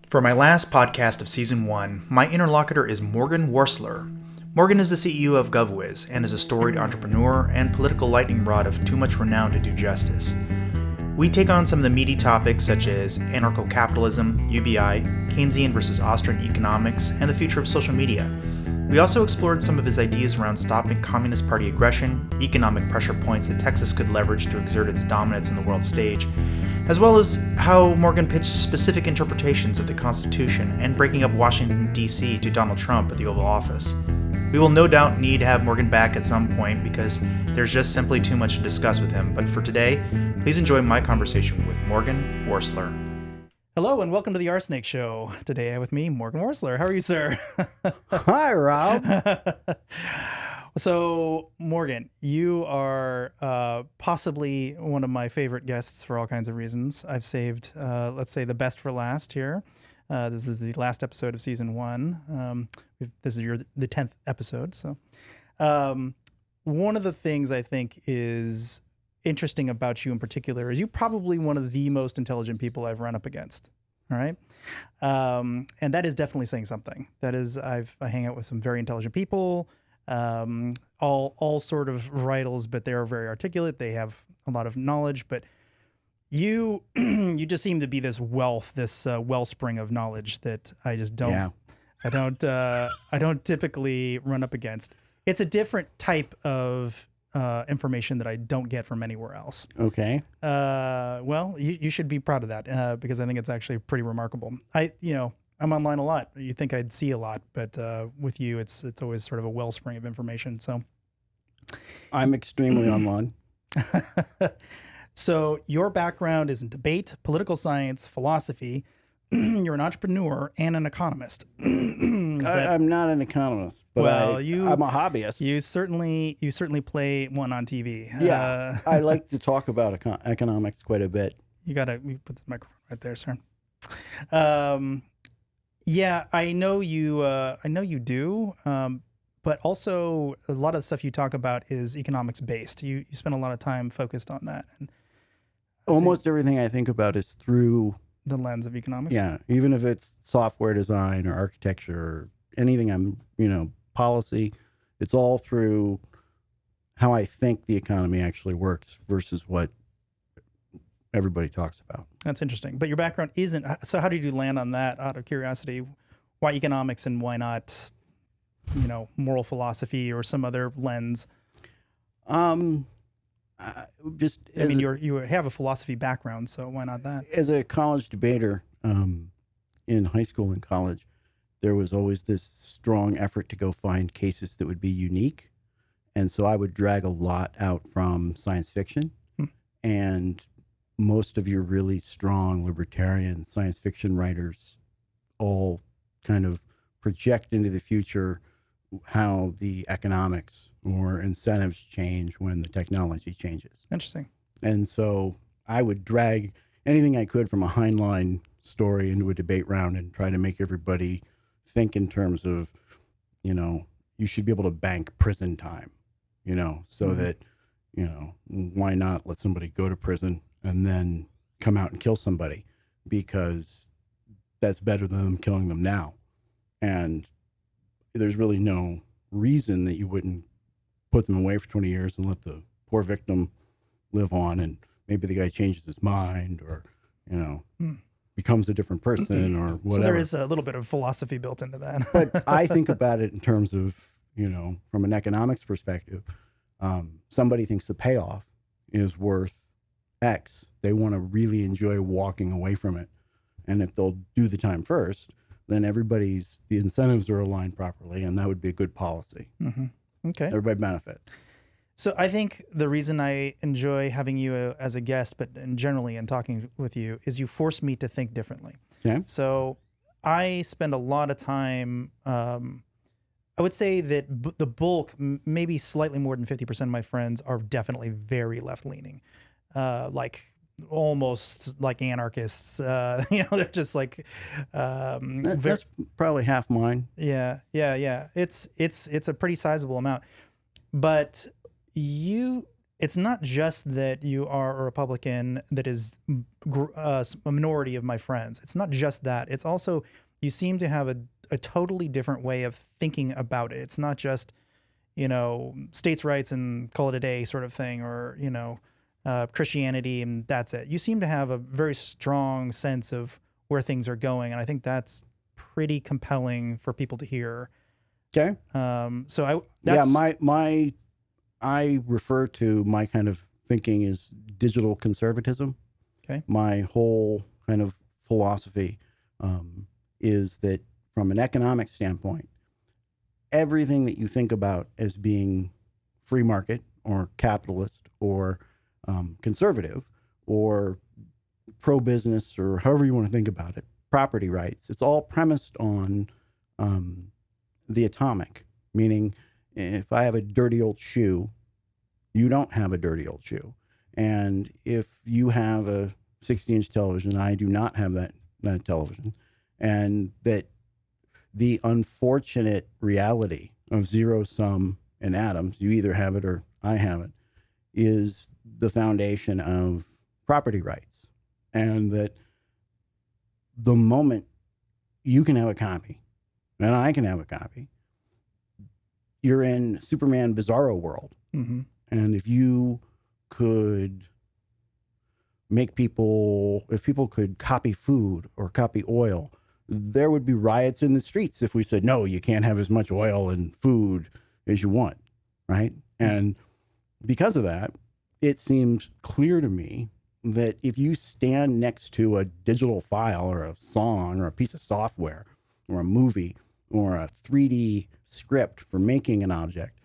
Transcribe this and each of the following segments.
For my last podcast of Season 1, my interlocutor is Morgan Warstler. Morgan is the CEO of GovWiz and is a storied entrepreneur and political lightning rod of too much renown to do justice. We take on some of the meaty topics such as Anarcho Capitalism, UBI, Keynesian versus Austrian economics, and the future of social media. We also explored some of his ideas around stopping Communist Party aggression, economic pressure points that Texas could leverage to exert its dominance in the world stage, as well as how Morgan pitched specific interpretations of the Constitution and breaking up Washington, D.C. to Donald Trump at the Oval Office. We will no doubt need to have Morgan back at some point because there's just simply too much to discuss with him, but for today, please enjoy my conversation with Morgan Warstler. Hello and welcome to the RSnake Show. Today with me, Morgan Warstler. How are you, sir? Hi, Rob. So, Morgan, you are possibly one of my favorite guests for all kinds of reasons. I've saved, let's say, the best for last here. This is the last episode of Season 1. This is the 10th episode. So, one of the things I think is interesting about you in particular is you're probably one of the most intelligent people I've run up against. All right. And that is definitely saying something. That is, I hang out with some very intelligent people, all sort of varietals, but they're very articulate. They have a lot of knowledge, but you just seem to be this wealth, this wellspring of knowledge that I just don't, I don't typically run up against. It's a different type of information that I don't get from anywhere else. Okay. Well, you should be proud of that because I think it's actually pretty remarkable. I'm online a lot. You'd think I'd see a lot, but with you, it's always sort of a wellspring of information. So I'm extremely online. So your background is in debate, political science, philosophy. You're an entrepreneur and an economist. I'm not an economist, but I'm a hobbyist. You certainly play one on TV. Yeah, I like to talk about economics quite a bit. You put the microphone right there, sir. Yeah, I know you do. But also a lot of the stuff you talk about is economics based. You spend a lot of time focused on that. And almost everything I think about is through the lens of economics. Yeah, even if it's software design or architecture or anything policy, it's all through how I think the economy actually works versus what everybody talks about. That's interesting. But your background isn't, so how did you land on that out of curiosity? Why economics and why not, moral philosophy or some other lens? You have a philosophy background, so why not that? As a college debater in high school and college, there was always this strong effort to go find cases that would be unique. And so I would drag a lot out from science fiction. And most of your really strong libertarian science fiction writers all kind of project into the future how the economics or incentives change when the technology changes. Interesting. And so I would drag anything I could from a Heinlein story into a debate round and try to make everybody think in terms of, you should be able to bank prison time, so that, why not let somebody go to prison and then come out and kill somebody, because that's better than them killing them now. And there's really no reason that you wouldn't put them away for 20 years and let the poor victim live on, and maybe the guy changes his mind or, becomes a different person or whatever. So there is a little bit of philosophy built into that. But I think about it in terms of, from an economics perspective, somebody thinks the payoff is worth X. They want to really enjoy walking away from it. And if they'll do the time first, then the incentives are aligned properly, and that would be a good policy. Mm-hmm. Okay. Everybody benefits. So I think the reason I enjoy having you as a guest, but generally in talking with you, is you force me to think differently. Okay. So I spend a lot of time, I would say that the bulk, maybe slightly more than 50% of my friends are definitely very left-leaning, like almost like anarchists. They're just like that's probably half mine. Yeah. It's a pretty sizable amount. But you it's not just that you are a Republican that is a minority of my friends. It's not just that. It's also you seem to have a totally different way of thinking about it. It's not just, states' rights and call it a day sort of thing, or, Christianity and that's it. You seem to have a very strong sense of where things are going. And I think that's pretty compelling for people to hear. Okay. I refer to my kind of thinking as digital conservatism. Okay. My whole kind of philosophy is that from an economic standpoint, everything that you think about as being free market or capitalist or conservative or pro-business or however you want to think about it, property rights, it's all premised on the atomic, meaning if I have a dirty old shoe, you don't have a dirty old shoe. And if you have a 60-inch television, I do not have that television. And that the unfortunate reality of zero sum and atoms, you either have it or I have it, is the foundation of property rights. And that the moment you can have a copy and I can have a copy, you're in Superman Bizarro world. Mm-hmm. And if you could make people, if people could copy food or copy oil, there would be riots in the streets if we said, no, you can't have as much oil and food as you want, right? And because of that, it seems clear to me that if you stand next to a digital file or a song or a piece of software or a movie or a 3D script for making an object,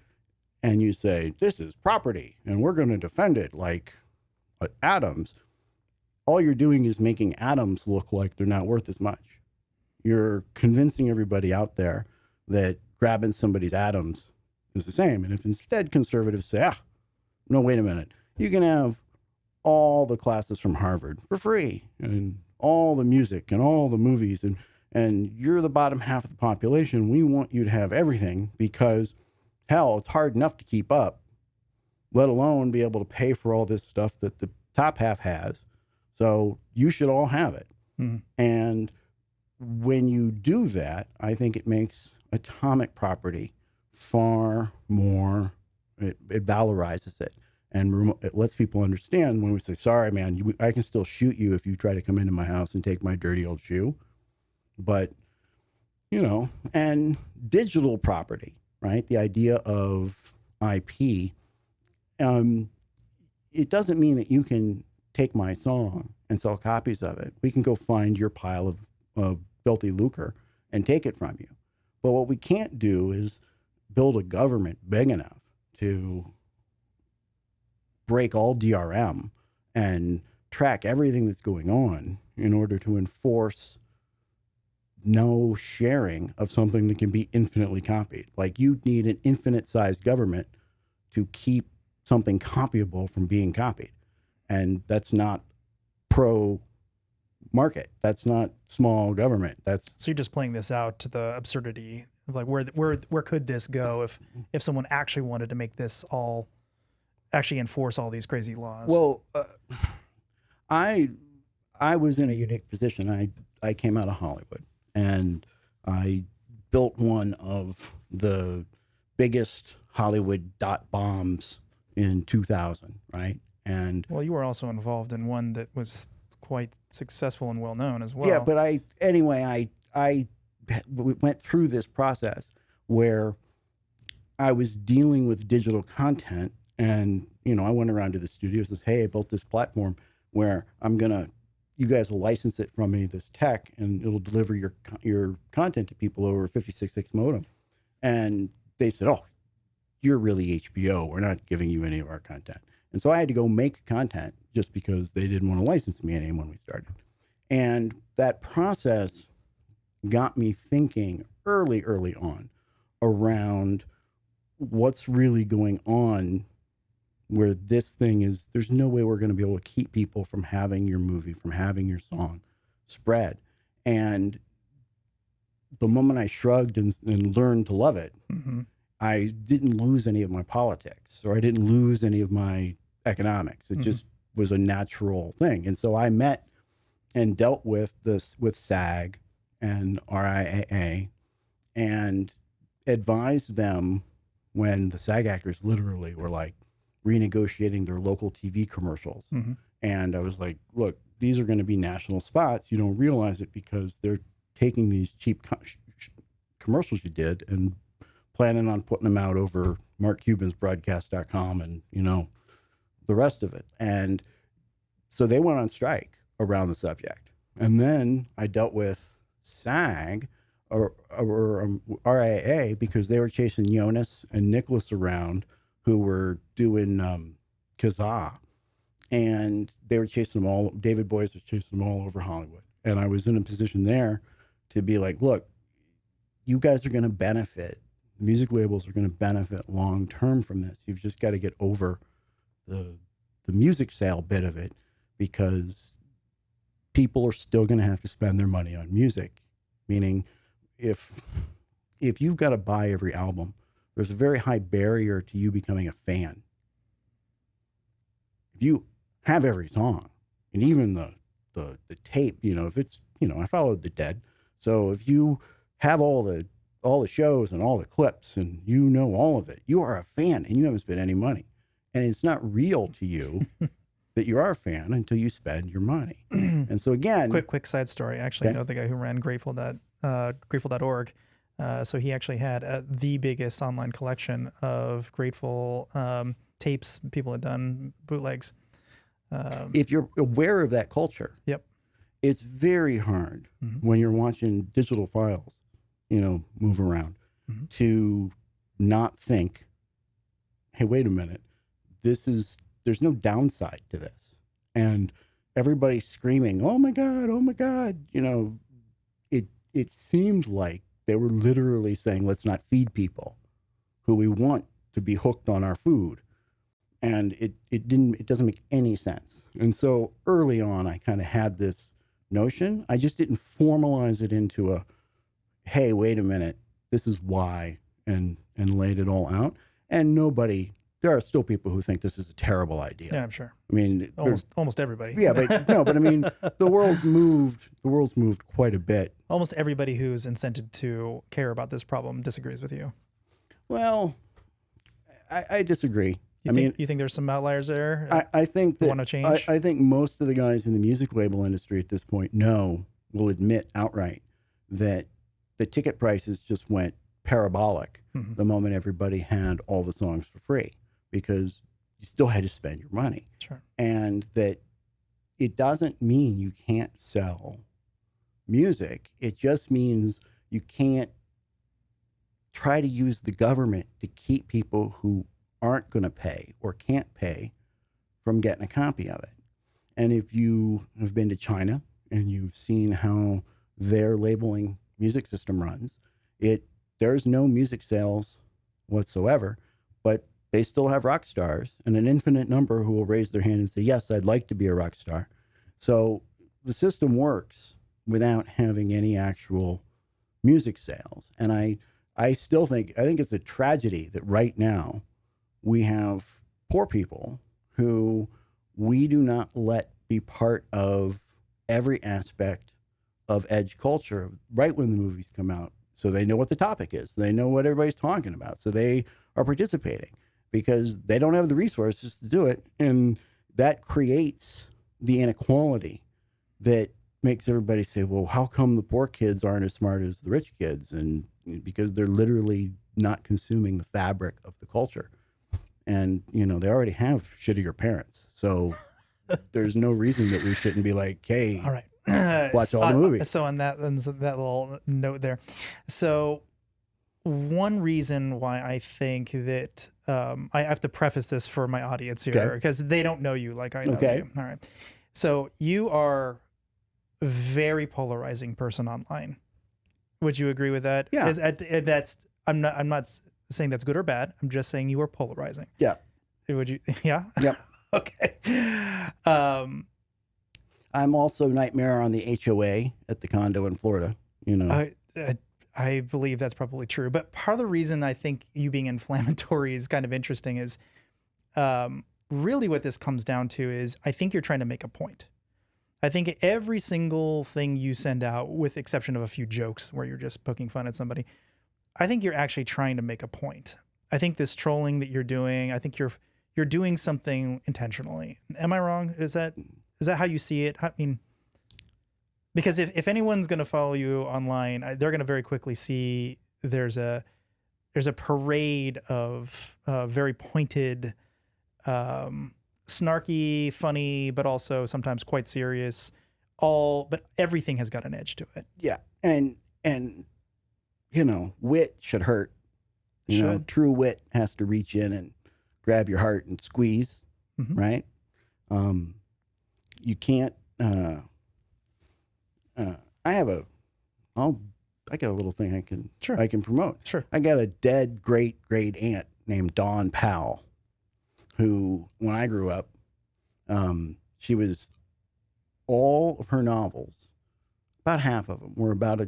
and you say, this is property and we're going to defend it like atoms, all you're doing is making atoms look like they're not worth as much. You're convincing everybody out there that grabbing somebody's atoms is the same. And if instead conservatives say, no, wait a minute, you can have all the classes from Harvard for free and all the music and all the movies, and you're the bottom half of the population, we want you to have everything because, hell, it's hard enough to keep up, let alone be able to pay for all this stuff that the top half has. So you should all have it. Mm-hmm. And when you do that, I think it makes atomic property far more, it valorizes it. And it lets people understand when we say, sorry, man, I can still shoot you if you try to come into my house and take my dirty old shoe. But, and digital property, right? The idea of IP, it doesn't mean that you can take my song and sell copies of it. We can go find your pile of filthy lucre and take it from you. But what we can't do is build a government big enough to break all DRM and track everything that's going on in order to enforce no sharing of something that can be infinitely copied. Like you need an infinite sized government to keep something copyable from being copied. And that's not pro market. That's not small government. So you're just playing this out to the absurdity of like where could this go if someone actually wanted to make this all actually enforce all these crazy laws? Well, I was in a unique position. I came out of Hollywood and I built one of the biggest Hollywood dot bombs in 2000, right? And well, you were also involved in one that was quite successful and well known as well. Yeah, but I went through this process where I was dealing with digital content, and I went around to the studios and said, hey, I built this platform where you guys will license it from me, this tech, and it'll deliver your content to people over a 56.6 modem. And they said, oh, you're really HBO. We're not giving you any of our content. And so I had to go make content just because they didn't want to license me any when we started. And that process got me thinking early on around what's really going on, where this thing is, there's no way we're going to be able to keep people from having your movie, from having your song spread. And the moment I shrugged and learned to love it, mm-hmm. I didn't lose any of my politics, or I didn't lose any of my economics. It just was a natural thing. And so I met and dealt with this with SAG and RIAA and advised them when the SAG actors literally were like renegotiating their local TV commercials. And I was like, look, these are going to be national spots. You don't realize it because they're taking these cheap commercials you did and planning on putting them out over Mark Cuban's broadcast.com and, you know, the rest of it. And so they went on strike around the subject. And then I dealt with SAG or RIAA because they were chasing Jonas and Nicholas around, who were doing Kazaa. And they were chasing them all. David Boyes was chasing them all over Hollywood. And I was in a position there to be like, look, you guys are going to benefit. The music labels are going to benefit long term from this. You've just got to get over the music sale bit of it, because people are still going to have to spend their money on music. Meaning, if you've got to buy every album, there's a very high barrier to you becoming a fan. If you have every song, and even the tape, you know, if it's, you know, I followed the Dead, so if you have all the shows and all the clips and you know all of it, you are a fan and you haven't spent any money. And it's not real to you that you are a fan until you spend your money. And so again, quick side story. Actually, I know the guy who ran Grateful.org. So he actually had the biggest online collection of Grateful tapes people had done, bootlegs. If you're aware of that culture, yep, it's very hard when you're watching digital files, you know, move around, to not think, hey, wait a minute, there's no downside to this. And everybody's screaming, oh my God, you know, it seemed like they were literally saying, let's not feed people who we want to be hooked on our food. And it doesn't make any sense. And so early on, I kind of had this notion. I just didn't formalize it into a, hey, wait a minute, this is why, and laid it all out. And there are still people who think this is a terrible idea. Yeah, I'm sure. I mean, almost everybody. Yeah, but I mean, the world's moved quite a bit. Almost everybody who's incented to care about this problem disagrees with you. Well, I disagree. You think there's some outliers there? I think that want to change? I think most of the guys in the music label industry at this point will admit outright that the ticket prices just went parabolic the moment everybody had all the songs for free, because you still had to spend your money. Sure. And that it doesn't mean you can't sell music. It just means you can't try to use the government to keep people who aren't going to pay or can't pay from getting a copy of it. And if you have been to China and you've seen how their labeling music system runs, there's no music sales whatsoever, but they still have rock stars and an infinite number who will raise their hand and say, yes, I'd like to be a rock star. So the system works without having any actual music sales. And I still think it's a tragedy that right now we have poor people who we do not let be part of every aspect of edge culture right when the movies come out. So they know what the topic is. They know what everybody's talking about. So they are participating because they don't have the resources to do it. And that creates the inequality that makes everybody say, well, how come the poor kids aren't as smart as the rich kids? And because they're literally not consuming the fabric of the culture. And, you know, they already have shittier parents. So there's no reason that we shouldn't be like, hey, all right, watch all the movies. So on that little note there. So one reason why I think that I have to preface this for my audience here, because they don't know you like I know you. All right. So you are a very polarizing person online. Would you agree with that? Yeah. I'm not saying that's good or bad. I'm just saying you are polarizing. Yeah. Would you? Yeah. Yep. Okay. I'm also nightmare on the HOA at the condo in Florida. You know, I believe that's probably true. But part of the reason I think you being inflammatory is kind of interesting is really what this comes down to is I think you're trying to make a point. I think every single thing you send out, with exception of a few jokes where you're just poking fun at somebody, I think you're actually trying to make a point. I think this trolling that you're doing, I think you're doing something intentionally. Am I wrong? Is that how you see it? I mean, because if anyone's going to follow you online, they're going to very quickly see there's a parade of very pointed, snarky, funny, but also sometimes quite serious. But everything has got an edge to it. Yeah, and wit should hurt. You know, true wit has to reach in and grab your heart and squeeze, right? You can't. I got a little thing I can promote. Sure. I got a dead great aunt named Dawn Powell, who, when I grew up, she was, all of her novels, about half of them were about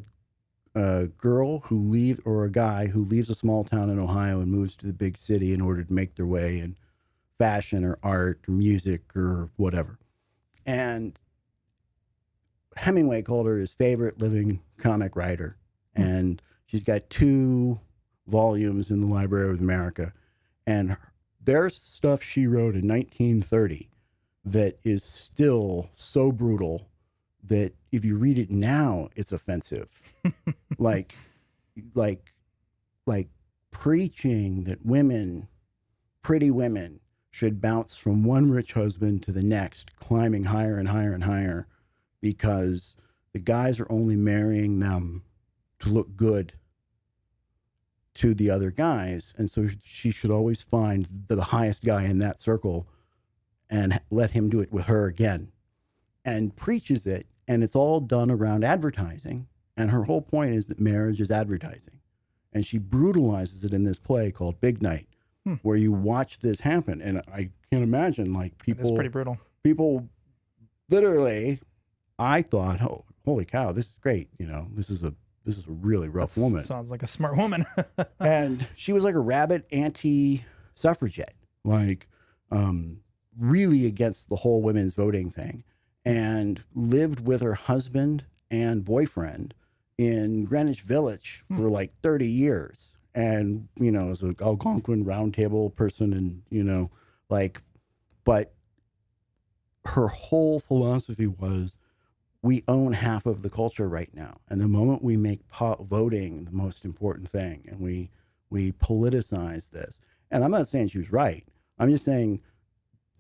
a girl who leaves, or a guy who leaves a small town in Ohio and moves to the big city in order to make their way in fashion or art or music or whatever. And Hemingway called her his favorite living comic writer. And she's got 2 volumes in the Library of America. And there's stuff she wrote in 1930 that is still so brutal that if you read it now, it's offensive. like preaching that pretty women should bounce from one rich husband to the next, climbing higher and higher and higher, because the guys are only marrying them to look good to the other guys. And so she should always find the highest guy in that circle and let him do it with her again, and preaches it. And it's all done around advertising. And her whole point is that marriage is advertising. And she brutalizes it in this play called Big Night, where you watch this happen. And I can imagine, like, people. It's pretty brutal. People literally, I thought, oh, holy cow, this is great. You know, this is a really rough woman. Sounds like a smart woman. And she was like a rabid anti-suffragette, like really against the whole women's voting thing, and lived with her husband and boyfriend in Greenwich Village for like 30 years. And, you know, as an Algonquin round table person, and, you know, like, but her whole philosophy was, we own half of the culture right now. And the moment we make voting the most important thing, and we politicize this, and I'm not saying she was right. I'm just saying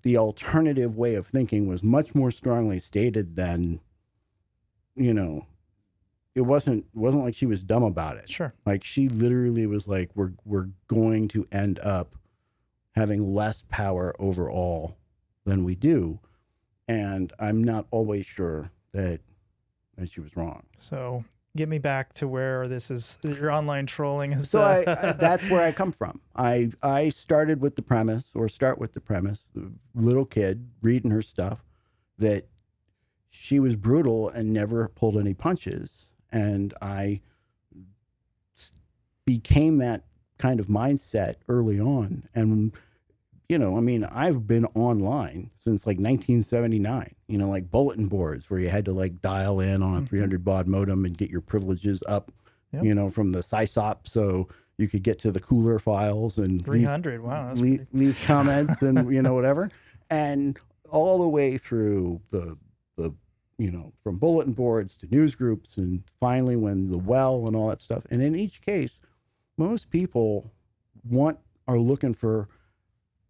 the alternative way of thinking was much more strongly stated than, you know, it wasn't like she was dumb about it. Sure. Like, she literally was like, we're going to end up having less power overall than we do. And I'm not always sure that she was wrong. So get me back to where this is, your online trolling is. So I that's where I come from. I started with the premise, the little kid reading her stuff, that she was brutal and never pulled any punches. And I became that kind of mindset early on. And, you know, I mean, I've been online since like 1979, you know, like bulletin boards where you had to like dial in on a 300 baud modem and get your privileges up, you know, from the SysOp, so you could get to the cooler files and 300. Wow. That's leave comments and, you know, whatever. And all the way through the, you know, from bulletin boards to news groups, and finally when the well and all that stuff. And in each case, most people are looking for,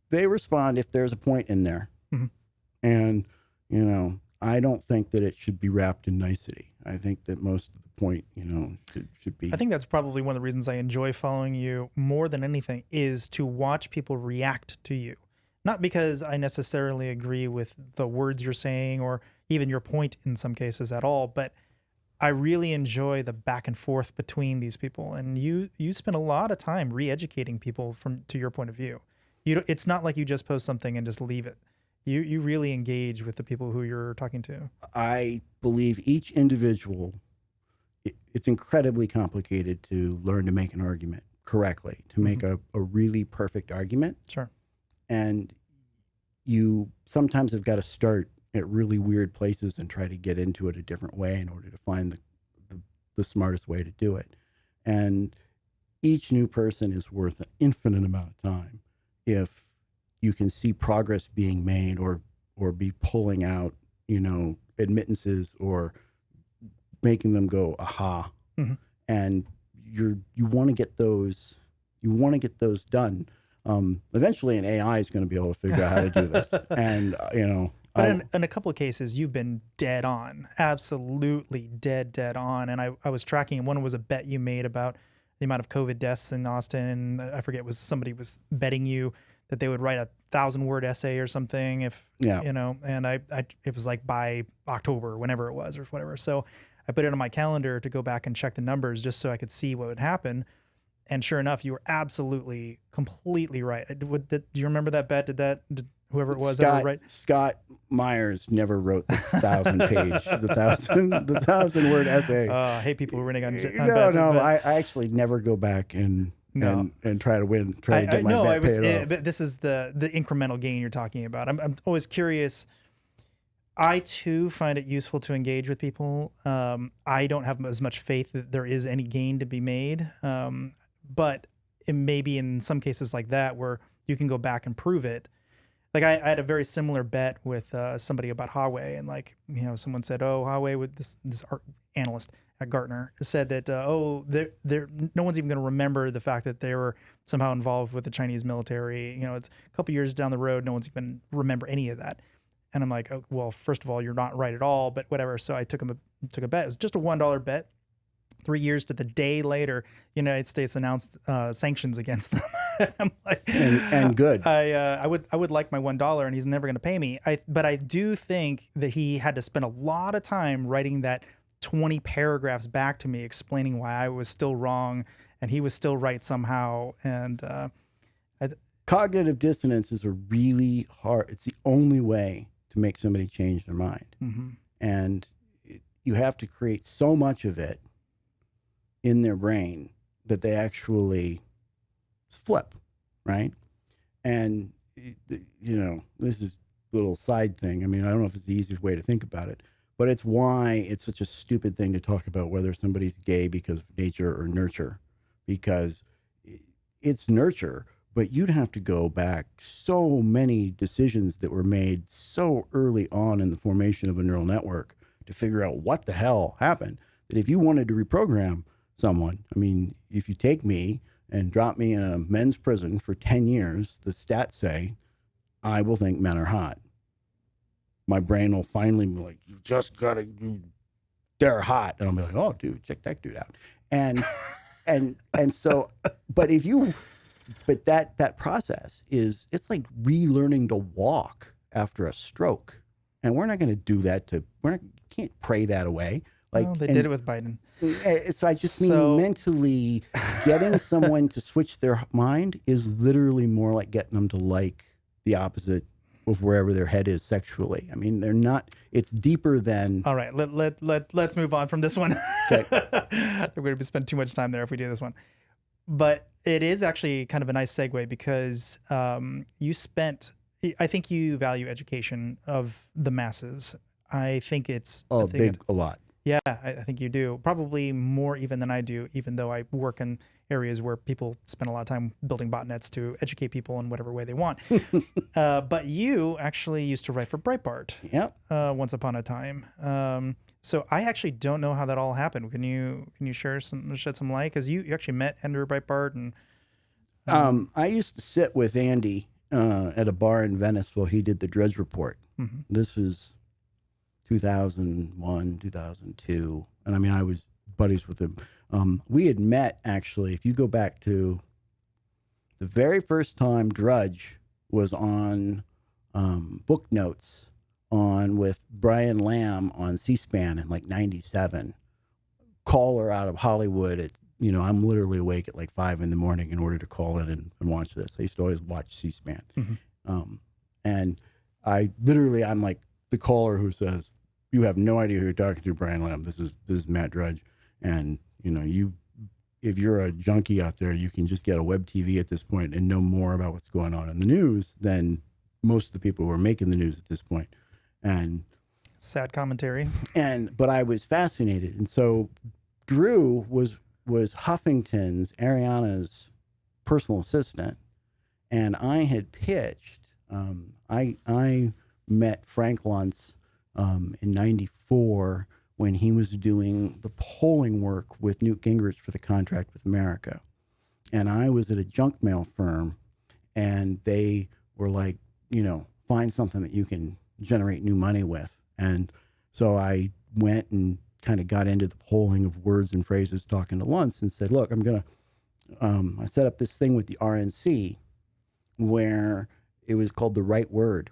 they respond if there's a point in there. And, you know, I don't think that it should be wrapped in nicety. I think that most of the point, you know, should be. I think that's probably one of the reasons I enjoy following you more than anything, is to watch people react to you. Not because I necessarily agree with the words you're saying or even your point in some cases at all, but I really enjoy the back and forth between these people. And you spend a lot of time re-educating people to your point of view. It's not like you just post something and just leave it. You really engage with the people who you're talking to. I believe each individual, it's incredibly complicated to learn to make an argument correctly, to make a really perfect argument. Sure. And you sometimes have got to start at really weird places and try to get into it a different way in order to find the smartest way to do it. And each new person is worth an infinite amount of time if you can see progress being made or be pulling out, admittances or making them go, aha. Mm-hmm. And you want to get those done. Eventually an AI is going to be able to figure out how to do this. And, But in a couple of cases, you've been dead on, absolutely dead on. And I was tracking, one was a bet you made about the amount of COVID deaths in Austin. I forget, somebody was betting you that they would write a 1,000-word essay or something if, and it was like by October, whenever it was or whatever. So I put it on my calendar to go back and check the numbers just so I could see what would happen. And sure enough, you were absolutely, completely right. Do you remember that bet? Did whoever it was ever write? Scott Myers never wrote the 1,000-page, the 1,000-word essay. I hate people who are running on bets. No, I actually never go back and try to win, to get my bet paid off. But this is the incremental gain you're talking about. I'm always curious. I too find it useful to engage with people. I don't have as much faith that there is any gain to be made. But it may be in some cases like that where you can go back and prove it. Like I had a very similar bet with somebody about Huawei, and someone said, "Oh, Huawei," with this art analyst at Gartner said that, no one's even going to remember the fact that they were somehow involved with the Chinese military. It's a couple years down the road, no one's even remember any of that. And I'm like, oh, well, first of all, you're not right at all, but whatever. So I took a bet. It was just a $1 bet. 3 years to the day later, United States announced sanctions against them. I'm like, and good. I would like my $1, and he's never going to pay me. But I do think that he had to spend a lot of time writing that 20 paragraphs back to me, explaining why I was still wrong and he was still right somehow. And cognitive dissonance is a really hard. It's the only way to make somebody change their mind, and you have to create so much of it in their brain that they actually flip, right? And, this is a little side thing. I mean, I don't know if it's the easiest way to think about it, but it's why it's such a stupid thing to talk about whether somebody's gay because of nature or nurture, because it's nurture, but you'd have to go back so many decisions that were made so early on in the formation of a neural network to figure out what the hell happened, that if you wanted to reprogram someone, I mean, if you take me and drop me in a men's prison for 10 years, the stats say I will think men are hot. My brain will finally be like, you just gotta, they're hot. And I'll be like, oh, dude, check that dude out. And so, but that process it's like relearning to walk after a stroke. And we're not going to do that can't pray that away. Well, they did it with Biden. So I just mean mentally getting someone to switch their mind is literally more like getting them to like the opposite of wherever their head is sexually. I mean, they're not, it's deeper than. All right, let's move on from this one. Okay. We're going to spend too much time there if we do this one. But it is actually kind of a nice segue because I think you value education of the masses. I think it's a lot. Yeah, I think you do. Probably more even than I do, even though I work in areas where people spend a lot of time building botnets to educate people in whatever way they want. But you actually used to write for Breitbart. Yep. Once upon a time. So I actually don't know how that all happened. Can you shed some light? Because you actually met Andrew Breitbart and. I used to sit with Andy at a bar in Venice while he did the Drudge Report. Mm-hmm. This was 2001, 2002. And I mean, I was buddies with him. We had met, actually, if you go back to the very first time Drudge was on book notes with Brian Lamb on C-SPAN in like 97. Caller out of Hollywood at, I'm literally awake at like 5 a.m. in order to call in and watch this. I used to always watch C-SPAN. Mm-hmm. And I'm like the caller who says, you have no idea who you're talking to, Brian Lamb. This is Matt Drudge. And, if you're a junkie out there, you can just get a web TV at this point and know more about what's going on in the news than most of the people who are making the news at this point. And Sad commentary. but I was fascinated. And so Drew was Huffington's, Ariana's personal assistant. And I had pitched, I met Frank Luntz in 94 when he was doing the polling work with Newt Gingrich for the Contract with America. And I was at a junk mail firm, and they were like, find something that you can generate new money with. And so I went and kind of got into the polling of words and phrases talking to Luntz and said, look, I set up this thing with the RNC where it was called The Right Word.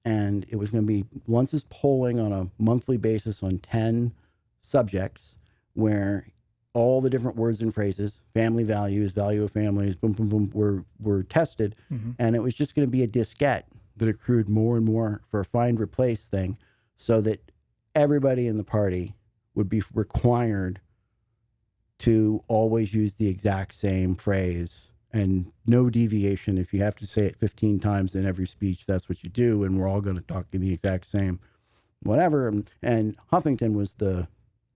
And it was going to be Luntz's polling on a monthly basis on 10 subjects where all the different words and phrases, family values, value of families, boom, boom, boom, were tested. Mm-hmm. And it was just going to be a diskette that accrued more and more for a find replace thing, so that everybody in the party would be required to always use the exact same phrase and no deviation. If you have to say it 15 times in every speech, that's what you do. And we're all going to talk in the exact same whatever. And Huffington was the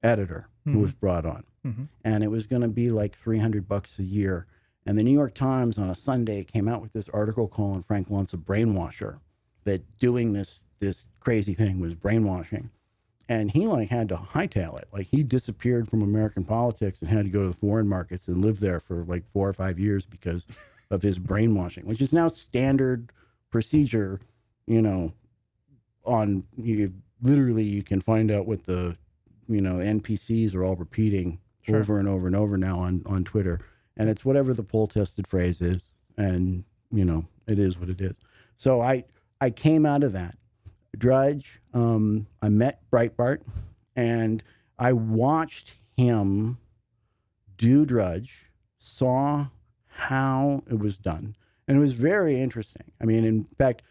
editor who was brought on. Mm-hmm. And it was going to be like $300 a year. And the New York Times on a Sunday came out with this article calling Frank Luntz a brainwasher, that doing this crazy thing was brainwashing. And he had to hightail it. He disappeared from American politics and had to go to the foreign markets and live there for 4 or 5 years because of his brainwashing, which is now standard procedure, literally you can find out what the, NPCs are all repeating over and over and over now on Twitter. And it's whatever the poll tested phrase is. And, it is what it is. So I came out of that. Drudge, I met Breitbart, and I watched him do Drudge, saw how it was done, and it was very interesting. I mean, in fact,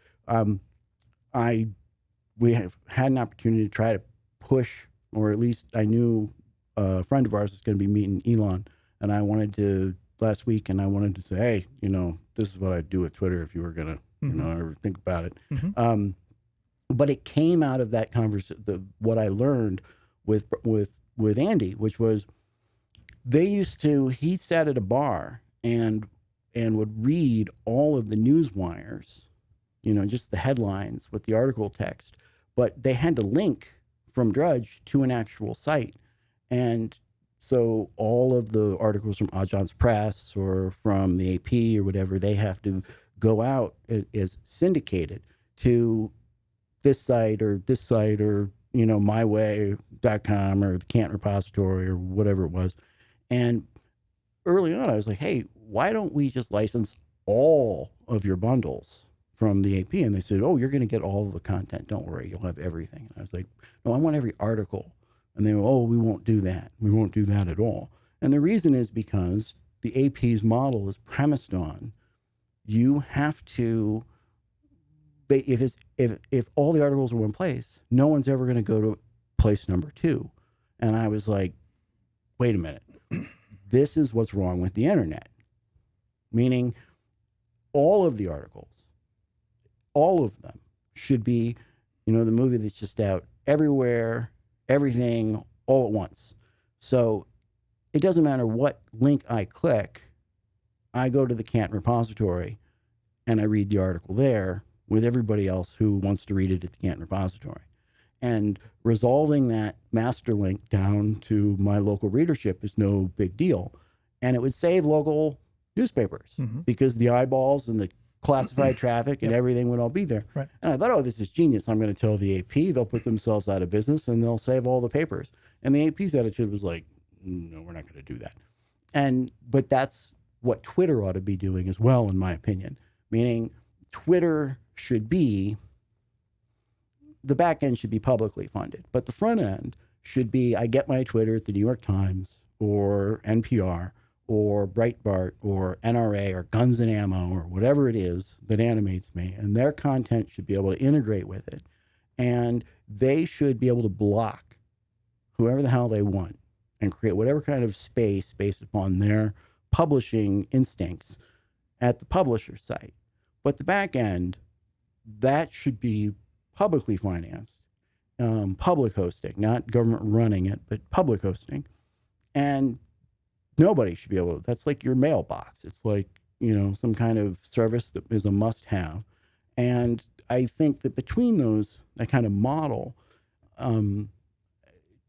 we have had an opportunity to try to push, or at least I knew a friend of ours was going to be meeting Elon, and I wanted to last week, and I wanted to say, hey, this is what I'd do with Twitter if you were going to, ever think about it. Mm-hmm. But it came out of that conversation, what I learned with Andy, which was he sat at a bar and would read all of the news wires, just the headlines with the article text, but they had to link from Drudge to an actual site. And so all of the articles from Agence Presse or from the AP or whatever, they have to go out as syndicated to this site or myway.com or the Kant repository or whatever it was. And early on, I was like, hey, why don't we just license all of your bundles from the AP? And they said, oh, you're going to get all of the content. Don't worry, you'll have everything. And I was like, no, I want every article. And they were, oh, we won't do that. We won't do that at all. And the reason is because the AP's model is premised on you have to, if all the articles are one place, no one's ever going to go to place number 2. And I was like, wait a minute, this is what's wrong with the internet. Meaning all of the articles, all of them should be, the movie that's just out everywhere, everything, all at once. So it doesn't matter what link I click, I go to the Kant repository and I read the article there with everybody else who wants to read it at the Kant repository. And resolving that master link down to my local readership is no big deal. And it would save local newspapers because the eyeballs and the classified traffic and everything would all be there. Right. And I thought, oh, this is genius. I'm going to tell the AP, they'll put themselves out of business and they'll save all the papers. And the AP's attitude was like, no, we're not going to do that. But that's what Twitter ought to be doing as well, in my opinion. Meaning Twitter should be, the back end should be publicly funded, but the front end should be, I get my Twitter at the New York Times or NPR or Breitbart or NRA or Guns and Ammo or whatever it is that animates me, and their content should be able to integrate with it. And they should be able to block whoever the hell they want and create whatever kind of space based upon their publishing instincts at the publisher site. But the back end that should be publicly financed, public hosting, not government running it, but public hosting. And nobody should be able to, that's like your mailbox. It's like, some kind of service that is a must have. And I think that between those, that kind of model,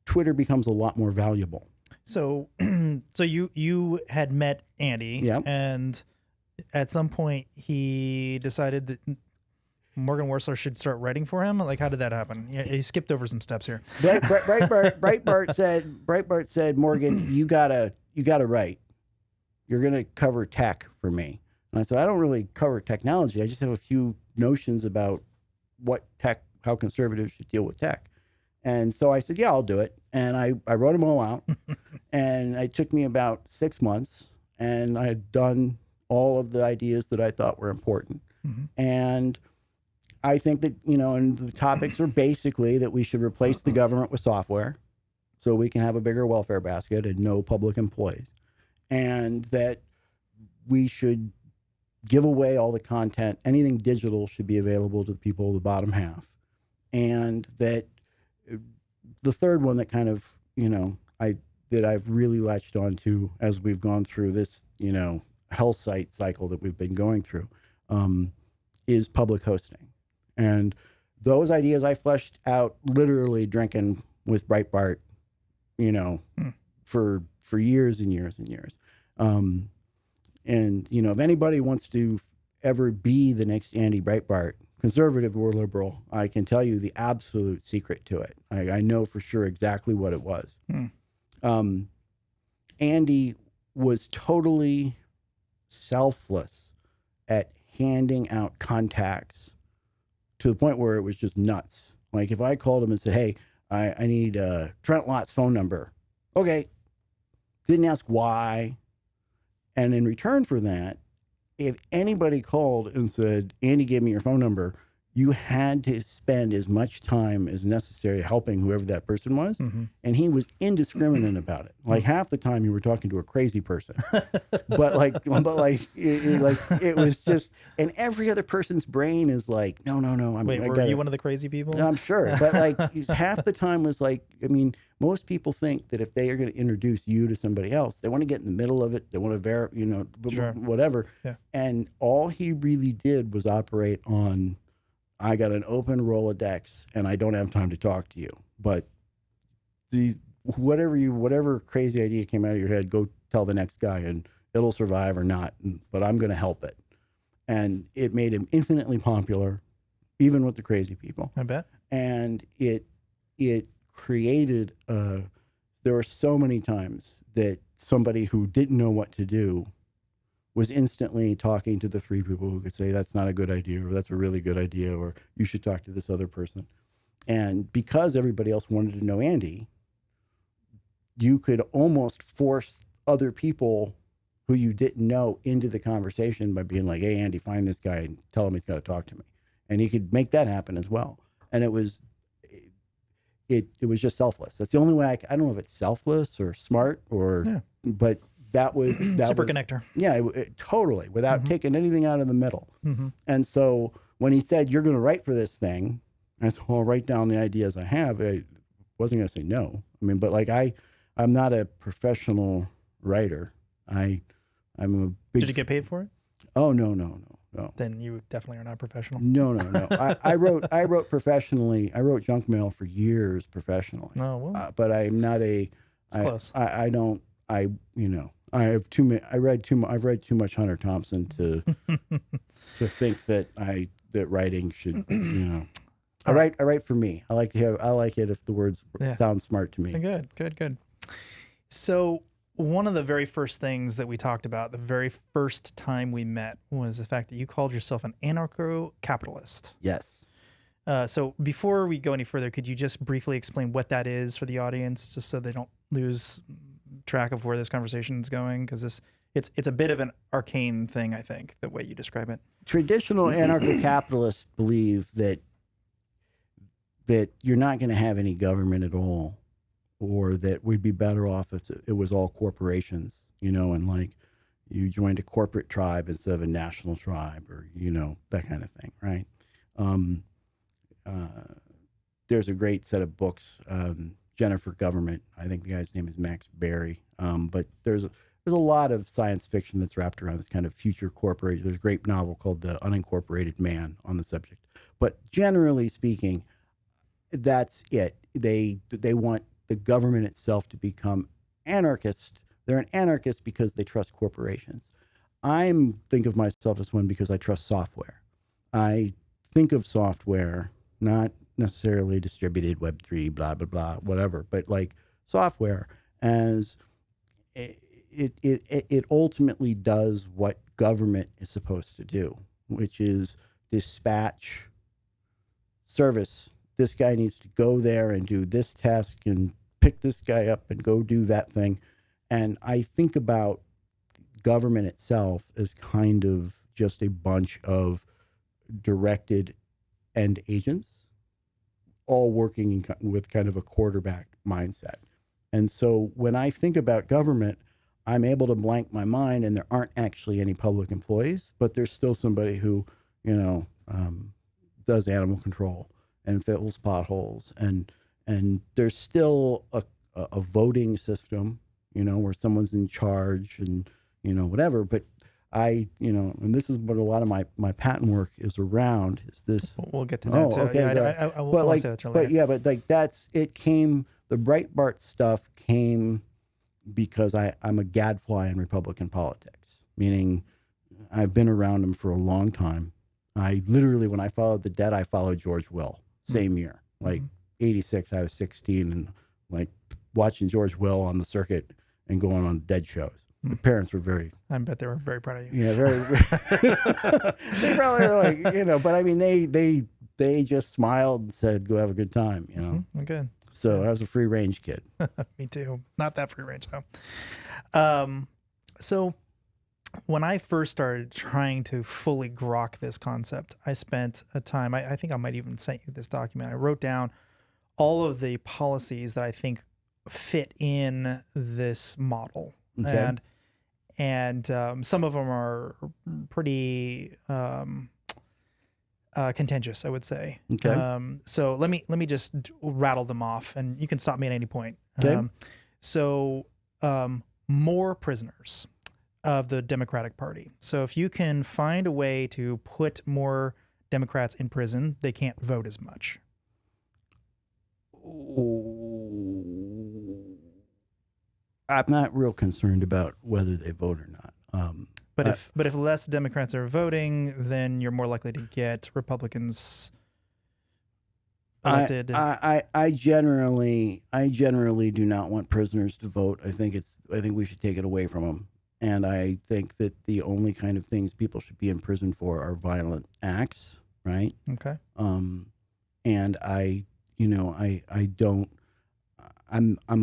Twitter becomes a lot more valuable. So, so you had met Andy, Yep. and at some point he decided that Morgan Warstler should start writing for him. Like, how did that happen? Yeah, he skipped over some steps here. Breitbart said, Morgan, you gotta write. You're gonna cover tech for me. And I said, I don't really cover technology. I just have a few notions about how conservatives should deal with tech. And so I said, yeah, I'll do it. And I wrote them all out. And it took me about 6 months. And I had done all of the ideas that I thought were important. Mm-hmm. And I think that, and the topics are basically that we should replace the government with software so we can have a bigger welfare basket and no public employees. And that we should give away all the content. Anything digital should be available to the people of the bottom half. And that the third one that kind of, that I've really latched onto as we've gone through this, hell site cycle that we've been going through, is public hosting. And those ideas I fleshed out literally drinking with Breitbart, for years and years and years. And, if anybody wants to ever be the next Andy Breitbart, conservative or liberal, I can tell you the absolute secret to it. I know for sure exactly what it was. Andy was totally selfless at handing out contacts to the point where it was just nuts. Like if I called him and said, hey, I need Trent Lott's phone number. Okay. Didn't ask why. And in return for that, if anybody called and said, Andy gave me your phone number, you had to spend as much time as necessary helping whoever that person was. Mm-hmm. And he was indiscriminate about it. Like half the time you were talking to a crazy person, but it was just, and every other person's brain is like, no. Wait, were you one of the crazy people? I'm sure. But like half the time was like, most people think that if they are going to introduce you to somebody else, they want to get in the middle of it. They want to Sure. whatever. Yeah. And all he really did was operate on, I got an open Rolodex and I don't have time to talk to you. But whatever crazy idea came out of your head, go tell the next guy and it'll survive or not. But I'm going to help it. And it made him infinitely popular, even with the crazy people. I bet. And it created, there were so many times that somebody who didn't know what to do was instantly talking to the three people who could say, that's not a good idea, or that's a really good idea, or you should talk to this other person. And because everybody else wanted to know Andy, you could almost force other people who you didn't know into the conversation by being like, hey, Andy, find this guy and tell him he's got to talk to me. And he could make that happen as well. And it was just selfless. That's the only way I don't know if it's selfless or smart but that was super connector. Yeah, totally, without taking anything out of the middle. Mm-hmm. And so when he said, you're going to write for this thing, I said, well, I'll write down the ideas I have. I wasn't going to say no. But like I'm not a professional writer. I'm a big... Did you get paid for it? Oh, no. Then you definitely are not professional. No. I wrote professionally. I wrote junk mail for years professionally. Oh, well. But I'm not a... It's close. I've read too much Hunter Thompson to think that writing should, I write for me. I like it if the words sound smart to me. Good. So one of the very first things that we talked about the very first time we met was the fact that you called yourself an anarcho capitalist. Yes. So before we go any further, could you just briefly explain what that is for the audience, just so they don't lose track of where this conversation is going? Because it's a bit of an arcane thing, I think, the way you describe it. Traditional anarcho-capitalists believe that you're not going to have any government at all, or that we'd be better off if it was all corporations, and like you joined a corporate tribe instead of a national tribe, or that kind of thing, right? Um, there's a great set of books, Jennifer Government. I think the guy's name is Max Berry. But there's a lot of science fiction that's wrapped around this kind of future corporation. There's a great novel called The Unincorporated Man on the subject. But generally speaking, that's it. They want the government itself to become anarchist. They're an anarchist because they trust corporations. Think of myself as one because I trust software. I think of software, not necessarily distributed Web3, blah, blah, blah, whatever, but like software as it ultimately does what government is supposed to do, which is dispatch service. This guy needs to go there and do this task and pick this guy up and go do that thing. And I think about government itself as kind of just a bunch of directed end agents, all working with kind of a quarterback mindset. And so when I think about government, I'm able to blank my mind, and there aren't actually any public employees, but there's still somebody who, does animal control and fills potholes, and there's still a voting system, where someone's in charge and whatever. But and this is what a lot of my patent work is around. Is this? We'll get to that too. Okay, yeah, I will say that to later. But like it came. The Breitbart stuff came because I'm a gadfly in Republican politics, meaning I've been around them for a long time. I literally, when I followed the dead, I followed George Will, same year, like 86, I was 16, and like watching George Will on the circuit and going on dead shows. My parents were I bet they were very proud of you. Yeah, very. They probably were like, but I mean, they just smiled and said, "Go have a good time," Good. So I was a free range kid. Me too. Not that free range though. So when I first started trying to fully grok this concept, I spent a time. I think I might even send you this document. I wrote down all of the policies that I think fit in this model. Okay. And some of them are pretty contentious, I would say. Okay. So let me just rattle them off, and you can stop me at any point. Okay. More prisoners of the Democratic Party. So if you can find a way to put more Democrats in prison, they can't vote as much. I'm not real concerned about whether they vote or not. But if less Democrats are voting, then you're more likely to get Republicans elected. I generally do not want prisoners to vote. I think we should take it away from them. And I think that the only kind of things people should be in prison for are violent acts, right? Okay. And I'm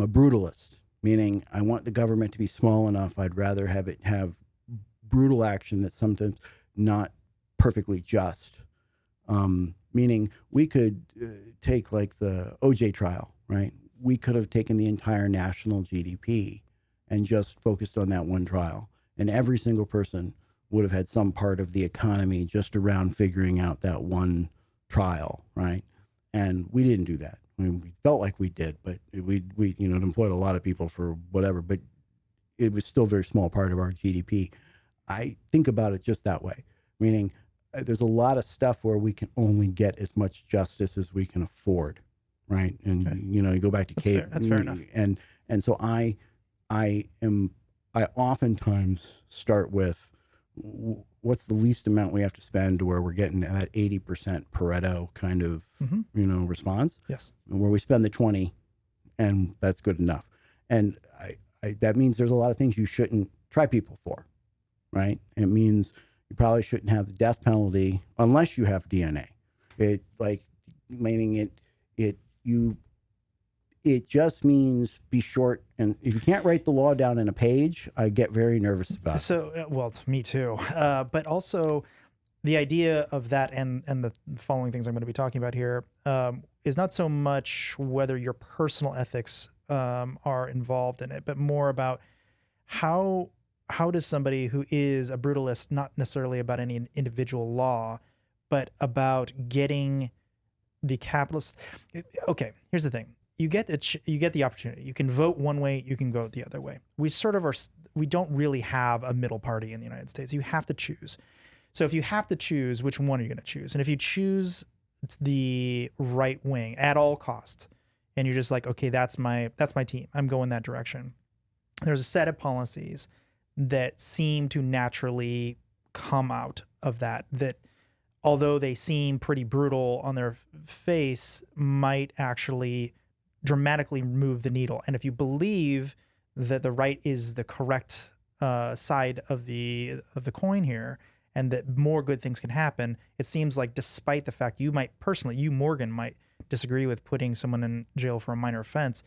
a brutalist, meaning I want the government to be small enough. I'd rather have it have brutal action that's sometimes not perfectly just. Meaning we could take like the OJ trial, right? We could have taken the entire national GDP and just focused on that one trial. And every single person would have had some part of the economy just around figuring out that one trial, right? And we didn't do that. I mean, we felt like we did, but we employed a lot of people for whatever, but it was still a very small part of our GDP. I think about it just that way, meaning there's a lot of stuff where we can only get as much justice as we can afford, right? And okay. You go back to Kate. That's fair enough. And so I oftentimes start with what's the least amount we have to spend to where we're getting that 80% Pareto kind of response. Yes. Where we spend the 20, and that's good enough. And that means there's a lot of things you shouldn't try people for, right? It means you probably shouldn't have the death penalty unless you have DNA. It just means be short. And if you can't write the law down in a page, I get very nervous about it. So, well, me too. But also the idea of that and the following things I'm going to be talking about here is not so much whether your personal ethics are involved in it, but more about how does somebody who is a brutalist, not necessarily about any individual law, but about getting the capitalist. Okay, here's the thing: you get the opportunity. You can vote one way, you can vote the other way. We sort of are. We don't really have a middle party in the United States. You have to choose. So if you have to choose, which one are you going to choose? And if you choose the right wing at all costs, and you're just like, okay, that's my team, I'm going that direction. There's a set of policies that seem to naturally come out of that, although they seem pretty brutal on their face, might actually dramatically move the needle. And if you believe that the right is the correct side of the coin here, and that more good things can happen, it seems like, despite the fact you Morgan might disagree with putting someone in jail for a minor offense,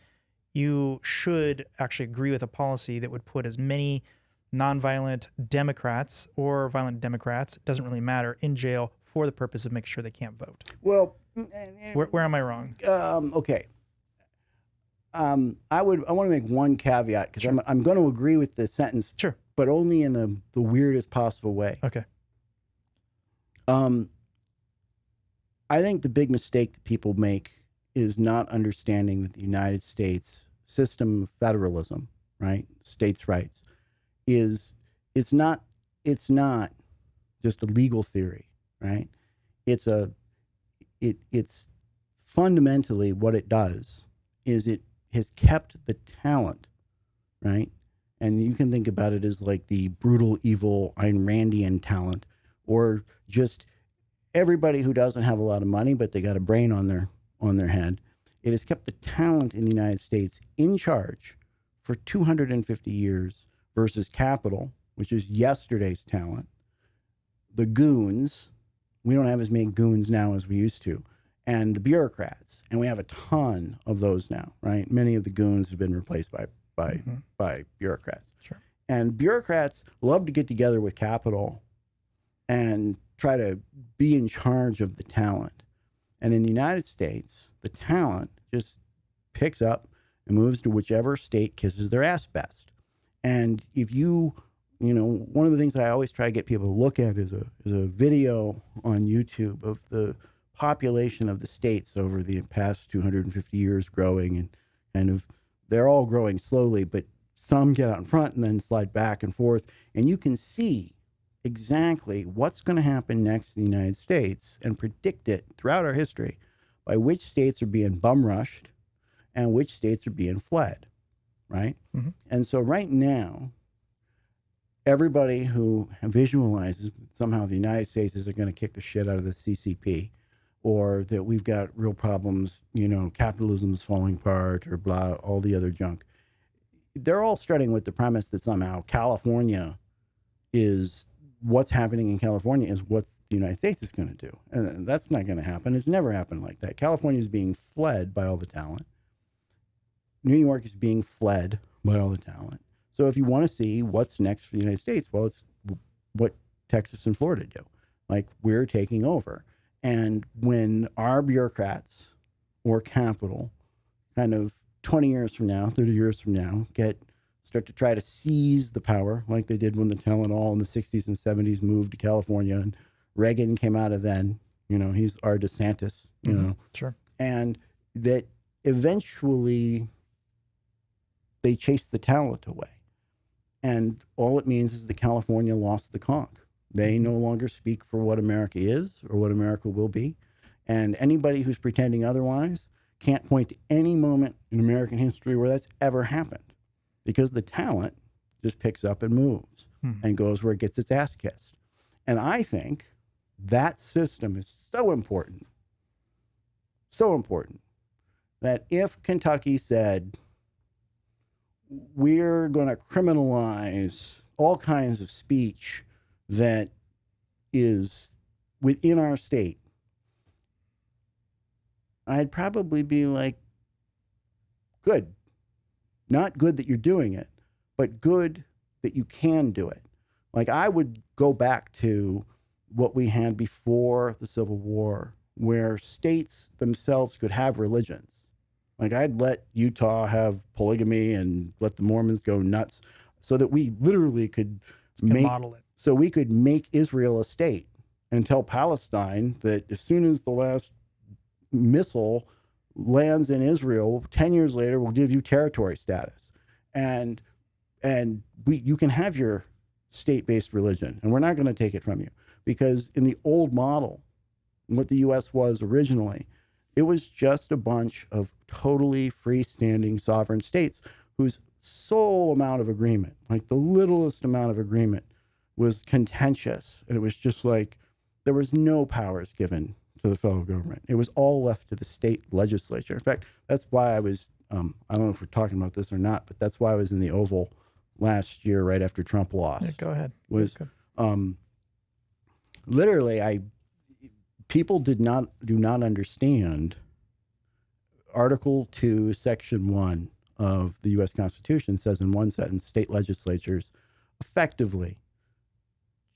you should actually agree with a policy that would put as many nonviolent Democrats or violent Democrats, doesn't really matter, in jail for the purpose of making sure they can't vote. Well, where am I wrong? Okay. I want to make one caveat, because Sure. I'm going to agree with the sentence, Sure. but only in the weirdest possible way. Okay. I think the big mistake that people make is not understanding that the United States system of federalism, right, states' rights, it's not just a legal theory, right? It's fundamentally what it does is it has kept the talent, right? And you can think about it as like the brutal, evil Ayn Randian talent, or just everybody who doesn't have a lot of money but they got a brain on their head. It has kept the talent in the United States in charge for 250 years versus capital, which is yesterday's talent. The goons, we don't have as many goons now as we used to, and the bureaucrats, and we have a ton of those now, right? Many of the goons have been replaced by bureaucrats. Sure. And bureaucrats love to get together with capital and try to be in charge of the talent. And in the United States, the talent just picks up and moves to whichever state kisses their ass best. And if one of the things I always try to get people to look at is a video on YouTube of the population of the states over the past 250 years growing, and kind of, they're all growing slowly, but some get out in front and then slide back and forth. And you can see exactly what's going to happen next in the United States and predict it throughout our history by which states are being bum rushed and which states are being fled, right? Mm-hmm. And so right now, everybody who visualizes that somehow the United States is going to kick the shit out of the CCP, or that we've got real problems, capitalism is falling apart, or blah, all the other junk, they're all starting with the premise that somehow what's happening in California is what the United States is going to do. And that's not going to happen. It's never happened like that. California is being fled by all the talent. New York is being fled by all the talent. So if you want to see what's next for the United States, well, it's what Texas and Florida do. Like, we're taking over. And when our bureaucrats or capital kind of 20 years from now, 30 years from now, start to try to seize the power, like they did when the Tylenol in the 60s and 70s moved to California, and Reagan came out of then, he's our DeSantis, Sure. And that eventually they chase the talent away. And all it means is that California lost the conch. They no longer speak for what America is or what America will be. And anybody who's pretending otherwise can't point to any moment in American history where that's ever happened, because the talent just picks up and moves and goes where it gets its ass kissed. And I think that system is so important, that if Kentucky said, we're going to criminalize all kinds of speech that is within our state, I'd probably be like, good. Not good that you're doing it, but good that you can do it. Like, I would go back to what we had before the Civil War, where states themselves could have religions. Like, I'd let Utah have polygamy and let the Mormons go nuts, so that we literally could model it. So we could make Israel a state. and tell Palestine that as soon as the last missile lands in Israel, 10 years later, we'll give you territory status. And you can have your state-based religion, and we're not going to take it from you. Because in the old model, what the U.S. was originally, it was just a bunch of totally freestanding sovereign states whose sole amount of agreement, like the littlest amount of agreement, was contentious. And it was just like there was no powers given to the federal government. It was all left to the state legislature. In fact, that's why I was, I don't know if we're talking about this or not, but that's why I was in the Oval last year right after Trump lost. Yeah, go ahead. Was literally, people do not understand Article 2, Section 1 of the U.S. Constitution says in one sentence, state legislatures effectively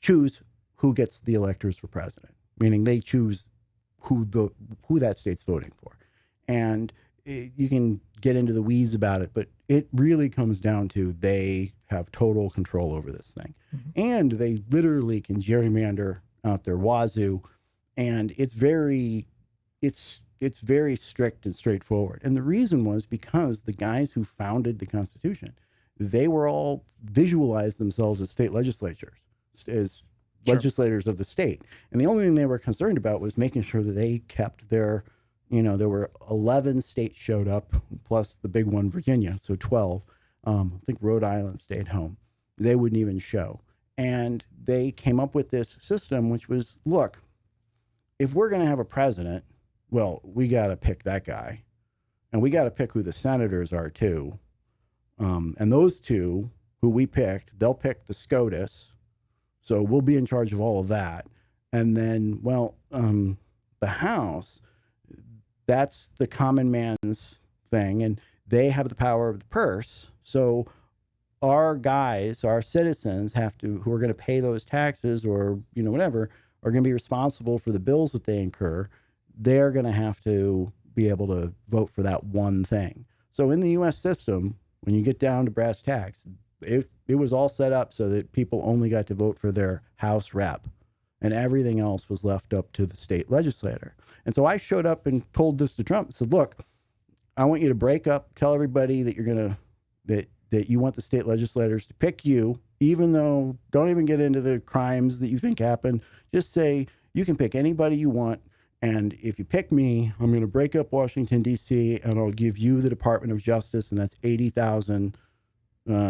choose who gets the electors for president, meaning they choose who that state's voting for. And you can get into the weeds about it, but it really comes down to they have total control over this thing. Mm-hmm. And they literally can gerrymander out their wazoo, and it's very strict and straightforward. And the reason was because the guys who founded the Constitution, they were all visualized themselves as state legislatures, as legislators of the state. And the only thing they were concerned about was making sure that they kept their, there were 11 states showed up, plus the big one, Virginia, so 12. I think Rhode Island stayed home. They wouldn't even show. And they came up with this system, which was, look, if we're going to have a president, well, we got to pick that guy. And we got to pick who the senators are, too. And those two who we picked, they'll pick the SCOTUS. So we'll be in charge of all of that. And then, well, the House, that's the common man's thing. And they have the power of the purse. So our guys, our citizens who are going to pay those taxes or, whatever, are going to be responsible for the bills that they incur. They're going to have to be able to vote for that one thing. So in the U.S. system, when you get down to brass tacks, it was all set up so that people only got to vote for their House rep, and everything else was left up to the state legislator. And so I showed up and told this to Trump. I said, look, I want you to break up, tell everybody that that you want the state legislators to pick you, even though don't even get into the crimes that you think happened. Just say you can pick anybody you want. And if you pick me, I'm going to break up Washington, D.C., and I'll give you the Department of Justice, and that's 80,000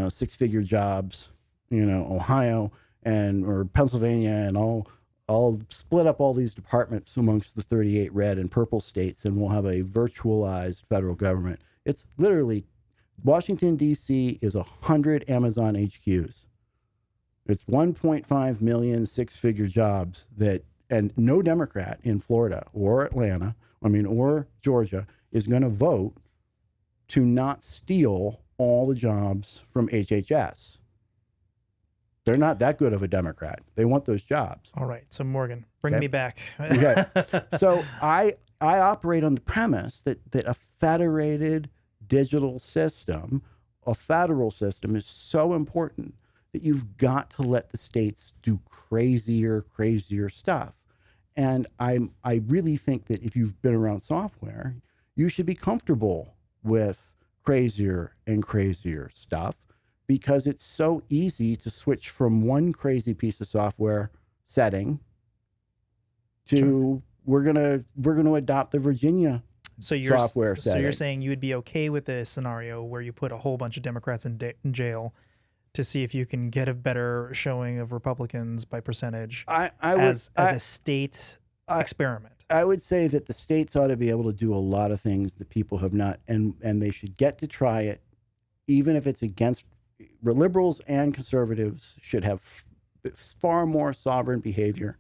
six-figure jobs, Ohio or Pennsylvania, and I'll split up all these departments amongst the 38 red and purple states, and we'll have a virtualized federal government. It's literally, Washington, D.C. is 100 Amazon HQs. It's 1.5 million six-figure jobs and no Democrat in Florida or Atlanta, or Georgia is going to vote to not steal all the jobs from HHS. They're not that good of a Democrat. They want those jobs. All right. So Morgan, bring me back. Okay. So I operate on the premise that a federated digital system, a federal system, is so important that you've got to let the states do crazier stuff. And I really think that if you've been around software, you should be comfortable with crazier and crazier stuff, because it's so easy to switch from one crazy piece of software setting to we're gonna adopt the Virginia software setting. So you're saying you would be okay with a scenario where you put a whole bunch of Democrats in jail to see if you can get a better showing of Republicans by percentage as a state experiment? I would say that the states ought to be able to do a lot of things that people have not, and they should get to try it, even if it's against liberals and conservatives should have far more sovereign behavior,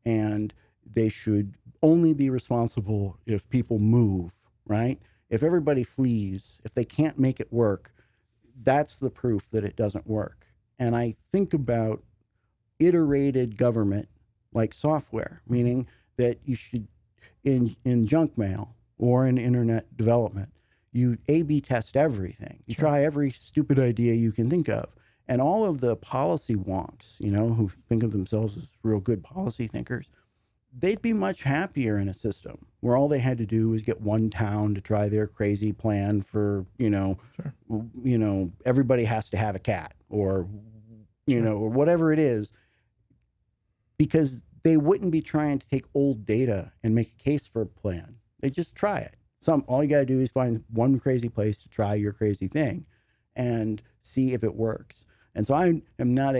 and they should only be responsible if people move, right? If everybody flees, if they can't make it work, that's the proof that it doesn't work. And I think about iterated government like software, meaning that you should, in junk mail or in internet development, you A/B test everything. You try every stupid idea you can think of. And all of the policy wonks, who think of themselves as real good policy thinkers, they'd be much happier in a system where all they had to do was get one town to try their crazy plan for, Sure. Everybody has to have a cat or, or whatever it is, because they wouldn't be trying to take old data and make a case for a plan. They just try it. All you got to do is find one crazy place to try your crazy thing and see if it works. And so I'm not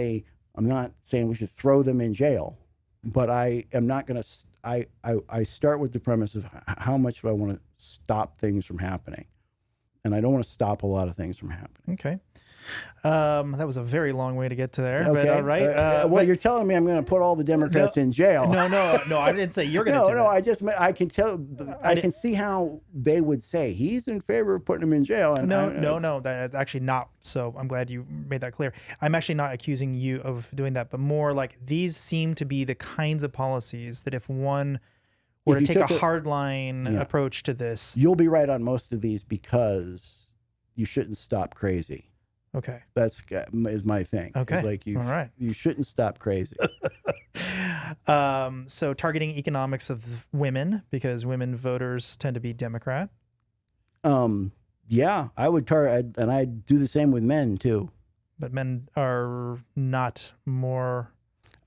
saying we should throw them in jail, but I am not going to, I start with the premise of how much do I want to stop things from happening? And I don't want to stop a lot of things from happening. Okay. That was a very long way to get to there, Okay. but all right. Well, you're telling me I'm going to put all the Democrats in jail. No, I didn't say you're going to do that. I can tell, I can see how they would say he's in favor of putting him in jail. And No, that's actually not. So I'm glad you made that clear. I'm actually not accusing you of doing that, but more like these seem to be the kinds of policies that if one were to take a hardline approach to this. You'll be right on most of these because you shouldn't stop crazy. Okay. Is my thing. Okay. It's like all right. You shouldn't stop crazy. So targeting economics of women because women voters tend to be Democrat. Yeah, I would target, and I'd do the same with men too. But men are not more.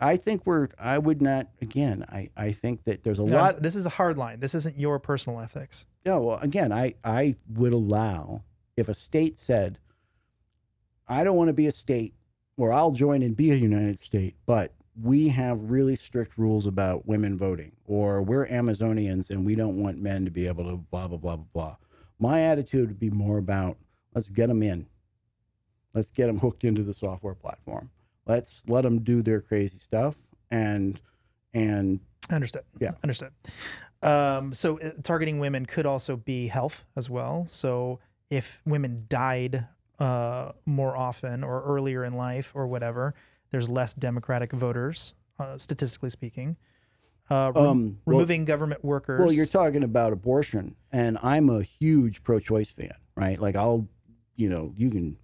I think I would not, again, I think that there's a lot. This is a hard line. This isn't your personal ethics. No, well, again, I would allow if a state said, I don't want to be a state, or I'll join and be a United State, but we have really strict rules about women voting, or we're Amazonians and we don't want men to be able to blah, blah, blah, blah, blah. My attitude would be more about, let's get them in. Let's get them hooked into the software platform. Let's let them do their crazy stuff and Understood. Yeah. Understood. So targeting women could also be health as well. So if women died more often or earlier in life or whatever, there's less Democratic voters, statistically speaking. Removing government workers. Well, you're talking about abortion, and I'm a huge pro-choice fan, right? Like you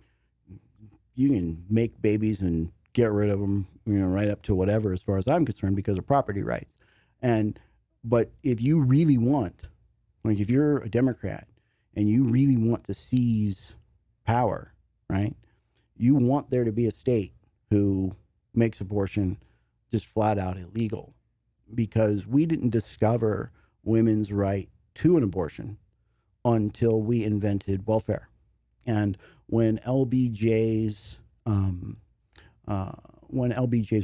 can make babies and get rid of them, right up to whatever, as far as I'm concerned, because of property rights. But if you really want, like if you're a Democrat and you really want to seize power, right? You want there to be a state who makes abortion just flat out illegal, because we didn't discover women's right to an abortion until we invented welfare. And when LBJ's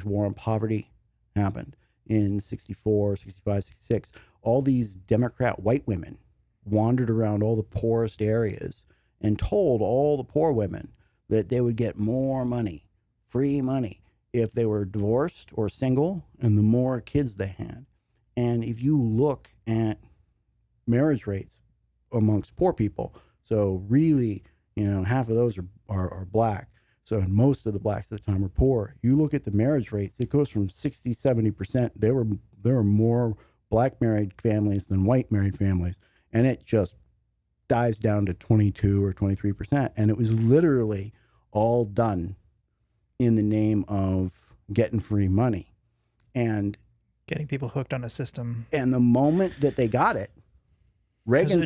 war on poverty happened in 64, 65, 66, all these Democrat white women wandered around all the poorest areas and told all the poor women that they would get more money, free money, if they were divorced or single, and the more kids they had. And if you look at marriage rates amongst poor people, so really, half of those are black. So, and most of the blacks at the time were poor. You look at the marriage rates, it goes from 60, 70%. There were more black married families than white married families. And it just dives down to 22 or 23%. And it was literally all done in the name of getting free money and getting people hooked on a system. And the moment that they got it, Reagan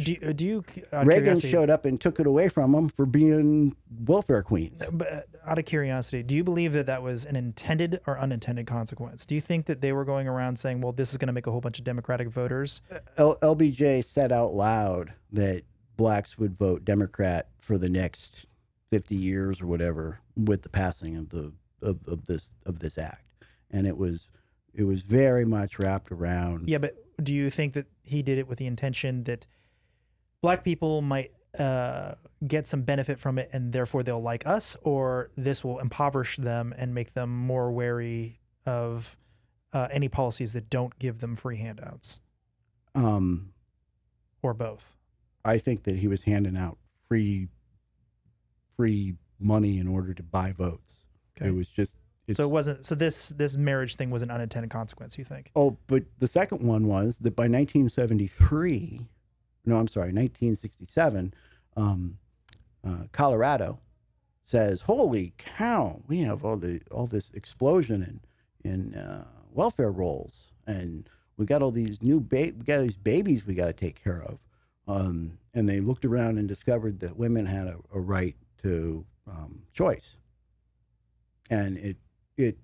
showed up and took it away from them for being welfare queens. But out of curiosity, do you believe that was an intended or unintended consequence? Do you think that they were going around saying, well, this is going to make a whole bunch of Democratic voters? LBJ said out loud that blacks would vote Democrat for the next 50 years or whatever with the passing of this act. And it was very much wrapped around. Yeah, but do you think that he did it with the intention that black people might get some benefit from it and therefore they'll like us, or this will impoverish them and make them more wary of any policies that don't give them free handouts? Or both? I think that he was handing out free money in order to buy votes. Okay. It was just... So it wasn't. So this marriage thing was an unintended consequence, you think? Oh, but the second one was that by 1967, Colorado says, "Holy cow, we have all this explosion in welfare rolls, and we got all these we got these babies we got to take care of." And they looked around and discovered that women had a right to choice, and it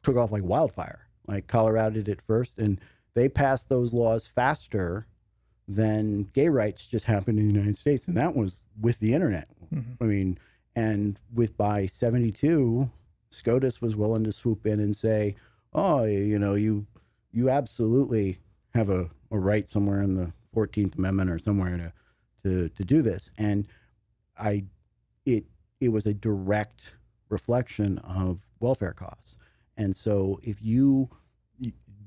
took off like wildfire. Like Colorado did it first, and they passed those laws faster than gay rights just happened in the United States, and that was with the internet. I mean, and by 72, SCOTUS was willing to swoop in and say, "Oh, you absolutely have a right somewhere in the 14th Amendment or somewhere to do this." And it was a direct reflection of welfare costs. And so if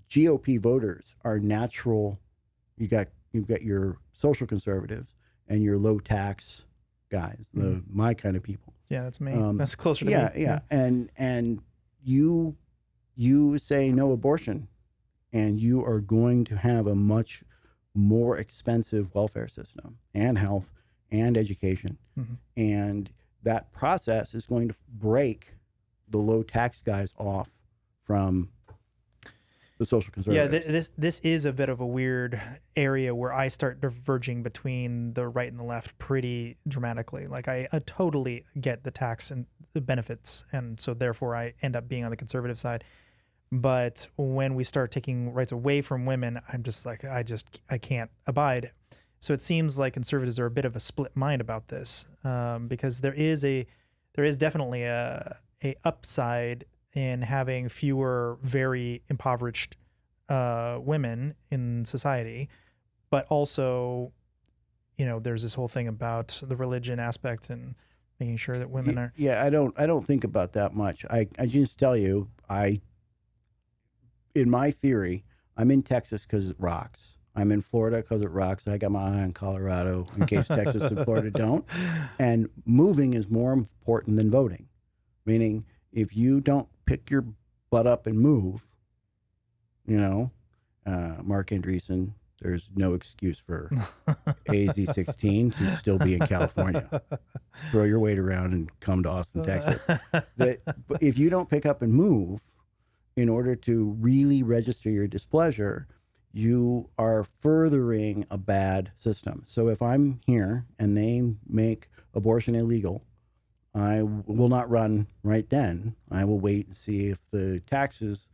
GOP voters are natural, you've got your social conservatives and your low tax guys, my kind of people. Yeah, that's me. That's closer to me. Yeah. And you say no abortion, and you are going to have a much more expensive welfare system and health and education. And that process is going to break the low tax guys off from the social conservatives. Yeah, this is a bit of a weird area where I start diverging between the right and the left pretty dramatically. Like I totally get the tax and the benefits, and so therefore I end up being on the conservative side. But when we start taking rights away from women, I'm just like, I can't abide. So it seems like conservatives are a bit of a split mind about this, because there is definitely a upside in having fewer very impoverished women in society, but also, there's this whole thing about the religion aspect and making sure that women are. Yeah, I don't think about that much. I just tell you, in my theory, I'm in Texas because it rocks. I'm in Florida because it rocks. I got my eye on Colorado in case Texas and Florida don't. And moving is more important than voting. Meaning, if you don't pick your butt up and move, Mark Andreessen, there's no excuse for AZ-16 to still be in California. Throw your weight around and come to Austin, Texas. But if you don't pick up and move in order to really register your displeasure, you are furthering a bad system. So if I'm here and they make abortion illegal, I will not run right then. I will wait and see if the taxes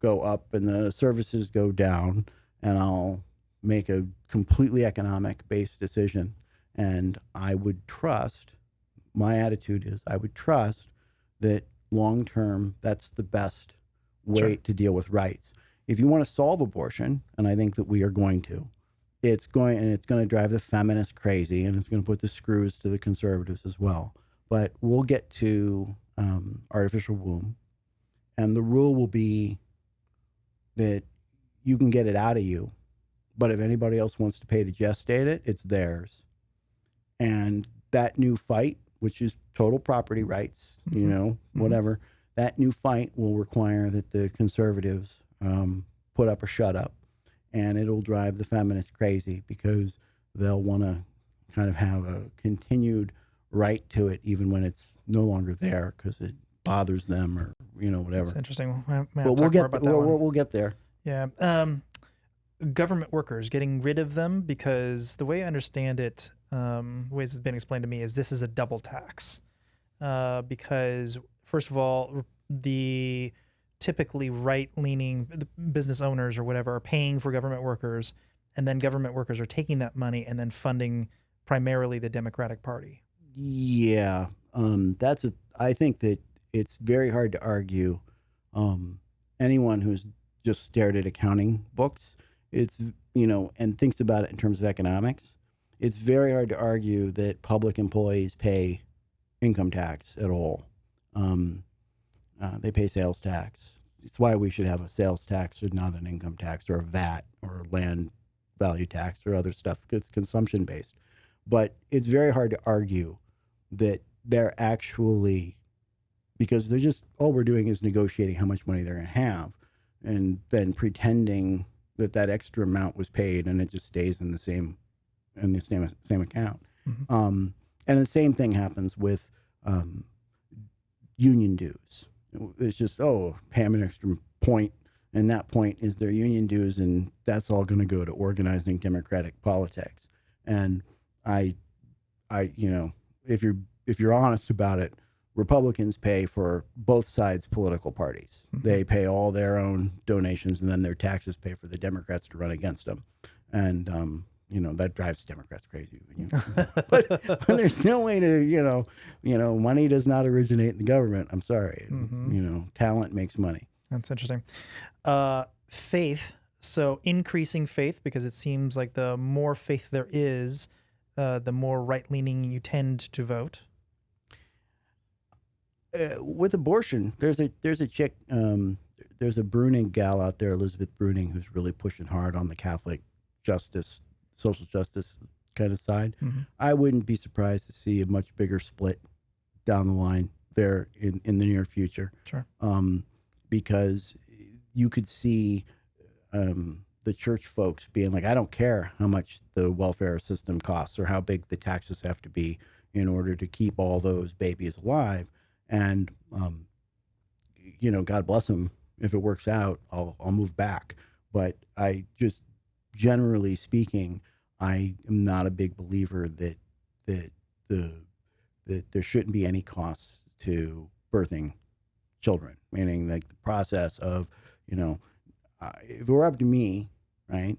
go up and the services go down, and I'll make a completely economic-based decision. And I would trust, my attitude is, I would trust that long-term, that's the best way to deal with rights. If you want to solve abortion, and I think that we are going to, it's going to drive the feminists crazy, and it's going to put the screws to the conservatives as well. But we'll get to artificial womb, and the rule will be that you can get it out of you, but if anybody else wants to pay to gestate it, it's theirs. And that new fight, which is total property rights, whatever, that new fight will require that the conservatives put up or shut up, and it'll drive the feminists crazy because they'll want to kind of have a continued right to it even when it's no longer there because it bothers them or whatever. That's interesting. But we'll get there. Yeah. Government workers, getting rid of them, because the way I understand it, ways it's been explained to me, is this is a double tax. Because first of all, the typically right-leaning business owners or whatever are paying for government workers, and then government workers are taking that money and then funding primarily the Democratic Party. Yeah, I think that it's very hard to argue. Anyone who's just stared at accounting books, and thinks about it in terms of economics, it's very hard to argue that public employees pay income tax at all. They pay sales tax. It's why we should have a sales tax or not an income tax or a VAT or land value tax or other stuff. It's consumption based. But it's very hard to argue that they're actually, because they're just, all we're doing is negotiating how much money they're going to have and then pretending that extra amount was paid and it just stays in the same account. And the same thing happens with union dues. It's just, oh, pay them an extra point, and that point is their union dues, and that's all going to go to organizing democratic politics. And I, if you're honest about it, Republicans pay for both sides' political parties. Mm-hmm. They pay all their own donations, and then their taxes pay for the Democrats to run against them. And that drives Democrats crazy. But there's no way to, money does not originate in the government. I'm sorry. Mm-hmm. Talent makes money. That's interesting. Faith. So increasing faith, because it seems like the more faith there is, the more right-leaning you tend to vote. With abortion, there's a chick, there's a Bruning gal out there, Elizabeth Bruning, who's really pushing hard on the Catholic justice, social justice kind of side. Mm-hmm. I wouldn't be surprised to see a much bigger split down the line there in the near future. Sure. Because you could see the church folks being like, I don't care how much the welfare system costs or how big the taxes have to be in order to keep all those babies alive. And, God bless them. If it works out, I'll move back. But I just, generally speaking, I am not a big believer that there shouldn't be any costs to birthing children, meaning like the process of, if it were up to me, right,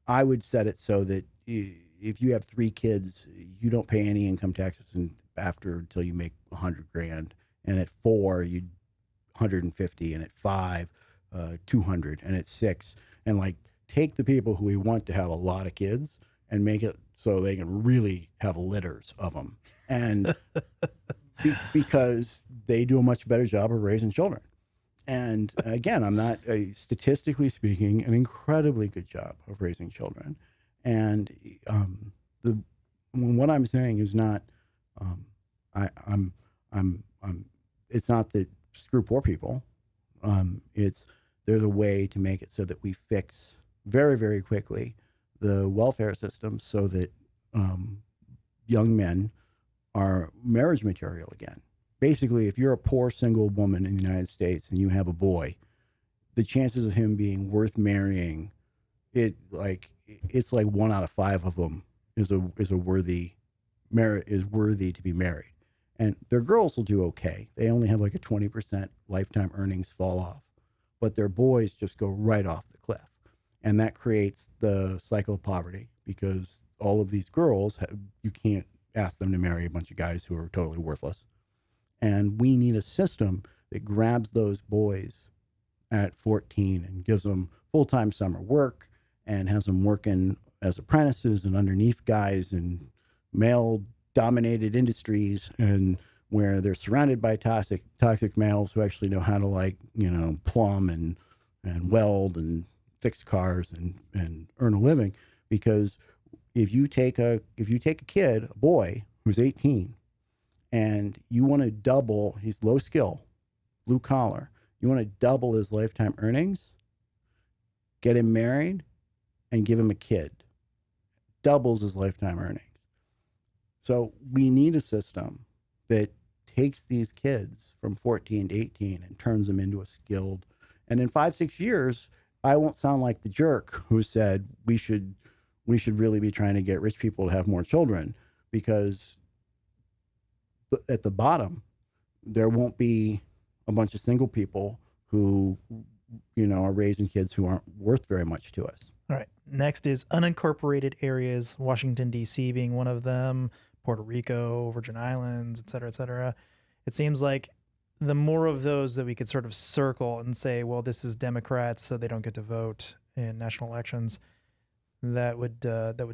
I would set it so that if you have 3 kids, you don't pay any income taxes until you make $100,000, and at 4 you 150, and at 5 200, and at 6, and like take the people who we want to have a lot of kids and make it so they can really have litters of them, and because they do a much better job of raising children. And again, I'm not statistically speaking an incredibly good job of raising children, and what I'm saying is not it's not that screw poor people. There's a way to make it so that we fix very, very quickly the welfare system so that young men are marriage material again. Basically, if you're a poor single woman in the United States and you have a boy, the chances of him being worth marrying, it's like 1 out of 5 of them is worthy to be married. And their girls will do okay. They only have like a 20% lifetime earnings fall off, but their boys just go right off the cliff. And that creates the cycle of poverty because all of these girls, you can't ask them to marry a bunch of guys who are totally worthless. And we need a system that grabs those boys at 14 and gives them full-time summer work and has them working as apprentices and underneath guys in male-dominated industries, and where they're surrounded by toxic males who actually know how to plumb and weld and fix cars and earn a living. Because if you take a kid, a boy who's 18, and you want to double, he's low skill, blue collar, you want to double his lifetime earnings, get him married and give him a kid. Doubles his lifetime earnings. So we need a system that takes these kids from 14 to 18 and turns them into a skilled. And in 5-6 years, I won't sound like the jerk who said we should really be trying to get rich people to have more children, because at the bottom, there won't be a bunch of single people who, are raising kids who aren't worth very much to us. All right. Next is unincorporated areas, Washington, D.C. being one of them, Puerto Rico, Virgin Islands, et cetera, et cetera. It seems like the more of those that we could sort of circle and say, well, this is Democrats, so they don't get to vote in national elections, that would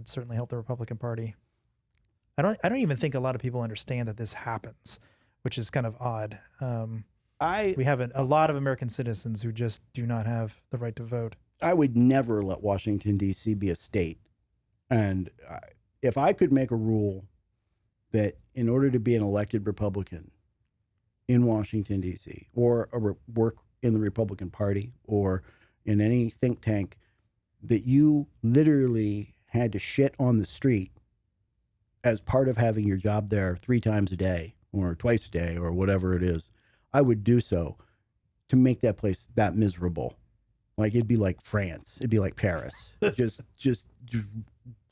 certainly help the Republican Party. I don't even think a lot of people understand that this happens, which is kind of odd. We have a lot of American citizens who just do not have the right to vote. I would never let Washington, D.C. be a state. And if I could make a rule that in order to be an elected Republican in Washington, D.C., or work in the Republican Party or in any think tank, that you literally had to shit on the street as part of having your job there 3 times a day or twice a day or whatever it is, I would do so to make that place that miserable. Like it'd be like France, it'd be like Paris, just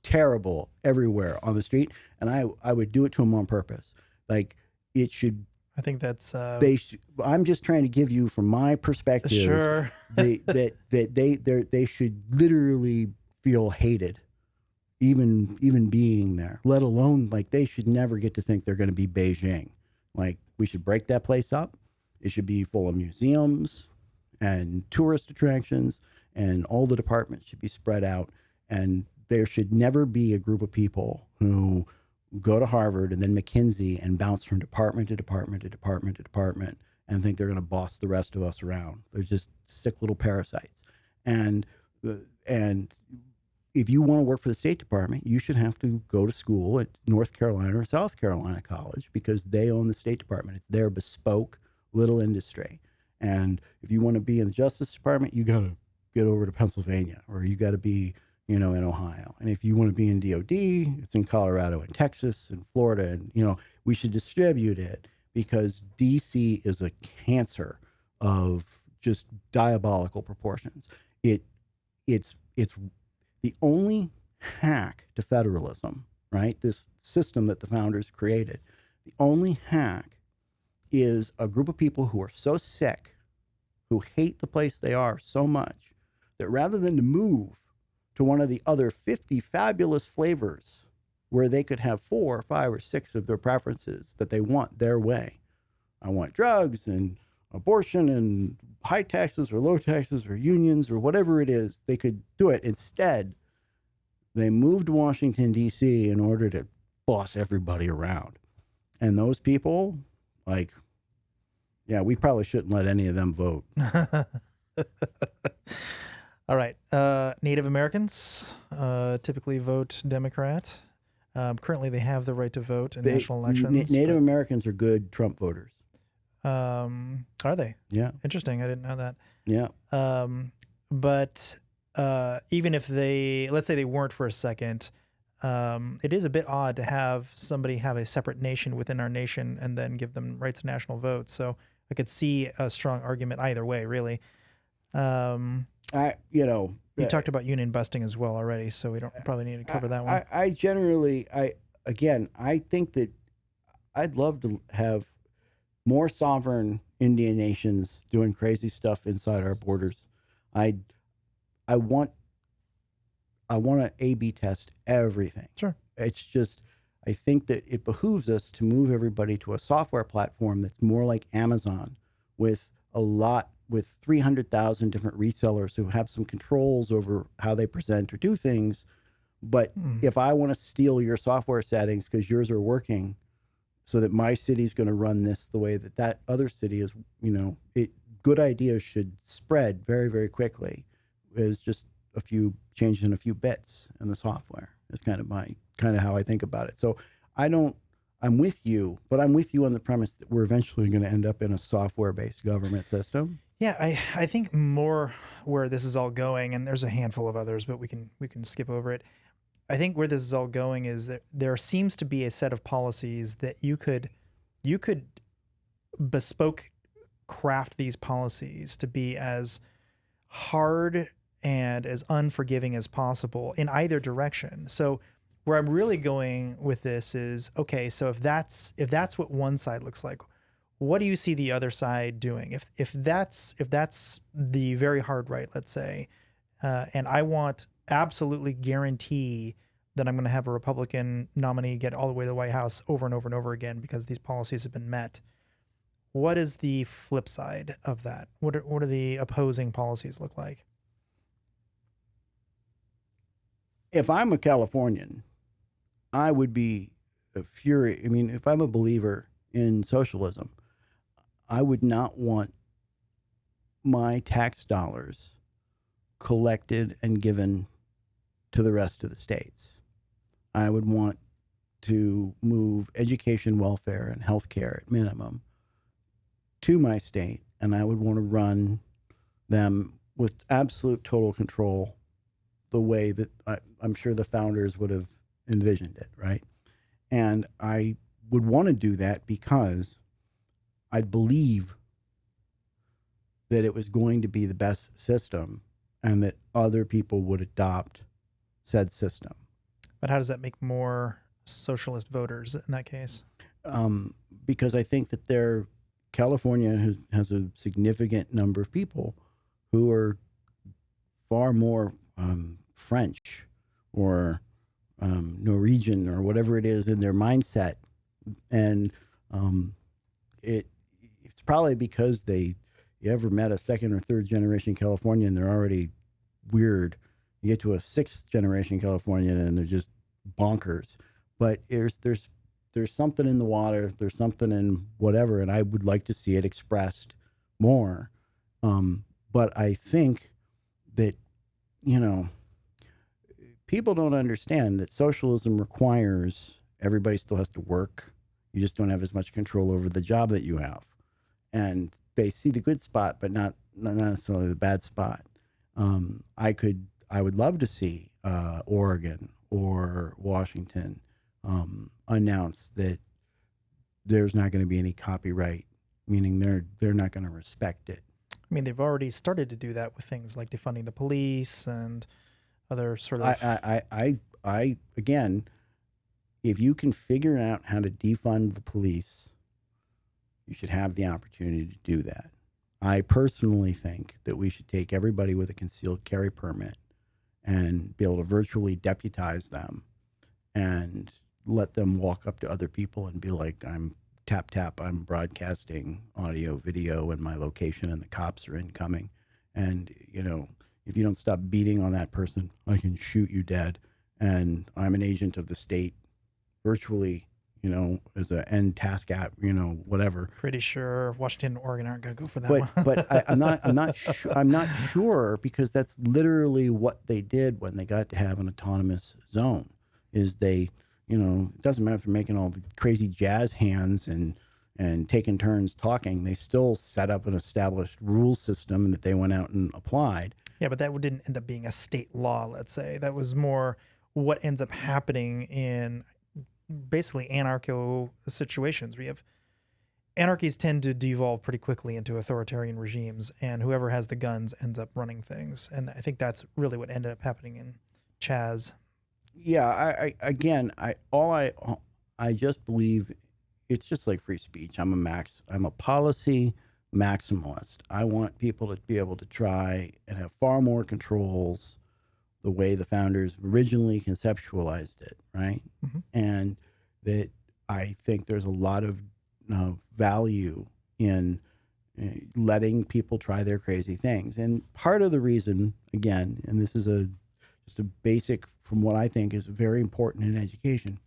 terrible everywhere on the street. And I would do it to them on purpose. Like it should. I think that's. I'm just trying to give you, from my perspective, Sure. they should literally feel hated, even being there. Let alone, like, they should never get to think they're going to be Beijing. Like, we should break that place up. It should be full of museums and tourist attractions, and all the departments should be spread out. And there should never be a group of people who go to Harvard and then McKinsey and bounce from department to department to department to department and think they're going to boss the rest of us around. They're just sick little parasites. And if you want to work for the State Department, you should have to go to school at North Carolina or South Carolina College, because they own the State Department. It's their bespoke little industry. And if you want to be in the Justice Department, you got to get over to Pennsylvania, or you got to be, in Ohio. And if you want to be in DOD, it's in Colorado and Texas and Florida. And, we should distribute it, because DC is a cancer of just diabolical proportions. It's the only hack to federalism, right? This system that the founders created. The only hack is a group of people who are so sick, who hate the place they are so much, that rather than to move to one of the other 50 fabulous flavors where they could have 4 or 5 or 6 of their preferences that they want their way. I want drugs and abortion and high taxes or low taxes or unions or whatever it is. They could do it. Instead, they moved to Washington, D.C. in order to boss everybody around. And those people, we probably shouldn't let any of them vote. All right. Native Americans typically vote Democrat. Currently, they have the right to vote in national elections. Native Americans are good Trump voters. Are they? Yeah. Interesting. I didn't know that. Yeah. But even if let's say they weren't for a second, it is a bit odd to have somebody have a separate nation within our nation and then give them rights to national vote. So I could see a strong argument either way, really. You talked about union busting as well already, so we don't probably need to cover that one. I think that I'd love to have more sovereign Indian nations doing crazy stuff inside our borders. I want to A/B test everything. Sure. It's just, I think that it behooves us to move everybody to a software platform that's more like Amazon, with 300,000 different resellers who have some controls over how they present or do things. But if I want to steal your software settings because yours are working, so that my city's going to run this the way that other city is, good ideas should spread very, very quickly. It's just a few changes in a few bits in the software. It's kind of how I think about it. So I'm with you, but I'm with you on the premise that we're eventually going to end up in a software-based government system. Yeah, I think more where this is all going, and there's a handful of others, but we can skip over it. I think where this is all going is that there seems to be a set of policies that you could bespoke craft these policies to be as hard and as unforgiving as possible in either direction. So where I'm really going with this is, okay, so if that's what one side looks like, what do you see the other side doing? If that's the very hard right, let's say, and I want absolutely guarantee that I'm going to have a Republican nominee get all the way to the White House over and over and over again because these policies have been met. What is the flip side of that? What are the opposing policies look like? If I'm a Californian, I would be furious. I mean, if I'm a believer in socialism, I would not want my tax dollars collected and given to the rest of the states. I would want to move education, welfare, and healthcare at minimum to my state, and I would want to run them with absolute total control, the way that I'm sure the founders would have envisioned it, right? And I would want to do that because I believe that it was going to be the best system and that other people would adopt said system. But how does that make more socialist voters in that case? Because I think that California has a significant number of people who are far more French or Norwegian or whatever it is in their mindset. And it's probably because you ever met a second or third generation Californian, they're already weird. You get to a sixth generation Californian and they're just bonkers. But there's something in the water, there's something in whatever, and I would like to see it expressed more. But I think that, people don't understand that socialism requires everybody still has to work. You just don't have as much control over the job that you have. And they see the good spot, but not necessarily the bad spot. I would love to see Oregon or Washington announce that there's not going to be any copyright, meaning they're not going to respect it. I mean, they've already started to do that with things like defunding the police and other sort of. I again, if you can figure out how to defund the police, you should have the opportunity to do that. I personally think that we should take everybody with a concealed carry permit and be able to virtually deputize them and let them walk up to other people and be like, I'm tap, tap, I'm broadcasting audio, video, and my location, and the cops are incoming. And, if you don't stop beating on that person, I can shoot you dead. And I'm an agent of the state virtually, as an end task app, whatever. Pretty sure Washington and Oregon aren't going to go for that But one. I'm not sure because that's literally what they did when they got to have an autonomous zone. Is they, it doesn't matter if they're making all the crazy jazz hands and taking turns talking. They still set up an established rule system that they went out and applied. Yeah, but that didn't end up being a state law. Let's say that was more what ends up happening in basically anarcho situations where you have anarchies tend to devolve pretty quickly into authoritarian regimes, and whoever has the guns ends up running things. And I think that's really what ended up happening in Chaz. Yeah, I just believe it's just like free speech. I'm a policy maximalist. I want people to be able to try and have far more controls the way the founders originally conceptualized it, right? Mm-hmm. And that I think there's a lot of value in letting people try their crazy things. And part of the reason, again, and this is just a basic from what I think is very important in education.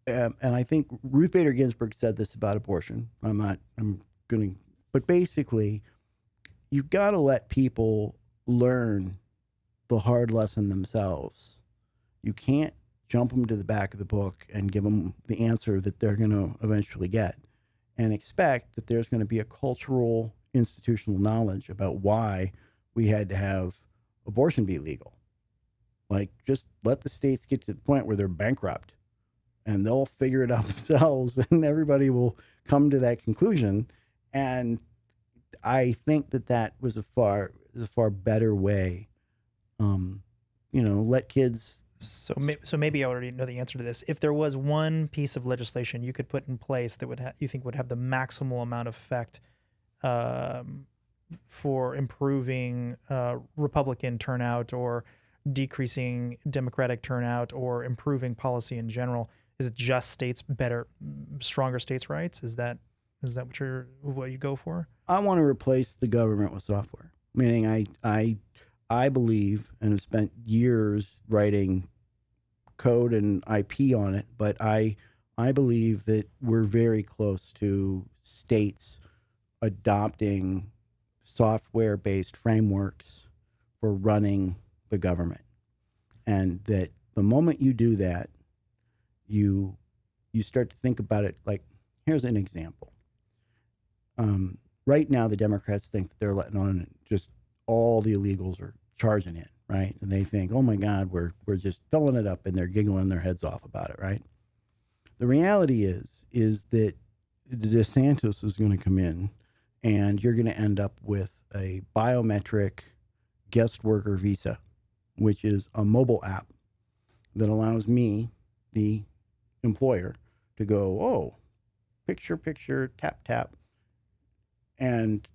And I think Ruth Bader Ginsburg said this about abortion. But basically, you've got to let people learn the hard lesson themselves. You can't jump them to the back of the book and give them the answer that they're going to eventually get and expect that there's going to be a cultural, institutional knowledge about why we had to have abortion be legal. Like, just let the states get to the point where they're bankrupt and they'll figure it out themselves and everybody will come to that conclusion. And I think that was a far better way. Let kids. So maybe I already know the answer to this. If there was one piece of legislation you could put in place that you think would have the maximal amount of effect for improving Republican turnout or decreasing Democratic turnout or improving policy in general, is it just stronger states' rights? Is that what you go for? I want to replace the government with software. Meaning I believe and have spent years writing code and IP on it, but I believe that we're very close to states adopting software-based frameworks for running the government. And that the moment you do that, you start to think about it like, here's an example. Right now, the Democrats think that they're letting on just all the illegals are charging in, right? And they think, oh my God, we're just filling it up, and they're giggling their heads off about it, right? The reality is that DeSantis is going to come in, and you're going to end up with a biometric guest worker visa, which is a mobile app that allows me, the employer, to go, oh, picture, tap, tap. And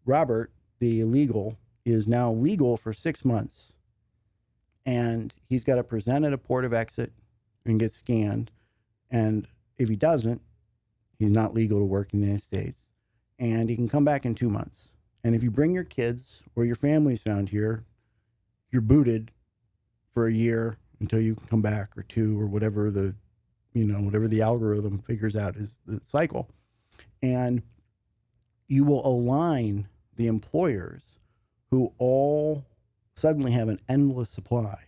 Robert, the illegal, is now legal for 6 months. And he's got to present at a port of exit and get scanned. And if he doesn't, he's not legal to work in the United States. And he can come back in 2 months. And if you bring your kids or your family's found here, you're booted for a year until you can come back, or 2, or whatever whatever the algorithm figures out is the cycle. And you will align the employers who all suddenly have an endless supply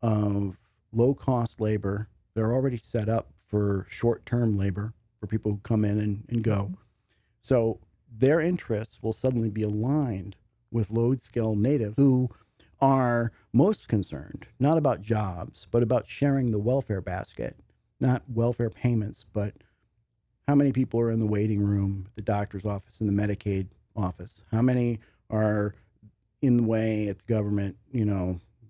of low-cost labor. They're already set up for short-term labor for people who come in and go. So their interests will suddenly be aligned with low-skill natives who are most concerned, not about jobs, but about sharing the welfare basket, not welfare payments, but how many people are in the waiting room, the doctor's office, and the Medicaid office? How many are in the way at the government,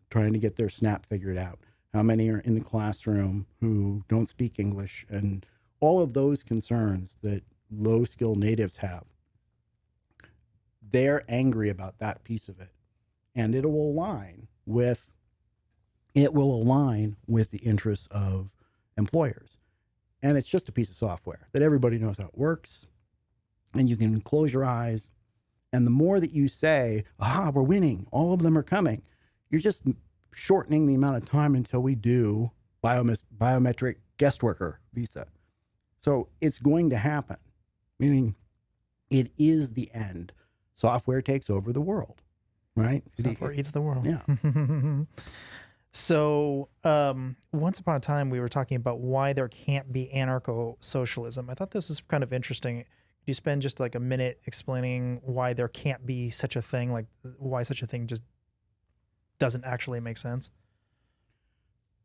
trying to get their SNAP figured out? How many are in the classroom who don't speak English? And all of those concerns that low-skilled natives have, they're angry about that piece of it. And it will align with the interests of employers. And it's just a piece of software that everybody knows how it works. And you can close your eyes. And the more that you say, aha, we're winning, all of them are coming, you're just shortening the amount of time until we do biometric guest worker visa. So it's going to happen, meaning it is the end. Software takes over the world, right? Software eats the world. Yeah. So once upon a time, we were talking about why there can't be anarcho-socialism. I thought this was kind of interesting. Do you spend just like a minute explaining why there can't be such a thing, like why such a thing just doesn't actually make sense?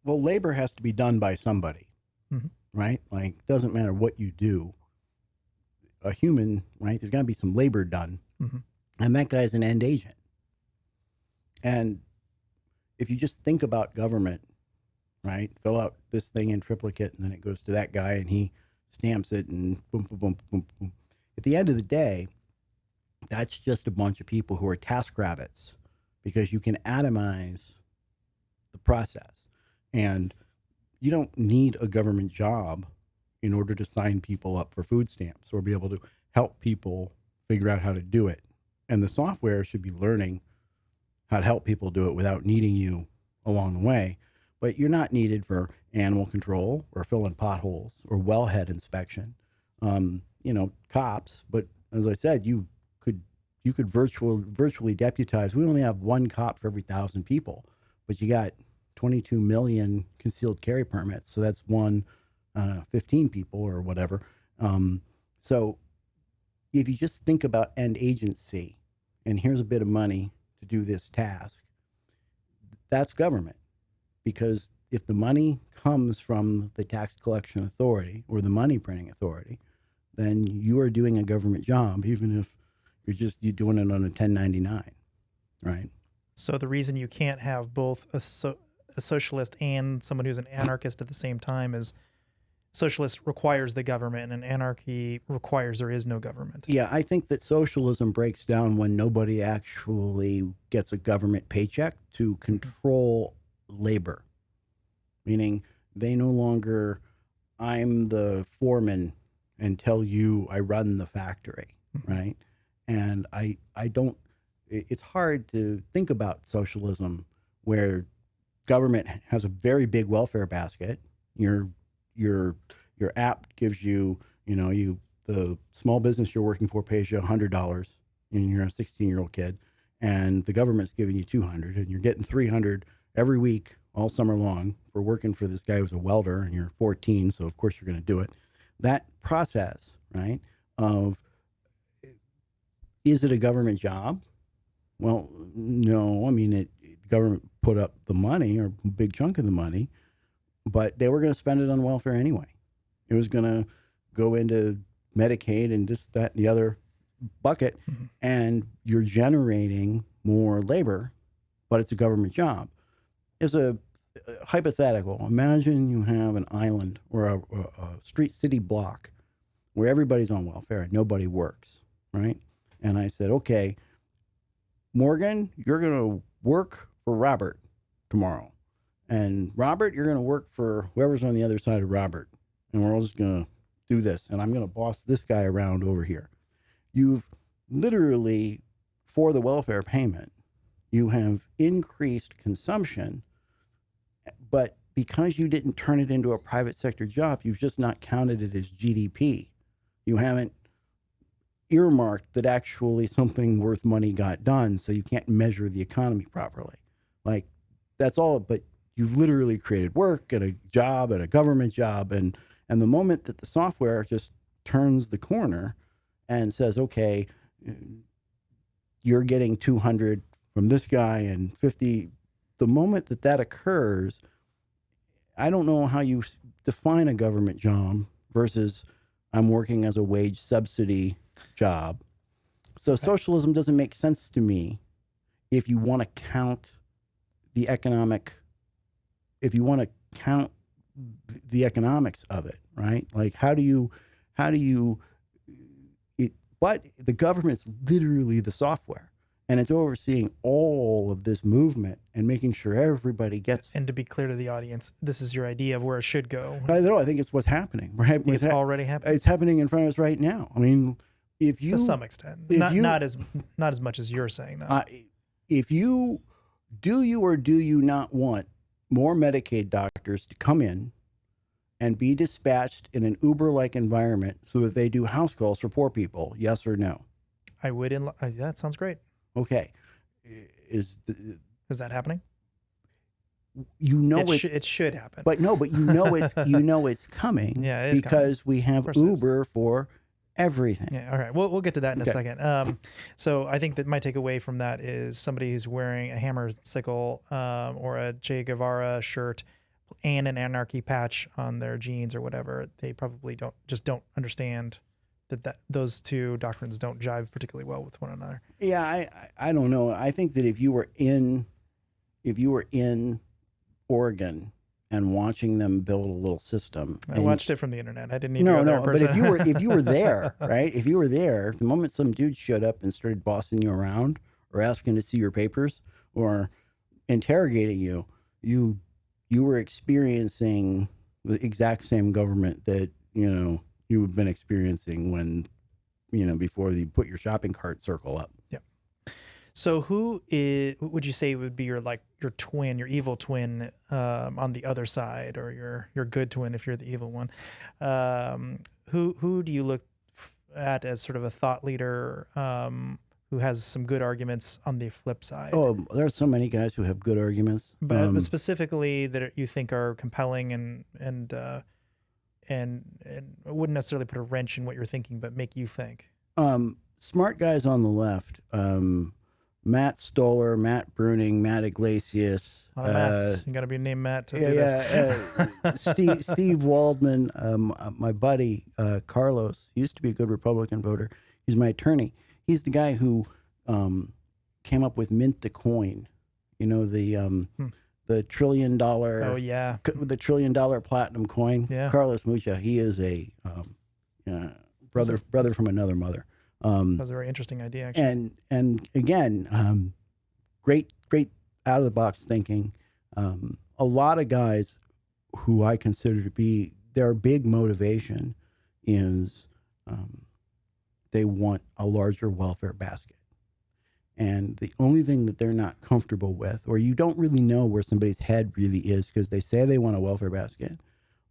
Well, labor has to be done by somebody, right? Like, doesn't matter what you do. A human, right? There's got to be some labor done. And that guy's an end agent. And if you just think about government, right? Fill out this thing in triplicate, and then it goes to that guy, and he stamps it, and boom, boom, boom, boom, boom. At the end of the day, that's just a bunch of people who are task rabbits, because you can atomize the process. And you don't need a government job in order to sign people up for food stamps or be able to help people figure out how to do it. And the software should be learning how to help people do it without needing you along the way. But you're not needed for animal control or filling potholes or wellhead inspection. Cops. But as I said, you could virtually deputize. We only have one cop for every 1,000 people, but you got 22 million concealed carry permits. So that's 15 people or whatever. So if you just think about end agency, and here's a bit of money to do this task, that's government. Because if the money comes from the tax collection authority or the money printing authority, then you are doing a government job, even if you're doing it on a 1099, right? So the reason you can't have both a socialist and someone who's an anarchist at the same time is socialist requires the government and anarchy requires there is no government. Yeah, I think that socialism breaks down when nobody actually gets a government paycheck to control labor, meaning they no longer, I'm the foreman and tell you I run the factory, right? And I don't, it's hard to think about socialism where government has a very big welfare basket. Your app gives you, the small business you're working for pays you $100 and you're a 16-year-old kid, and the government's giving you $200, and you're getting $300 every week all summer long for working for this guy who's a welder, and you're 14, so of course you're going to do it. That process, right, of is it a government job? Well, no. I mean, government put up the money or a big chunk of the money, but they were going to spend it on welfare anyway. It was going to go into Medicaid and this, that, and the other bucket, and you're generating more labor, but it's a government job. It's a hypothetical. Imagine you have an island or a city block where everybody's on welfare and nobody works, right? And I said, okay, Morgan, you're going to work for Robert tomorrow. And Robert, you're going to work for whoever's on the other side of Robert. And we're all just going to do this. And I'm going to boss this guy around over here. You've literally, for the welfare payment, you have increased consumption, but because you didn't turn it into a private sector job, you've just not counted it as GDP. You haven't earmarked that actually something worth money got done, so you can't measure the economy properly. Like, that's all, but you've literally created work and a job and a government job, and the moment that the software just turns the corner and says, okay, you're getting 200 from this guy and 50, the moment that that occurs, I don't know how you define a government job versus I'm working as a wage subsidy job. So socialism doesn't make sense to me if you want to count the economic, if you want to count the economics of it, right? Like how do you, but the government's literally the software. And it's overseeing all of this movement and making sure everybody gets. And to be clear to the audience, this is your idea of where it should go. I don't know. I think it's what's happening. Right? It's already happening. It's happening in front of us right now. I mean, if you, to some extent, not as much as you're saying though. If you or do you not want more Medicaid doctors to come in and be dispatched in an Uber-like environment so that they do house calls for poor people? Yes or no? I would. That sounds great. Okay, is that happening? You know it should happen, but it's coming. Yeah, it is because coming. We have Uber for everything. Yeah, all right. We'll get to that in a second. So I think that my takeaway from that is somebody who's wearing a hammer sickle or a Che Guevara shirt and an anarchy patch on their jeans or whatever. They probably don't understand that those two doctrines don't jive particularly well with one another. Yeah, I don't know. I think that if you were in Oregon and watching them build a little system, I watched it from the internet. I didn't even go there in person. But if you were there, right? If you were there, the moment some dude showed up and started bossing you around or asking to see your papers or interrogating you, you were experiencing the exact same government that you've been experiencing when, before you put your shopping cart circle up. Yeah. So who would you say would be your twin, your evil twin on the other side, or your good twin if you're the evil one? Who do you look at as sort of a thought leader who has some good arguments on the flip side? Oh, there's so many guys who have good arguments. But specifically that you think are compelling and wouldn't necessarily put a wrench in what you're thinking, but make you think. Smart guys on the left, Matt Stoller, Matt Bruning, Matt Iglesias. A lot of Matts. You got to be named Matt to do this. Steve Waldman, my buddy Carlos, he used to be a good Republican voter. He's my attorney. He's the guy who came up with Mint the Coin. The $1 trillion. Oh yeah. The $1 trillion platinum coin. Yeah. Carlos Mucha. He is a brother from another mother. That was a very interesting idea, actually. And again, great out of the box thinking. A lot of guys who I consider to be their big motivation is they want a larger welfare basket. And the only thing that they're not comfortable with, or you don't really know where somebody's head really is, because they say they want a welfare basket,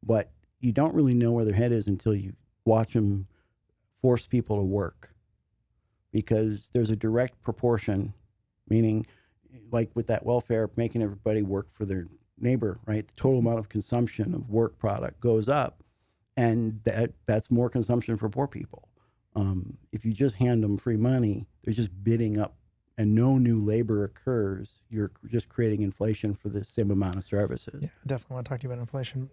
but you don't really know where their head is until you watch them force people to work. Because there's a direct proportion, meaning like with that welfare, making everybody work for their neighbor, right? The total amount of consumption of work product goes up, and that's more consumption for poor people. If you just hand them free money, they're just bidding up and no new labor occurs, you're just creating inflation for the same amount of services. Yeah, definitely want to talk to you about inflation.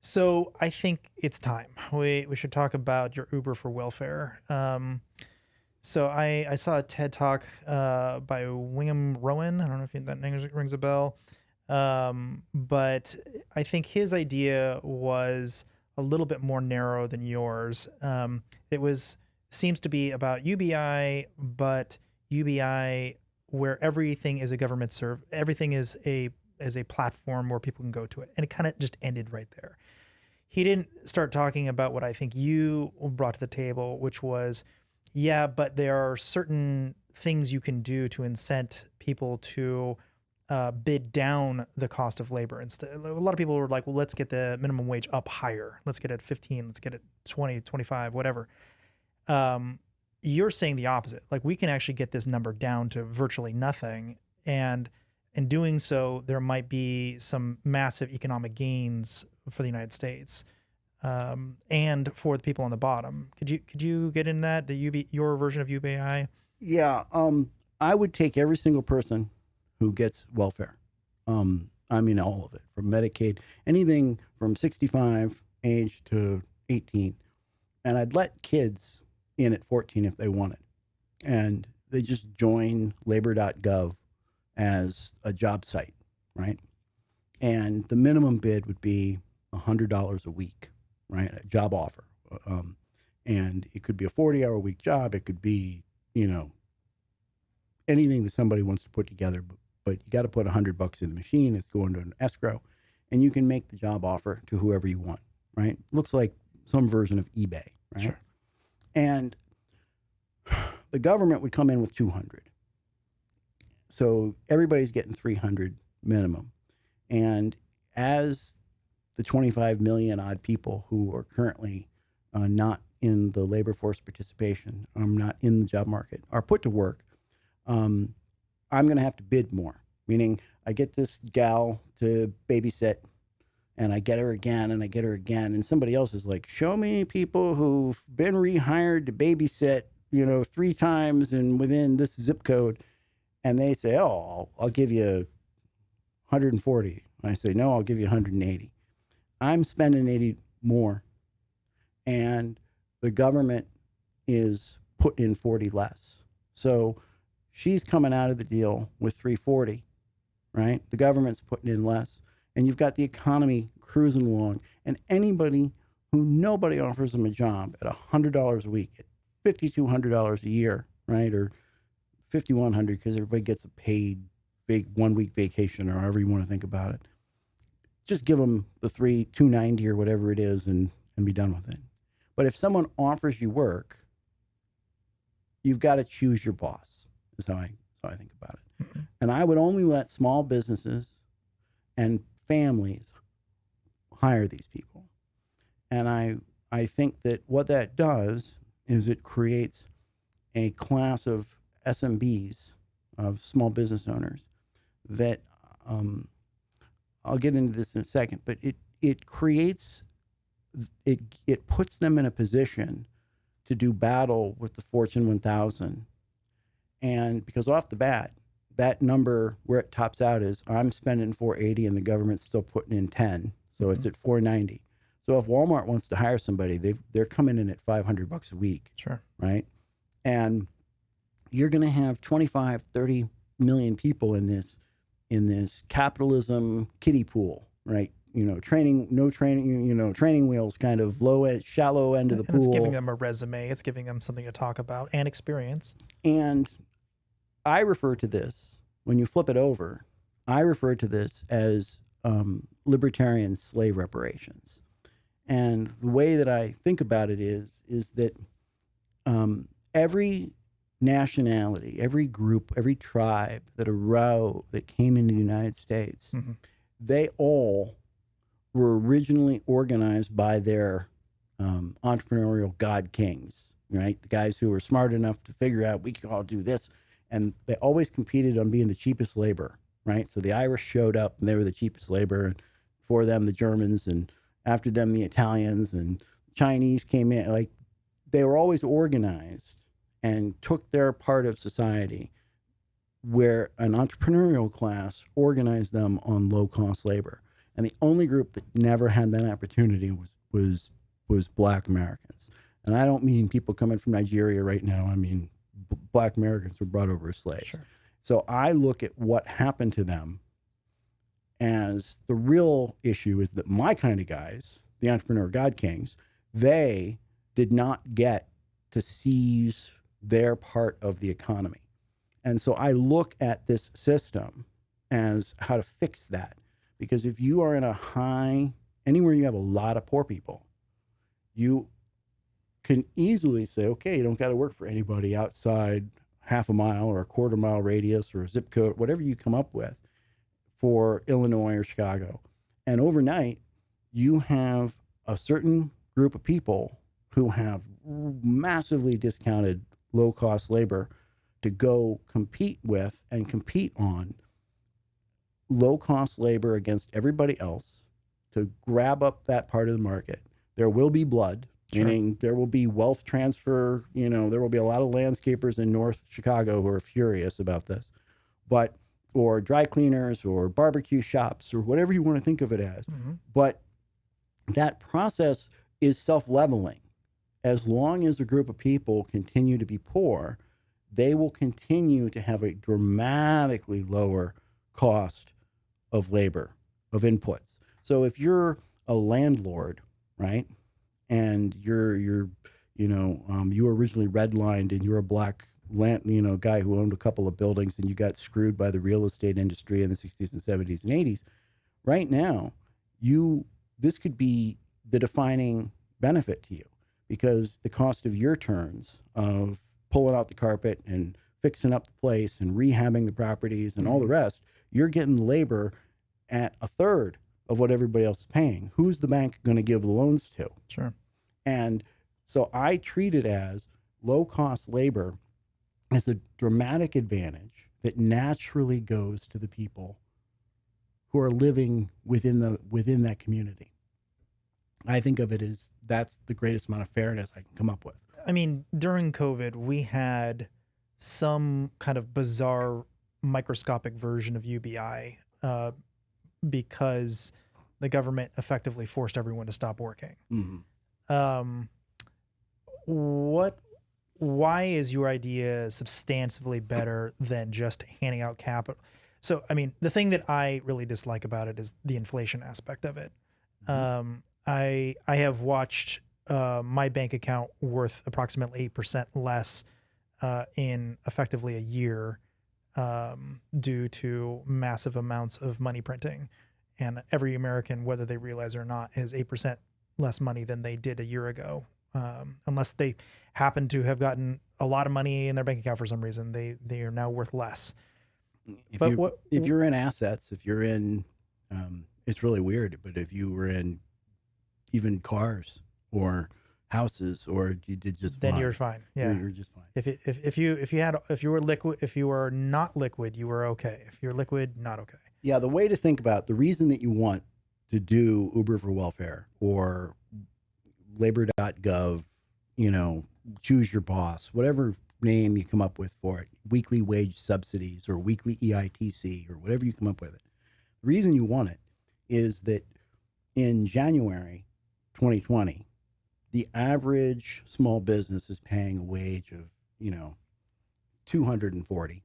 So I think it's time. We should talk about your Uber for welfare. So I saw a TED Talk by Wingham Rowan. I don't know if that name rings a bell. But I think his idea was a little bit more narrow than yours. It seems to be about UBI, but UBI where everything is a government everything is a platform where people can go to it. And it kind of just ended right there. He didn't start talking about what I think you brought to the table, which was, yeah, but there are certain things you can do to incent people to bid down the cost of labor. Instead, a lot of people were like, well, let's get the minimum wage up higher. Let's get it at 15, let's get it 20, 25, whatever. You're saying the opposite. Like, we can actually get this number down to virtually nothing. And in doing so, there might be some massive economic gains for the United States, and for the people on the bottom. Could you get in that, your version of UBI? Yeah, I would take every single person who gets welfare. I mean, all of it, from Medicaid, anything from 65 age to 18. And I'd let kids in at 14 if they wanted. And they just join labor.gov as a job site, right? And the minimum bid would be $100 a week, right? A job offer. And it could be a 40-hour week job. It could be, anything that somebody wants to put together. But you got to put $100 in the machine. It's going to an escrow. And you can make the job offer to whoever you want, right? Looks like some version of eBay, right? Sure. And the government would come in with 200. So everybody's getting 300 minimum. And as the 25 million odd people who are currently not in the labor force participation, not in the job market, are put to work, I'm going to have to bid more. Meaning, I get this gal to babysit, and I get her again, and I get her again, and somebody else is like, show me people who've been rehired to babysit, 3 times and within this zip code. And they say, oh, I'll give you 140. I say, no, I'll give you 180. I'm spending 80 more, and the government is putting in 40 less. So she's coming out of the deal with 340, right? The government's putting in less, and you've got the economy cruising along. And anybody who nobody offers them a job at $100 a week, at $5,200 a year, right, or $5,100 because everybody gets a paid 1 week vacation, or however you want to think about it. Just give them the $290 or whatever it is, and be done with it. But if someone offers you work, you've got to choose your boss. Is how I think about it. Mm-hmm. And I would only let small businesses and families hire these people. And I think that what that does is it creates a class of SMBs, of small business owners, that I'll get into this in a second, but it creates, it puts them in a position to do battle with the Fortune 1000. And because off the bat, that number where it tops out is, I'm spending 480 and the government's still putting in 10. So it's at 490. So if Walmart wants to hire somebody, they're coming in at $500 a week. Sure. Right. And you're going to have 25, 30 million people in this capitalism kiddie pool, right? Training wheels, kind of shallow end of the pool. It's giving them a resume. It's giving them something to talk about and experience. And I refer to this, when you flip it over, I refer to this as libertarian slave reparations. And the way that I think about it is that every nationality, every group, every tribe that came into the United States, mm-hmm. they all were originally organized by their entrepreneurial god kings, right? The guys who were smart enough to figure out we can all do this. And they always competed on being the cheapest labor, right? So the Irish showed up and they were the cheapest labor, and for them, the Germans, and after them, the Italians, and Chinese came in. Like, they were always organized and took their part of society where an entrepreneurial class organized them on low-cost labor. And the only group that never had that opportunity was Black Americans. And I don't mean people coming from Nigeria right now. I mean Black Americans were brought over as slaves. Sure. So I look at what happened to them as the real issue is that my kind of guys, the entrepreneur God Kings, they did not get to seize their part of the economy. And so I look at this system as how to fix that. Because if you are in anywhere you have a lot of poor people, you can easily say, okay, you don't got to work for anybody outside half a mile or a quarter mile radius or a zip code, whatever you come up with for Illinois or Chicago. And overnight, you have a certain group of people who have massively discounted low-cost labor to go compete with and compete on low-cost labor against everybody else to grab up that part of the market. There will be blood, Sure. meaning there will be wealth transfer. You know, there will be a lot of landscapers in North Chicago who are furious about this, or dry cleaners or barbecue shops or whatever you want to think of it as. Mm-hmm. But that process is self-leveling. As long as a group of people continue to be poor, they will continue to have a dramatically lower cost of labor, of inputs. So if you're a landlord, right, and you were originally redlined and you're a Black guy who owned a couple of buildings and you got screwed by the real estate industry in the 60s and 70s and 80s, right now, this could be the defining benefit to you, because the cost of your turns of pulling out the carpet and fixing up the place and rehabbing the properties and all the rest, you're getting the labor at a third of what everybody else is paying. Who's the bank going to give the loans to? Sure. And so I treat it as low-cost labor as a dramatic advantage that naturally goes to the people who are living within that community. I think of it as that's the greatest amount of fairness I can come up with. I mean, during COVID, we had some kind of bizarre microscopic version of UBI because the government effectively forced everyone to stop working. Mm-hmm. Why is your idea substantively better than just handing out capital? So, I mean, the thing that I really dislike about it is the inflation aspect of it. Mm-hmm. I have watched my bank account worth approximately 8% less in effectively a year due to massive amounts of money printing. And every American, whether they realize it or not, has 8% less money than they did a year ago. Unless they happen to have gotten a lot of money in their bank account for some reason, they are now worth less. If you're in assets, if you're in, it's really weird, but if you were in even cars or houses, or you did just then fine. You're fine. Yeah, you're just fine. If you were liquid, if you were not liquid, you were okay. If you're liquid, not okay. Yeah, the way to think about the reason that you want to do Uber for welfare or labor.gov, choose your boss, whatever name you come up with for it, weekly wage subsidies or weekly EITC or whatever you come up with it. The reason you want it is that in January 2020, the average small business is paying a wage of, $240,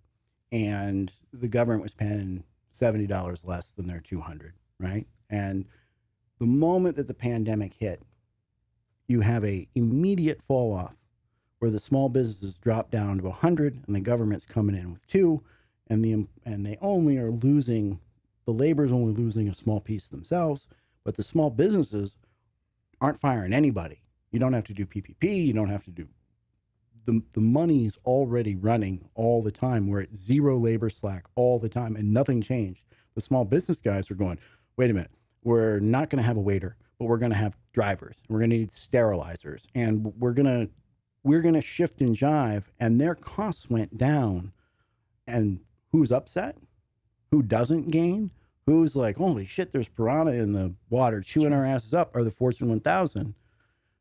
and the government was paying $70 less than their $200, right? And the moment that the pandemic hit, you have a immediate fall off where the small businesses drop down to 100 and the government's coming in with 2, and they only are losing, the labor's only losing a small piece themselves, but the small businesses aren't firing anybody. You don't have to do PPP. You don't have to do, the money's already running all the time. We're at zero labor slack all the time and nothing changed. The small business guys are going, wait a minute, we're not going to have a waiter, but we're going to have drivers. We're going to need sterilizers, and we're going to shift and jive, and their costs went down. And who's upset? Who doesn't gain? Who's like, holy shit, there's piranha in the water chewing our asses up, are the Fortune 1000.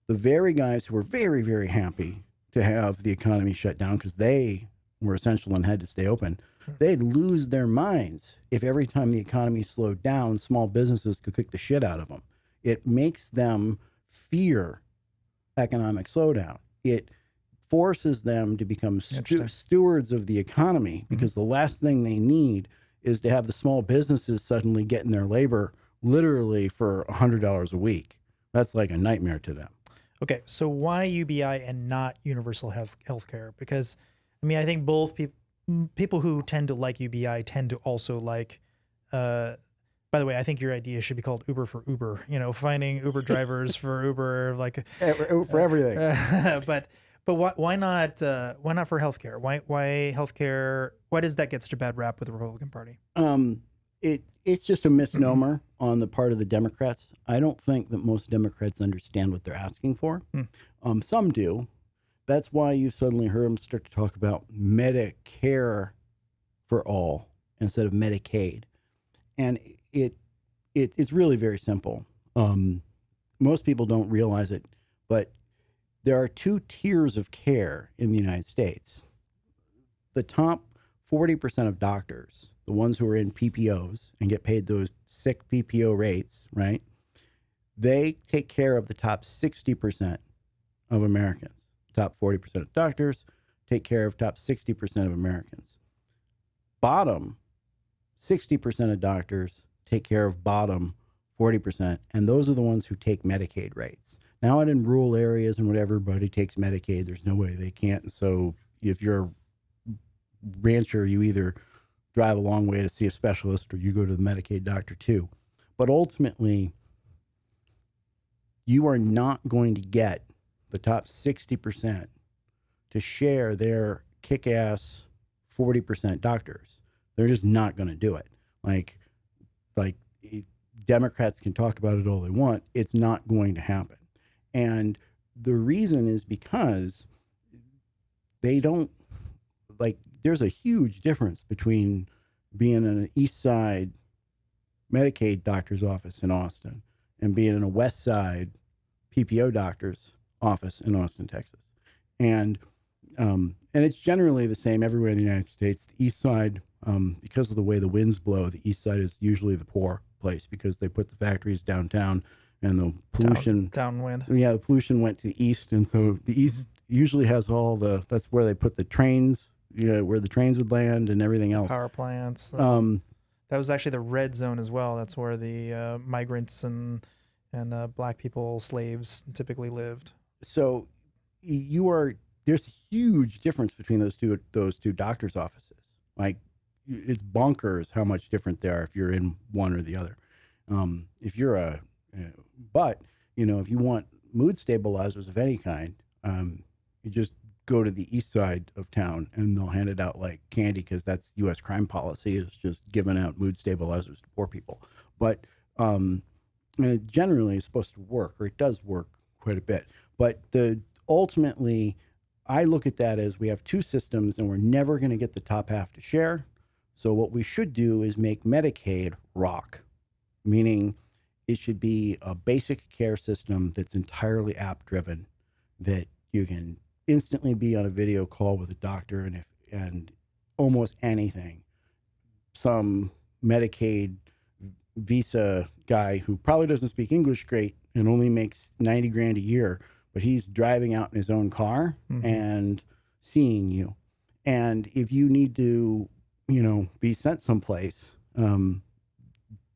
The very guys who are very, very happy to have the economy shut down because they were essential and had to stay open. They'd lose their minds if every time the economy slowed down, small businesses could kick the shit out of them. It makes them fear economic slowdown. It forces them to become stewards of the economy because the last thing they need is to have the small businesses suddenly getting their labor literally for $100 a week. That's like a nightmare to them. Okay, so why UBI and not universal health care? Because, I mean, I think both people who tend to like UBI tend to also like, by the way, I think your idea should be called Uber for Uber, you know, finding Uber drivers for Uber, like for everything. But why not for healthcare? Why healthcare? Why does that get such a bad rap with the Republican Party? It's just a misnomer on the part of the Democrats. I don't think that most Democrats understand what they're asking for. Some do. That's why you suddenly heard them start to talk about Medicare for all instead of Medicaid. And it's really very simple. Most people don't realize it, but there are two tiers of care in the United States. The top 40% of doctors, the ones who are in PPOs and get paid those sick PPO rates, right? They take care of the top 60% of Americans. Top 40% of doctors take care of top 60% of Americans. Bottom 60% of doctors take care of bottom 40%, and those are the ones who take Medicaid rates. Now, out in rural areas and when everybody takes Medicaid, there's no way they can't. And so if you're a rancher, you either drive a long way to see a specialist or you go to the Medicaid doctor too. But ultimately, you are not going to get the top 60% to share their kick-ass 40% doctors. They're just not going to do it. Like Democrats can talk about it all they want. It's not going to happen. And the reason is because they don't, like, there's a huge difference between being in an East Side Medicaid doctor's office in Austin and being in a West Side PPO doctor's office in Austin, Texas. And it's generally the same everywhere in the United States. The East Side, because of the way the winds blow, the East Side is usually the poor place because they put the factories downtown and the pollution downwind. Yeah, the pollution went to the east, and so the east usually has that's where they put the trains, where the trains would land and everything else. Power plants. That was actually the red zone as well. That's where the migrants and black people, slaves, typically lived. So there's a huge difference between those two doctors' offices. Like, it's bonkers how much different they are if you're in one or the other. If you're but if you want mood stabilizers of any kind, you just go to the east side of town and they'll hand it out like candy because that's U.S. crime policy, is just giving out mood stabilizers to poor people. But and it generally is supposed to work, or it does work quite a bit. But ultimately, I look at that as we have two systems and we're never going to get the top half to share. So what we should do is make Medicaid rock, meaning it should be a basic care system that's entirely app-driven, that you can instantly be on a video call with a doctor and almost anything. Some Medicaid visa guy who probably doesn't speak English great and only makes $90 grand a year, but he's driving out in his own car and seeing you. And if you need to, be sent someplace, then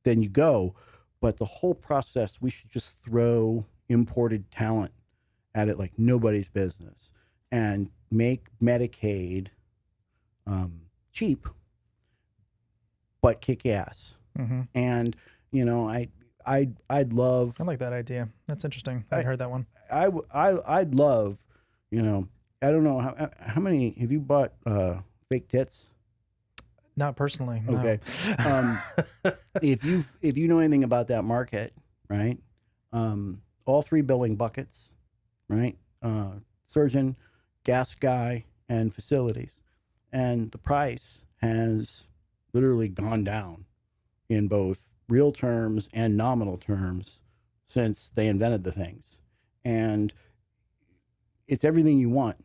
you go. But the whole process, we should just throw imported talent at it like nobody's business and make Medicaid cheap, but kick ass. And, I'd love. I like that idea. That's interesting. I heard that one. I'd love, I don't know how many have you bought fake tits? Not personally. No. Okay. If you know anything about that market, right? All three billing buckets, right? Surgeon, gas guy, and facilities. And the price has literally gone down in both real terms and nominal terms since they invented the things. And it's everything you want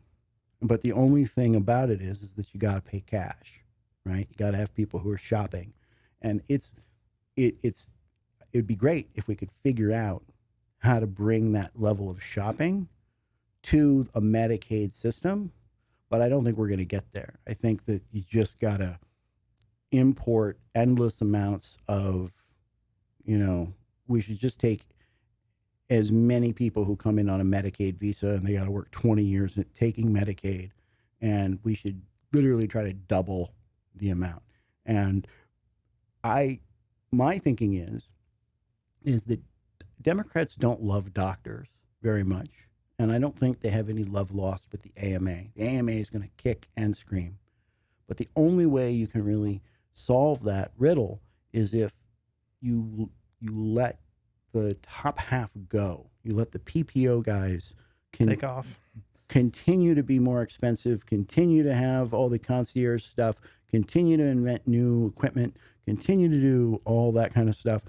But the only thing about it is that you got to pay cash, right? You got to have people who are shopping, and it would be great if we could figure out how to bring that level of shopping to a Medicaid system. But I don't think we're going to get there. I think that you just got to import endless amounts of, we should just take as many people who come in on a Medicaid visa and they got to work 20 years at taking Medicaid, and we should literally try to double the amount. And my thinking is that Democrats don't love doctors very much, and I don't think they have any love lost with the AMA. The AMA is going to kick and scream. But the only way you can really solve that riddle is if you let the top half go. You let the PPO guys take off, continue to be more expensive, continue to have all the concierge stuff, continue to invent new equipment, continue to do all that kind of stuff,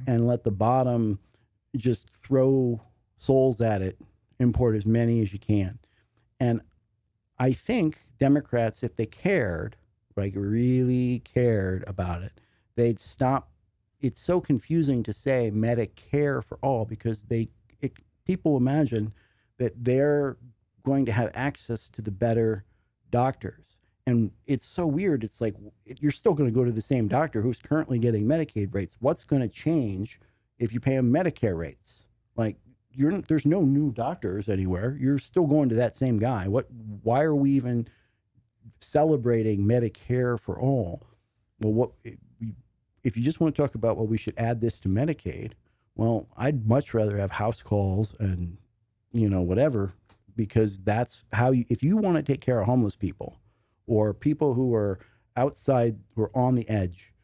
and let the bottom just throw souls at it, import as many as you can. And I think Democrats, if they cared, like really cared about it, they'd stop. It's so confusing to say Medicare for all because people imagine that they're going to have access to the better doctors. And it's so weird. It's like you're still going to go to the same doctor who's currently getting Medicaid rates. What's going to change if you pay them Medicare rates? Like there's no new doctors anywhere. You're still going to that same guy. Why are we even celebrating Medicare for all? Well, if you just want to talk about, well, we should add this to Medicaid, well, I'd much rather have house calls and, whatever, because that's how if you want to take care of homeless people or people who are outside, who are on the edge,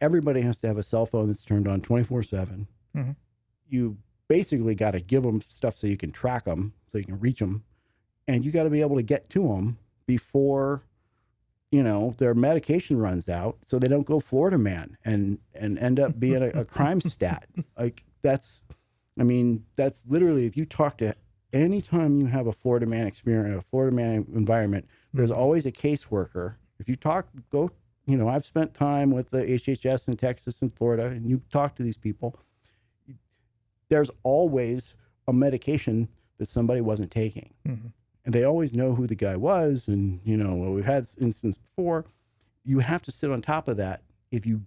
everybody has to have a cell phone that's turned on 24/7. Mm-hmm. You basically got to give them stuff so you can track them, so you can reach them, and you got to be able to get to them before their medication runs out, so they don't go Florida man and end up being a crime stat. Like that's literally, if you talk to anytime you have a Florida man experience, a Florida man environment, there's always a caseworker. If you I've spent time with the HHS in Texas and Florida, and you talk to these people, there's always a medication that somebody wasn't taking. Mm-hmm. And they always know who the guy was. And, we've had instances before. You have to sit on top of that if you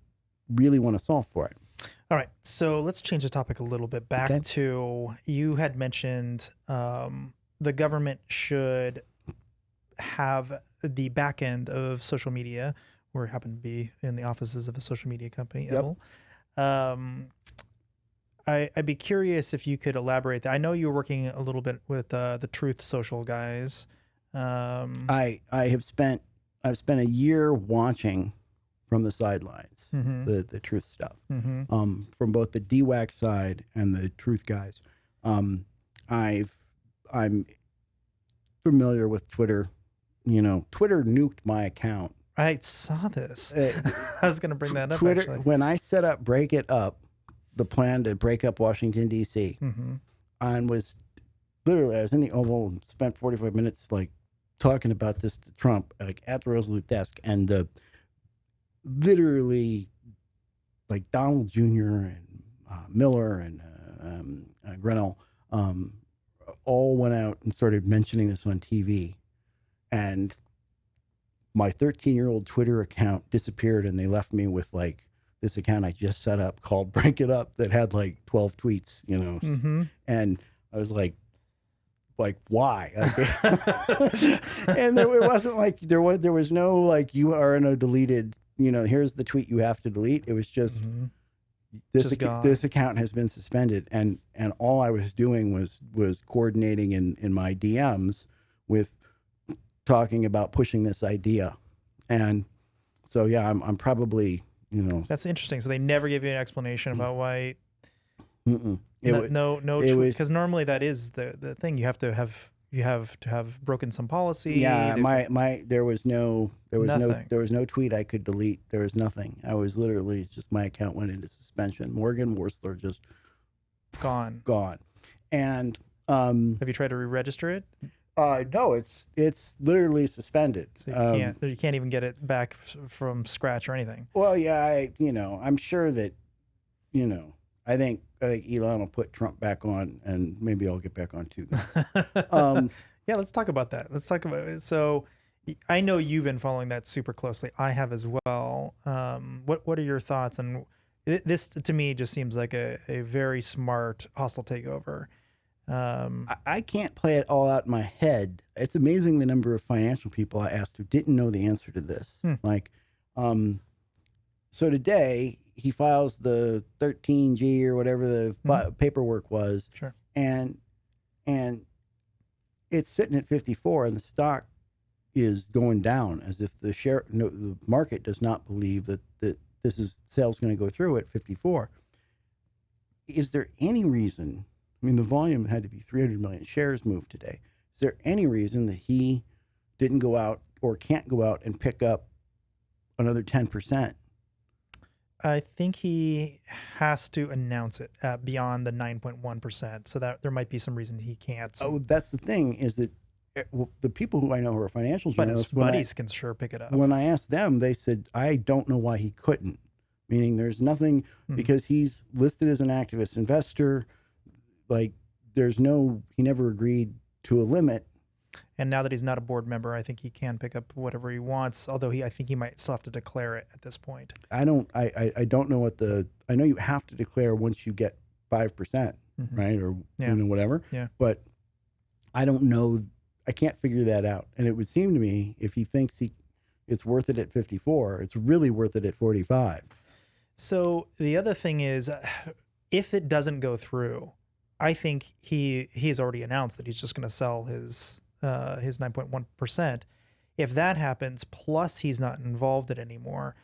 really want to solve for it. All right. So let's change the topic a little bit back to, you had mentioned the government should have the back end of social media, or happen to be in the offices of a social media company. Yep. I'd be curious if you could elaborate that. I know you were working a little bit with the Truth Social guys. I've spent a year watching from the sidelines the Truth stuff, from both the DWAC side and the Truth guys. I'm familiar with Twitter. Twitter nuked my account. I saw this. I was going to bring that up. Twitter, actually. When I set up Break It Up, the plan to break up Washington, D.C., and was literally, I was in the Oval and spent 45 minutes talking about this to Trump, at the Resolute desk, and literally Donald Jr. and Miller and Grinnell all went out and started mentioning this on TV, and my 13-year-old Twitter account disappeared, and they left me with this account I just set up called Break It Up that had 12 tweets, and I was like, why? And it wasn't there was no you are in a deleted, here's the tweet you have to delete. It was just this account has been suspended, and all I was doing was coordinating in my DMs with talking about pushing this idea, and so I'm probably. That's interesting. So they never give you an explanation about why. No, because normally that is the thing. You have to have broken some policy. Yeah, there was no tweet I could delete. There was nothing. I was literally just, my account went into suspension. Morgan Warstler just gone. And have you tried to re-register it? No, it's literally suspended. So you can't even get it back from scratch or anything. Well, yeah, I'm sure that, I think Elon will put Trump back on, and maybe I'll get back on too. Yeah, let's talk about that. Let's talk about it. So I know you've been following that super closely. I have as well. What are your thoughts? And this to me just seems like a very smart hostile takeover. I can't play it all out in my head. It's amazing the number of financial people I asked who didn't know the answer to this. So today he files the 13G or whatever the paperwork was. Sure. And it's sitting at 54 and the stock is going down as if the market does not believe that sale's going to go through at 54. Is there any reason, I mean, the volume had to be 300 million shares moved today. Is there any reason that he didn't go out or can't go out and pick up another 10%? I think he has to announce it beyond the 9.1%. So that there might be some reason he can't. Oh, that's the thing, is that the people who I know who are financial journalists, but his buddies can sure pick it up. When I asked them, they said, I don't know why he couldn't. Meaning there's nothing, because he's listed as an activist investor. Like he never agreed to a limit. And now that he's not a board member, I think he can pick up whatever he wants. Although I think he might still have to declare it at this point. I don't know I know you have to declare once you get 5%, right? Or whatever. Yeah. But I don't know. I can't figure that out. And it would seem to me, if he thinks it's worth it at 54, it's really worth it at 45. So the other thing is, if it doesn't go through, I think he's already announced that he's just going to sell his 9.1%. If that happens, plus he's not involved in it anymore,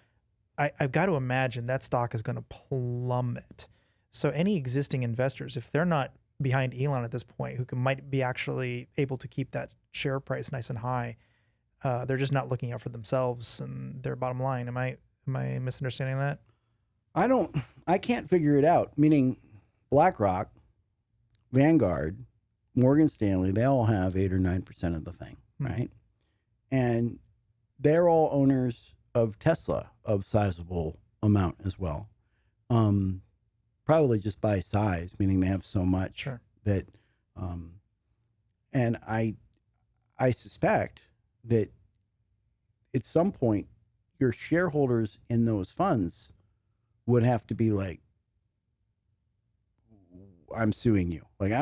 I've got to imagine that stock is going to plummet. So any existing investors, if they're not behind Elon at this point, who might be actually able to keep that share price nice and high, they're just not looking out for themselves and their bottom line. Am I misunderstanding that? I can't figure it out. Meaning BlackRock, Vanguard, Morgan Stanley, they all have 8 or 9% of the thing, right? And they're all owners of Tesla of sizable amount as well. Probably just by size, meaning they have so much that, and I suspect that at some point your shareholders in those funds would have to be like, I'm suing you. Like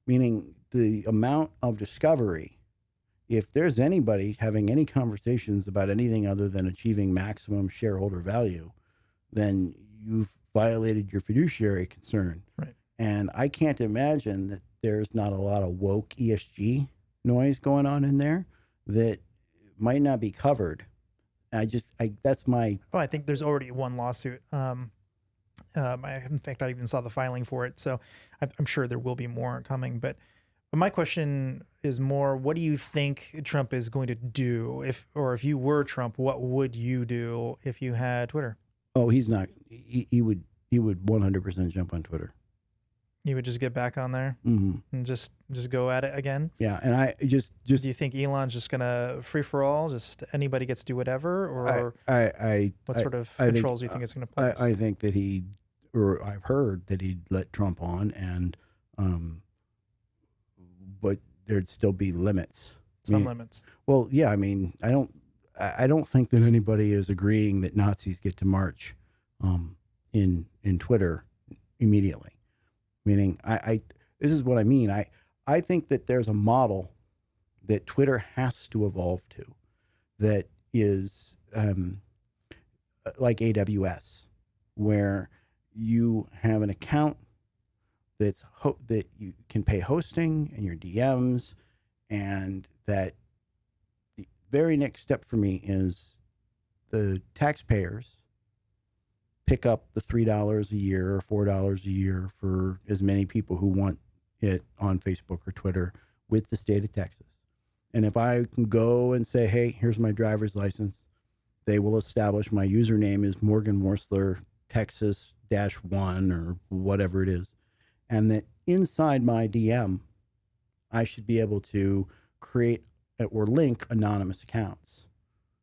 meaning the amount of discovery, if there's anybody having any conversations about anything other than achieving maximum shareholder value, then you've violated your fiduciary concern. Right. And I can't imagine that there's not a lot of woke ESG noise going on in there that might not be covered. That's my... Oh, I think there's already one lawsuit. In fact, I even saw the filing for it. So I'm sure there will be more coming. But my question is more, what do you think Trump is going to do? If you were Trump, what would you do if you had Twitter? Oh, he's not. He would 100% jump on Twitter. You would just get back on there and just go at it again? Yeah, and I just do you think Elon's just gonna free for all, just anybody gets to do whatever, or what sort of controls do you think it's gonna place? I think that I've heard that he'd let Trump on, and but there'd still be limits. Limits. Well, yeah, I mean, I don't think that anybody is agreeing that Nazis get to march in Twitter immediately. Meaning, this is what I mean. I think that there's a model that Twitter has to evolve to that is like AWS, where you have an account that you can pay hosting and your DMs, and that the very next step for me is the taxpayers pick up the $3 a year or $4 a year for as many people who want it on Facebook or Twitter with the state of Texas. And if I can go and say, hey, here's my driver's license, they will establish my username is Morgan Warstler Texas-1 or whatever it is. And that inside my DM, I should be able to create or link anonymous accounts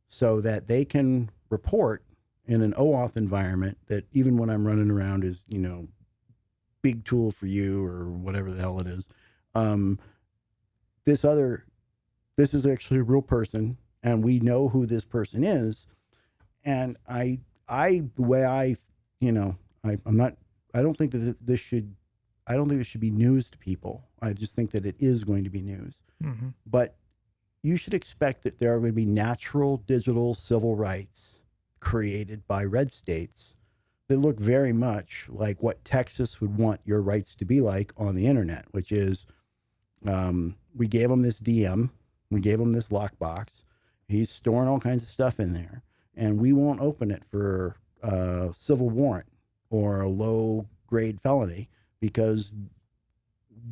so that they can report in an OAuth environment that even when I'm running around is, big tool for you or whatever the hell it is. This is actually a real person, and we know who this person is. And I don't think that this should be news to people. I just think that it is going to be news. Mm-hmm. But you should expect that there are going to be natural digital civil rights created by red states that look very much like what Texas would want your rights to be like on the internet, which is we gave him this DM, we gave him this lockbox, he's storing all kinds of stuff in there, and we won't open it for a civil warrant or a low grade felony because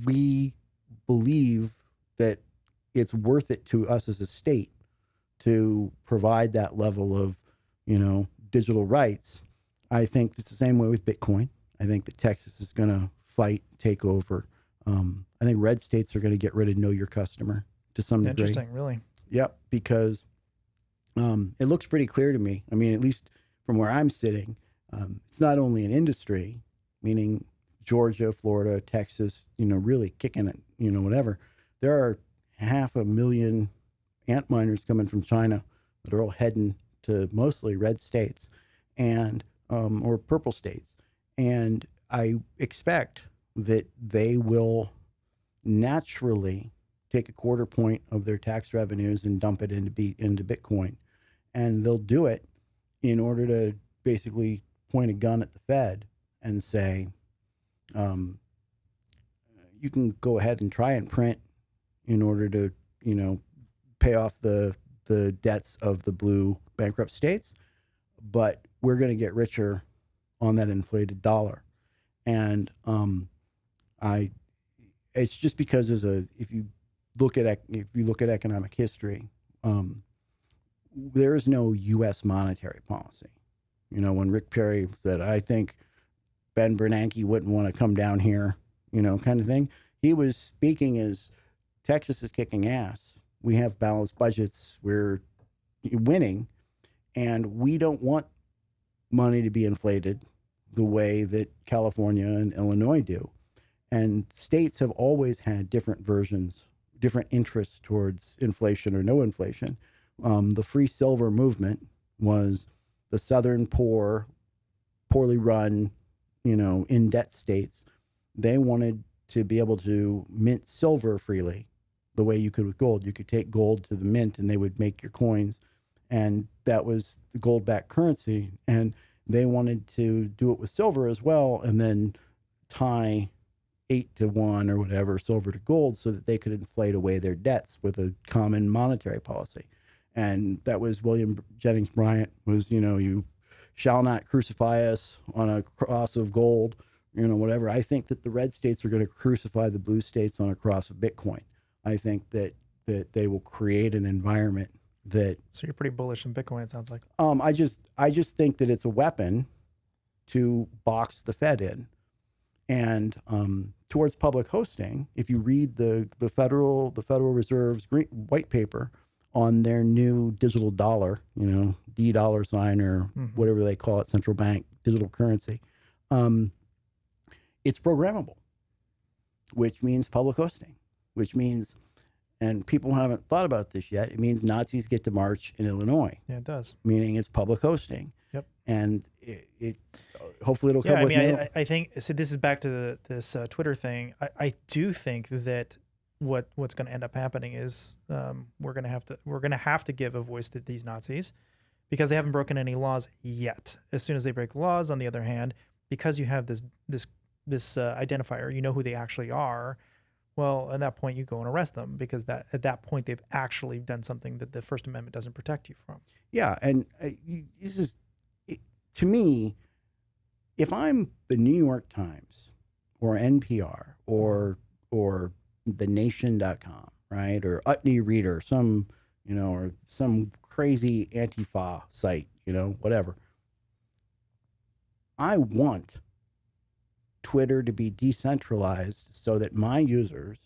we believe that it's worth it to us as a state to provide that level of, digital rights. I think it's the same way with Bitcoin. I think that Texas is going to fight, take over. I think red states are going to get rid of know your customer to some degree. Interesting, really. Yep, because it looks pretty clear to me. I mean, at least from where I'm sitting, it's not only an industry, meaning Georgia, Florida, Texas, really kicking it, whatever. There are 500,000 ant miners coming from China that are all heading to mostly red states and or purple states. And I expect that they will naturally take a quarter point of their tax revenues and dump it into Bitcoin. And they'll do it in order to basically point a gun at the Fed and say, you can go ahead and try and print in order to, pay off the debts of the blue bankrupt states, but we're going to get richer on that inflated dollar. And it's just because if you look at economic history, there is no U.S. monetary policy. When Rick Perry said, I think Ben Bernanke wouldn't want to come down here, kind of thing, he was speaking as Texas is kicking ass. We have balanced budgets. We're winning, and we don't want money to be inflated the way that California and Illinois do. And states have always had different versions, different interests towards inflation or no inflation. The free silver movement was the southern poorly run, in debt states. They wanted to be able to mint silver freely the way you could with gold. You could take gold to the mint and they would make your coins. And that was the gold-backed currency. And they wanted to do it with silver as well and then tie 8-to-1 or whatever silver to gold so that they could inflate away their debts with a common monetary policy. And that was William Jennings Bryant was, you shall not crucify us on a cross of gold, whatever. I think that the red states are going to crucify the blue states on a cross of Bitcoin. I think that they will create an environment that. So you're pretty bullish on Bitcoin, it sounds like. I just think that it's a weapon to box the Fed in. And towards public hosting, if you read the Federal Reserve's white paper on their new digital dollar, $D or whatever they call it, central bank digital currency, it's programmable, which means public hosting, which means, and people haven't thought about this yet, it means Nazis get to march in Illinois. Yeah, it does. Meaning it's public hosting. Yep. And it hopefully it'll come with. I think, so this is back to this Twitter thing. I do think that what's going to end up happening is we're going to have to give a voice to these Nazis because they haven't broken any laws yet. As soon as they break laws, on the other hand, because you have this identifier, you know who they actually are. Well, at that point, you go and arrest them because at that point they've actually done something that the First Amendment doesn't protect you from. Yeah, and this is, to me, if I'm the New York Times or NPR or thenation.com, right, or Utney Reader, some or some crazy Antifa site, whatever, I want Twitter to be decentralized so that my users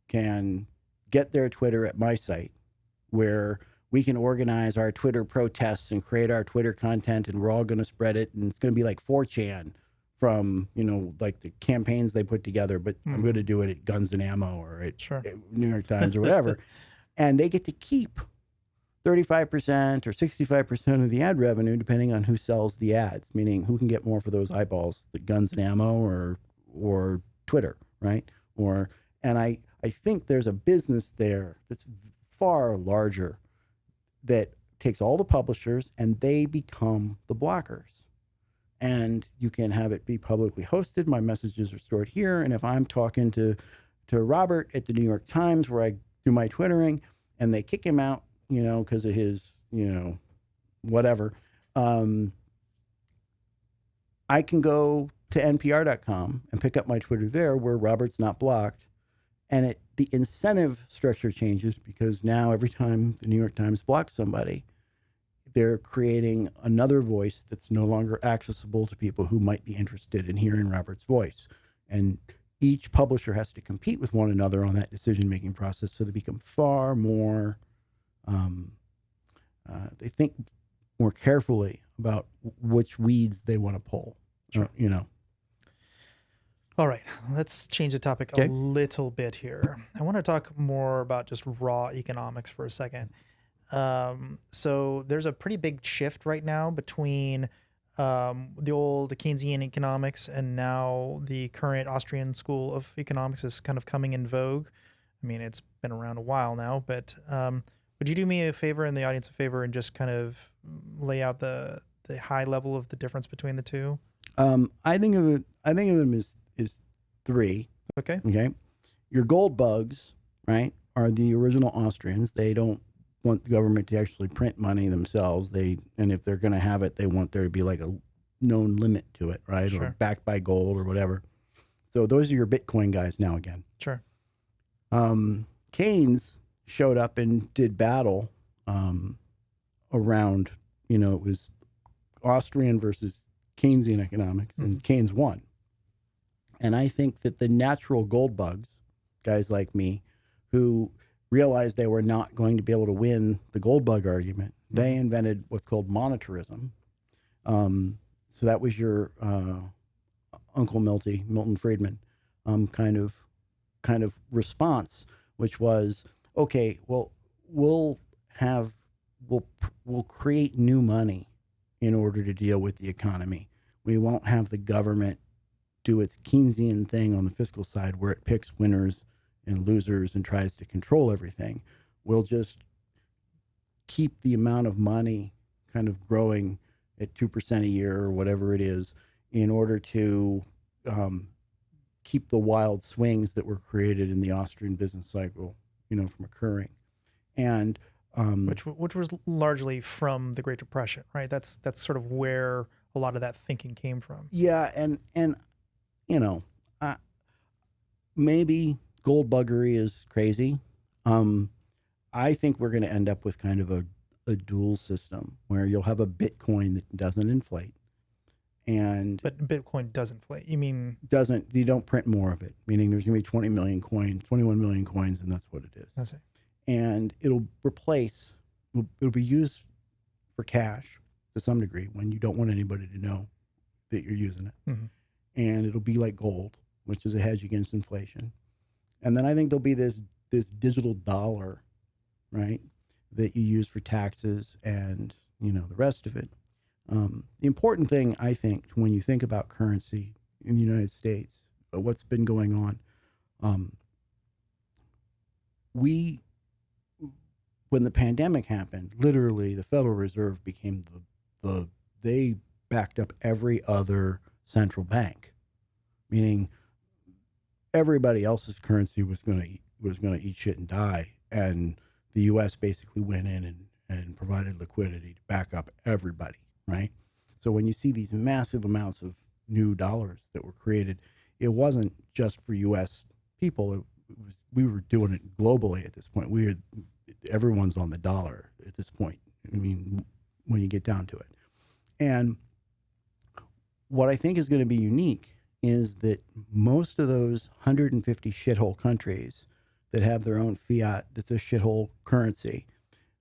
can get their Twitter at my site, where we can organize our Twitter protests and create our Twitter content, and we're all going to spread it. And it's going to be like 4chan from, like the campaigns they put together, but I'm going to do it at Guns and Ammo or at New York Times or whatever. And they get to keep 35% or 65% of the ad revenue, depending on who sells the ads, meaning who can get more for those eyeballs, the Guns and Ammo or Twitter, right? And I think there's a business there that's far larger that takes all the publishers and they become the blockers. And you can have it be publicly hosted. My messages are stored here. And if I'm talking to Robert at the New York Times, where I do my Twittering, and they kick him out, because of his, whatever, I can go to npr.com and pick up my Twitter there where Robert's not blocked. And the incentive structure changes, because now every time the New York Times blocks somebody, they're creating another voice that's no longer accessible to people who might be interested in hearing Robert's voice. And each publisher has to compete with one another on that decision-making process, so they become far more, they think more carefully about which weeds they want to pull, Sure. All right, let's change the topic a little bit here. I want to talk more about just raw economics for a second. So there's a pretty big shift right now between the old Keynesian economics and now the current Austrian school of economics is kind of coming in vogue. I mean, it's been around a while now, but would you do me a favor and the audience a favor and just kind of lay out the high level of the difference between the two? I think of them as three. Okay. Okay. Your gold bugs, right, are the original Austrians. They don't want the government to actually print money themselves. And if they're going to have it, they want there to be like a known limit to it, right? Sure. Or backed by gold or whatever. So those are your Bitcoin guys now again. Sure. Keynes showed up and did battle around, it was Austrian versus Keynesian economics, and Keynes won. And I think that the natural gold bugs, guys like me, who realized they were not going to be able to win the gold bug argument, they invented what's called monetarism. So that was your Uncle Milton Friedman, kind of response, which was, okay, well, we'll create new money in order to deal with the economy. We won't have the government do its Keynesian thing on the fiscal side where it picks winners and losers and tries to control everything. We'll just keep the amount of money kind of growing at 2% a year or whatever it is in order to keep the wild swings that were created in the Austrian business cycle, from occurring. And which was largely from the Great Depression, right? That's sort of where a lot of that thinking came from. Yeah, and maybe gold buggery is crazy. I think we're going to end up with kind of a dual system where you'll have a Bitcoin that doesn't inflate. But Bitcoin does inflate. You mean? You don't print more of it, meaning there's going to be 21 million coins, and that's what it is. I see. And it'll be used for cash to some degree when you don't want anybody to know that you're using it. Mm-hmm. And it'll be like gold, which is a hedge against inflation. And then I think there'll be this digital dollar, right, that you use for taxes and, the rest of it. The important thing, I think, when you think about currency in the United States, what's been going on, when the pandemic happened, literally the Federal Reserve became they backed up every other central bank, meaning everybody else's currency was going to eat shit and die, and the U.S. basically went in and provided liquidity to back up everybody, right? So when you see these massive amounts of new dollars that were created, it wasn't just for U.S. people. We were doing it globally at this point. Everyone's on the dollar at this point. I mean, when you get down to it. And what I think is going to be unique is that most of those 150 shithole countries that have their own fiat that's a shithole currency,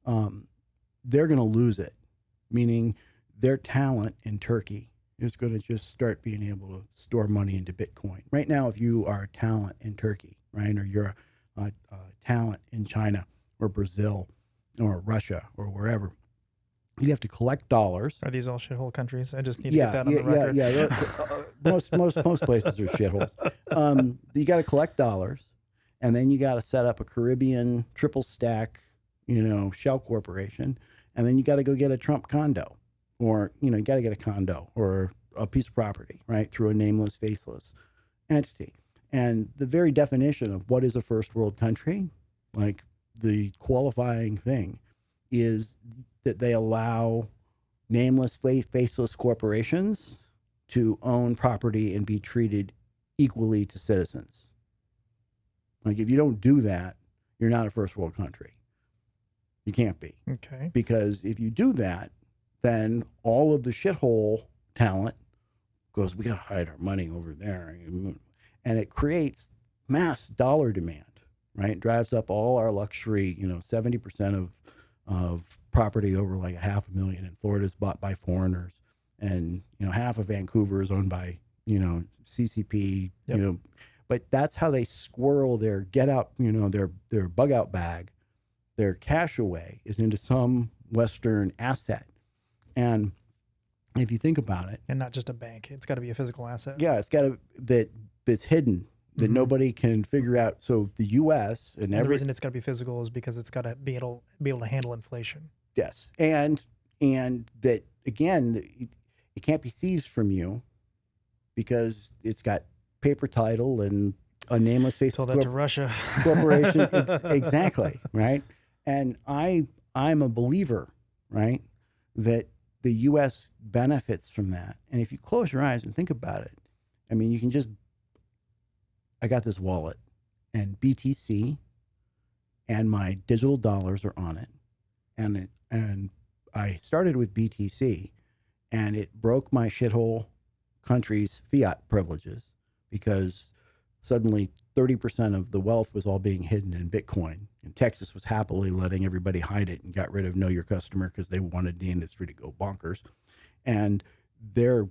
they're going to lose it, meaning their talent in Turkey is going to just start being able to store money into Bitcoin. Right now, if you are a talent in Turkey, right, or you're a talent in China or Brazil or Russia or wherever, you have to collect dollars. Are these all shithole countries? I just need to get that on the record. Most places are shitholes. You got to collect dollars, and then you got to set up a Caribbean triple stack, shell corporation, and then you got to go get a Trump condo, or you got to get a condo or a piece of property, right, through a nameless, faceless entity. And the very definition of what is a first world country, like the qualifying thing, is that they allow nameless, faceless corporations to own property and be treated equally to citizens. Like, if you don't do that, you're not a first world country. You can't be. Okay. Because if you do that, then all of the shithole talent goes, we got to hide our money over there. And it creates mass dollar demand, right? It drives up all our luxury, 70% of property over like $500,000 in Florida is bought by foreigners. And, half of Vancouver is owned by, CCP, Yep. But that's how they squirrel their get out, their bug out bag, their cash away is into some Western asset. And if you think about it. And not just a bank. It's got to be a physical asset. Yeah, it's got to, that's hidden, that nobody can figure out. So the U.S. and the reason it's got to be physical is because it's got to be able to handle inflation. Yes. And that, again, it can't be seized from you because it's got paper title and a nameless face. Tell that to Russia. Corporation. Exactly. Right. And I'm a believer, right, that the U.S. benefits from that. And if you close your eyes and think about it, I mean, you can just, I got this wallet and BTC and my digital dollars are on it. And I started with BTC and it broke my shithole country's fiat privileges because suddenly 30% of the wealth was all being hidden in Bitcoin. And Texas was happily letting everybody hide it and got rid of Know Your Customer because they wanted the industry to go bonkers. And they're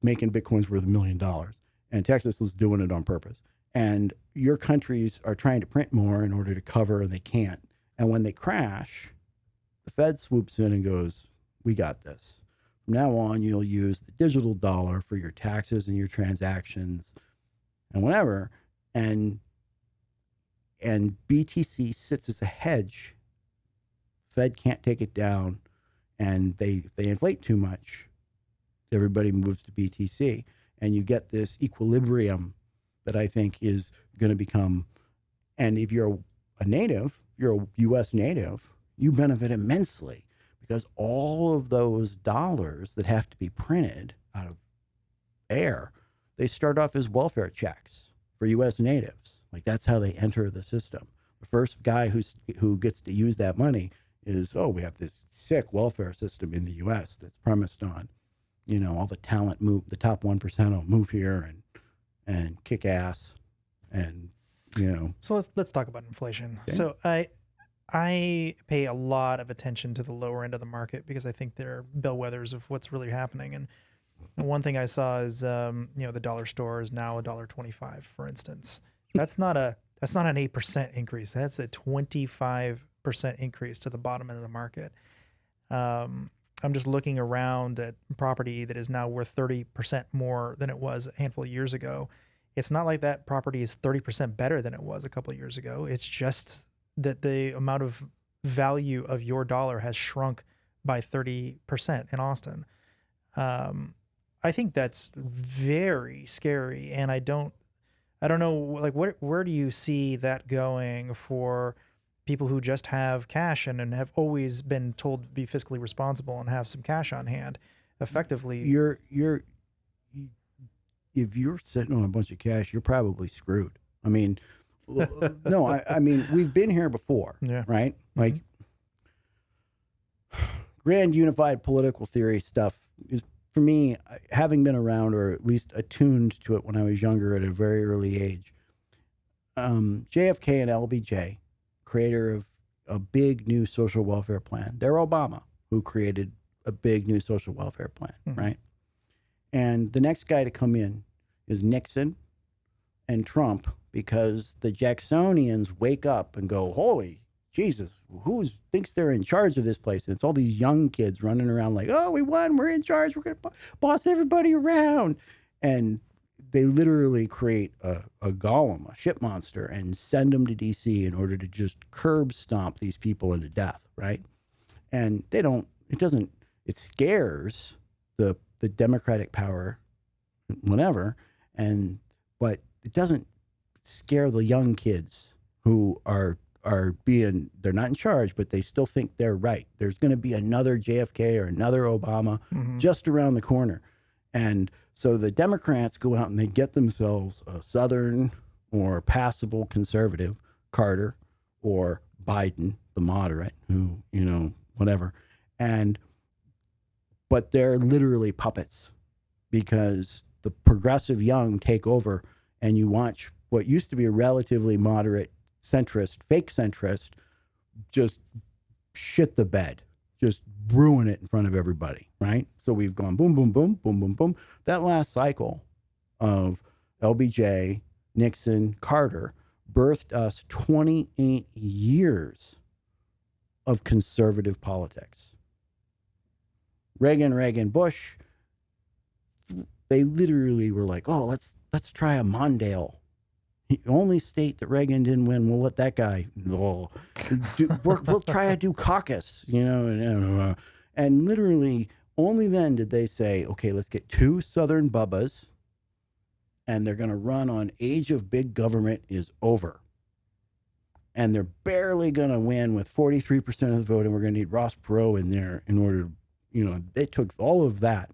making Bitcoins worth $1 million. And Texas was doing it on purpose. And your countries are trying to print more in order to cover, and they can't. And when they crash, the Fed swoops in and goes, we got this. From now on, you'll use the digital dollar for your taxes and your transactions and whatever. And BTC sits as a hedge. Fed can't take it down, and they inflate too much. Everybody moves to BTC, and you get this equilibrium that I think is going to become. And if you're a native, you're a U.S. native, you benefit immensely because all of those dollars that have to be printed out of air, they start off as welfare checks for U.S. natives. Like, that's how they enter the system. The first guy who gets to use that money is, we have this sick welfare system in the U.S. that's premised on, all the talent move, the top 1% will move here and kick ass, and So let's talk about inflation. Okay. So I pay a lot of attention to the lower end of the market because I think they're bellwethers of what's really happening. And one thing I saw is the dollar store is now $1.25, for instance. That's not an 8% increase. That's a 25% increase to the bottom end of the market. I'm just looking around at property that is now worth 30% more than it was a handful of years ago. It's not like that property is 30% better than it was a couple of years ago. It's just that the amount of value of your dollar has shrunk by 30% in Austin. I think that's very scary, and I don't know, like, where do you see that going for people who just have cash and have always been told to be fiscally responsible and have some cash on hand? Effectively, if you're sitting on a bunch of cash, you're probably screwed. I mean, no, I mean, we've been here before, right? Like, grand unified political theory stuff is, for me, having been around or at least attuned to it when I was younger at a very early age, JFK and LBJ, creator of a big new social welfare plan. They're Obama, who created a big new social welfare plan, right? And the next guy to come in is Nixon and Trump, because the Jacksonians wake up and go, holy Jesus, who thinks they're in charge of this place? And it's all these young kids running around like, oh, we won, we're in charge, we're going to boss everybody around. And they literally create a golem, a shit monster, and send them to DC in order to just curb stomp these people into death, right? And it scares the Democratic power, whatever, but it doesn't scare the young kids who are they're not in charge, but they still think they're right. There's going to be another JFK or another Obama just around the corner. And so the Democrats go out and they get themselves a Southern or passable conservative, Carter, or Biden, the moderate, who, whatever. But they're literally puppets, because the progressive young take over, and you watch what used to be a relatively moderate centrist, fake centrist, just shit the bed, just ruin it in front of everybody, right? So we've gone boom, boom, boom, boom, boom, boom. That last cycle of LBJ, Nixon, Carter birthed us 28 years of conservative politics. Reagan, Bush, they literally were like, oh, let's try a Mondale. The only state that Reagan didn't win, we'll let that guy. We'll try to do caucus, and literally only then did they say, okay, let's get two Southern bubbas, and they're going to run on age of big government is over. And they're barely going to win with 43% of the vote, and we're going to need Ross Perot in there in order, they took all of that,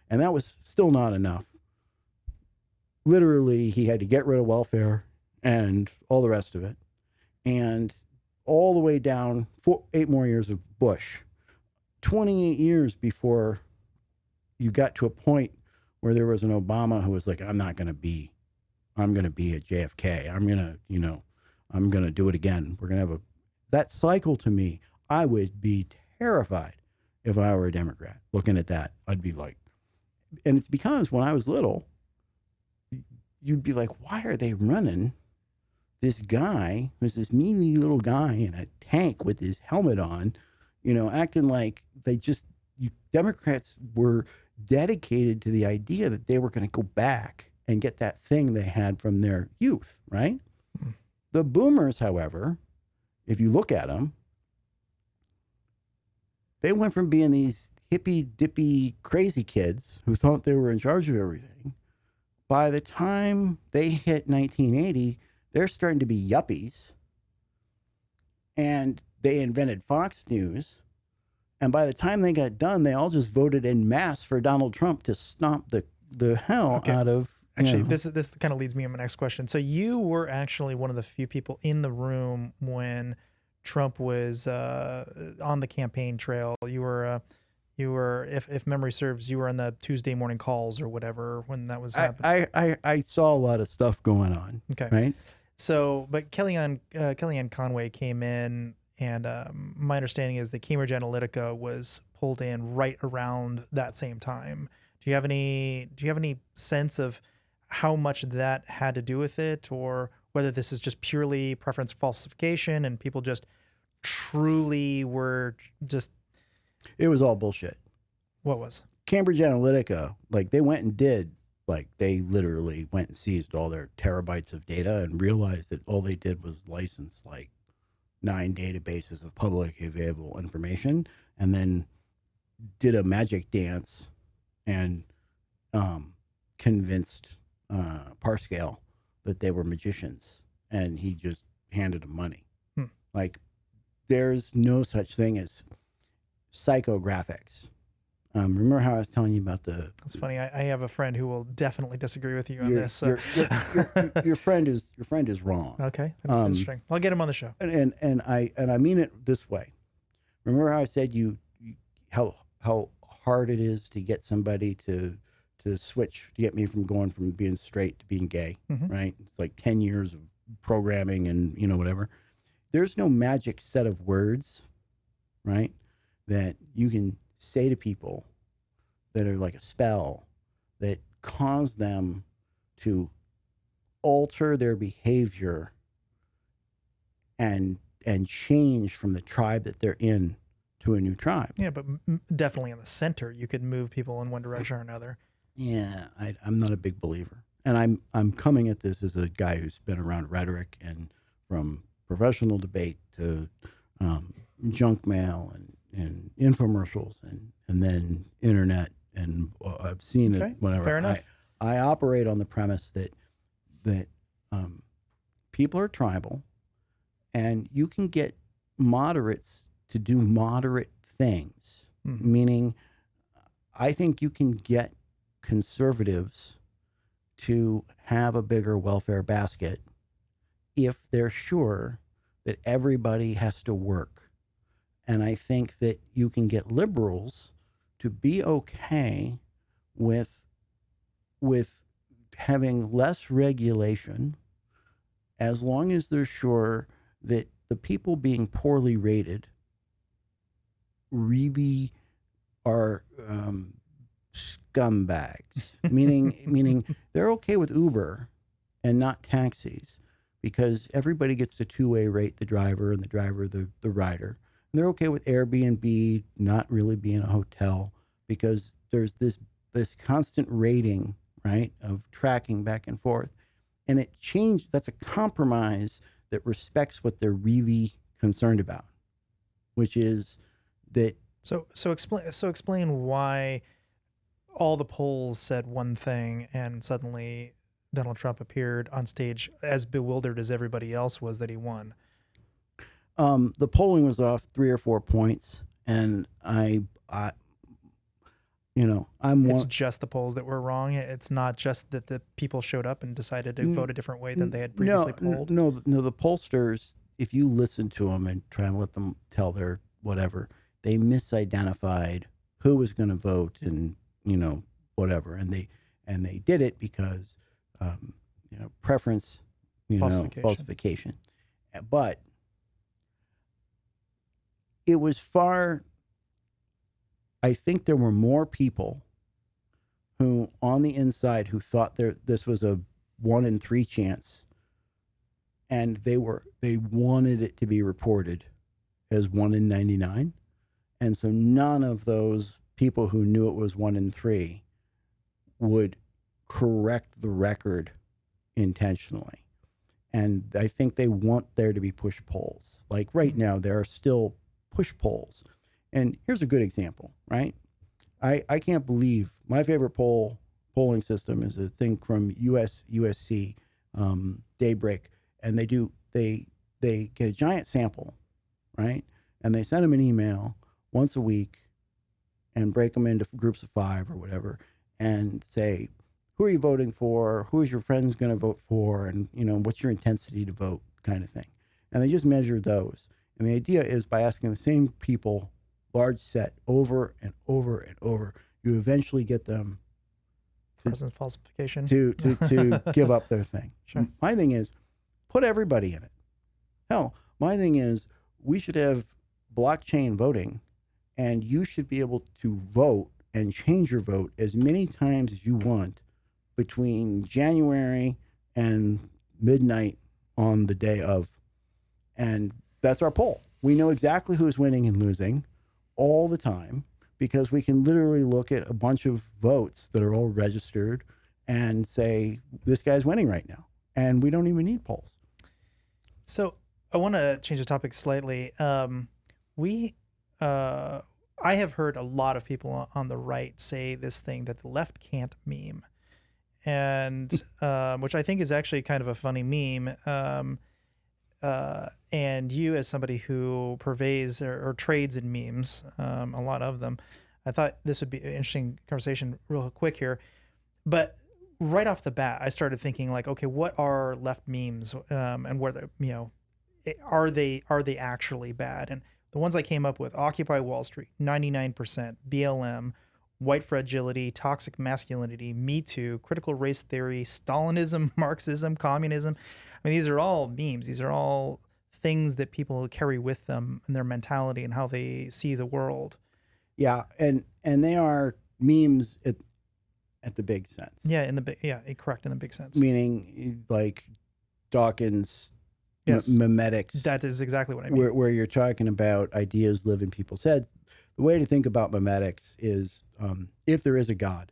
and that was still not enough. Literally, he had to get rid of welfare and all the rest of it. And all the way down, 8 more years of Bush, 28 years before you got to a point where there was an Obama who was like, I'm going to be a JFK. I'm going to do it again. We're going to have that cycle. To me, I would be terrified if I were a Democrat looking at that. I'd be like, and it's because when I was little, you'd be like, why are they running this guy who's this mealy little guy in a tank with his helmet on, acting like Democrats were dedicated to the idea that they were going to go back and get that thing they had from their youth, right? The boomers, however, if you look at them, they went from being these hippy dippy crazy kids who thought they were in charge of everything. By the time they hit 1980, they're starting to be yuppies, and they invented Fox News. And by the time they got done, they all just voted en masse for Donald Trump to stomp the hell out of. Actually, this kind of leads me to my next question. So you were actually one of the few people in the room when Trump was on the campaign trail. You were, if memory serves, you were on the Tuesday morning calls or whatever when that was happening. I saw a lot of stuff going on. Okay. Right. So, but Kellyanne Conway came in, and my understanding is that Cambridge Analytica was pulled in right around that same time. Do you have any sense of how much that had to do with it, or whether this is just purely preference falsification and people just truly were just... It was all bullshit. What was? Cambridge Analytica, they went and did, they literally went and seized all their terabytes of data and realized that all they did was license 9 databases of publicly available information, and then did a magic dance and convinced Parscale that they were magicians, and he just handed them money. There's no such thing as psychographics. Remember how I was telling you about the... That's funny. I have a friend who will definitely disagree with you on this. So. Your friend is wrong. Okay, that's interesting. I'll get him on the show. And I mean it this way. Remember how I said how hard it is to get somebody to switch, to get me from going from being straight to being gay, right? It's 10 years of programming and, whatever. There's no magic set of words, right, that you can say to people that are like a spell that cause them to alter their behavior and change from the tribe that they're in to a new tribe. Yeah, but definitely in the center, you could move people in one direction or another. Yeah, I'm not a big believer, and I'm coming at this as a guy who's been around rhetoric and from professional debate to junk mail and infomercials and then internet, and I've seen it whatever. Fair enough. I operate on the premise that people are tribal, and you can get moderates to do moderate things. Meaning, I think you can get conservatives to have a bigger welfare basket if they're sure that everybody has to work. And I think that you can get liberals to be okay with having less regulation as long as they're sure that the people being poorly rated really are scumbags, meaning they're okay with Uber and not taxis because everybody gets to two-way rate the driver and the driver the rider. And they're okay with Airbnb not really being a hotel because there's this constant rating, right, of tracking back and forth. And it changed. That's a compromise that respects what they're really concerned about, which is that. So explain why all the polls said one thing and suddenly Donald Trump appeared on stage as bewildered as everybody else was that he won. The polling was off 3 or 4 points, and It's just the polls that were wrong. It's not just that the people showed up and decided to vote a different way than they had previously polled. No, the pollsters, if you listen to them and try and let them tell their whatever, they misidentified who was going to vote and whatever, and they did it because preference falsification. But it was far. I think there were more people who, on the inside, who thought this was a 1 in 3 chance, and they wanted it to be reported as 1 in 99, and so none of those people who knew it was 1 in 3 would correct the record intentionally. And I think they want there to be push polls. Like right now, there are still push polls. And here's a good example, right? I can't believe my favorite polling system is a thing from USC, Daybreak, and they get a giant sample, right? And they send them an email once a week and break them into groups of 5 or whatever, and say, who are you voting for? Who is your friends going to vote for? And what's your intensity to vote, kind of thing. And they just measure those. And the idea is by asking the same people, large set, over and over and over, you eventually get them Preference falsification to give up their thing. Sure. My thing is, put everybody in it. Hell, my thing is, we should have blockchain voting, and you should be able to vote and change your vote as many times as you want between January and midnight on the day of. And that's our poll. We know exactly who's winning and losing all the time because we can literally look at a bunch of votes that are all registered and say, this guy's winning right now. And we don't even need polls. So I want to change the topic slightly. I have heard a lot of people on the right say this thing that the left can't meme, and which I think is actually kind of a funny meme. And you, as somebody who purveys or trades in memes, a lot of them, I thought this would be an interesting conversation real quick here. But right off the bat, I started thinking like, okay, what are left memes, and where are they actually bad? And the ones I came up with: Occupy Wall Street, 99%, BLM, white fragility, toxic masculinity, Me Too, critical race theory, Stalinism, Marxism, communism. mean, these are all memes. These are all things that people carry with them in their mentality and how they see the world. Yeah, and they are memes at the big sense. Yeah, correct, in the big sense. Meaning like Dawkins' Yes. memetics. That is exactly what I mean. Where you're talking about ideas live in people's heads. The way to think about memetics is if there is a God,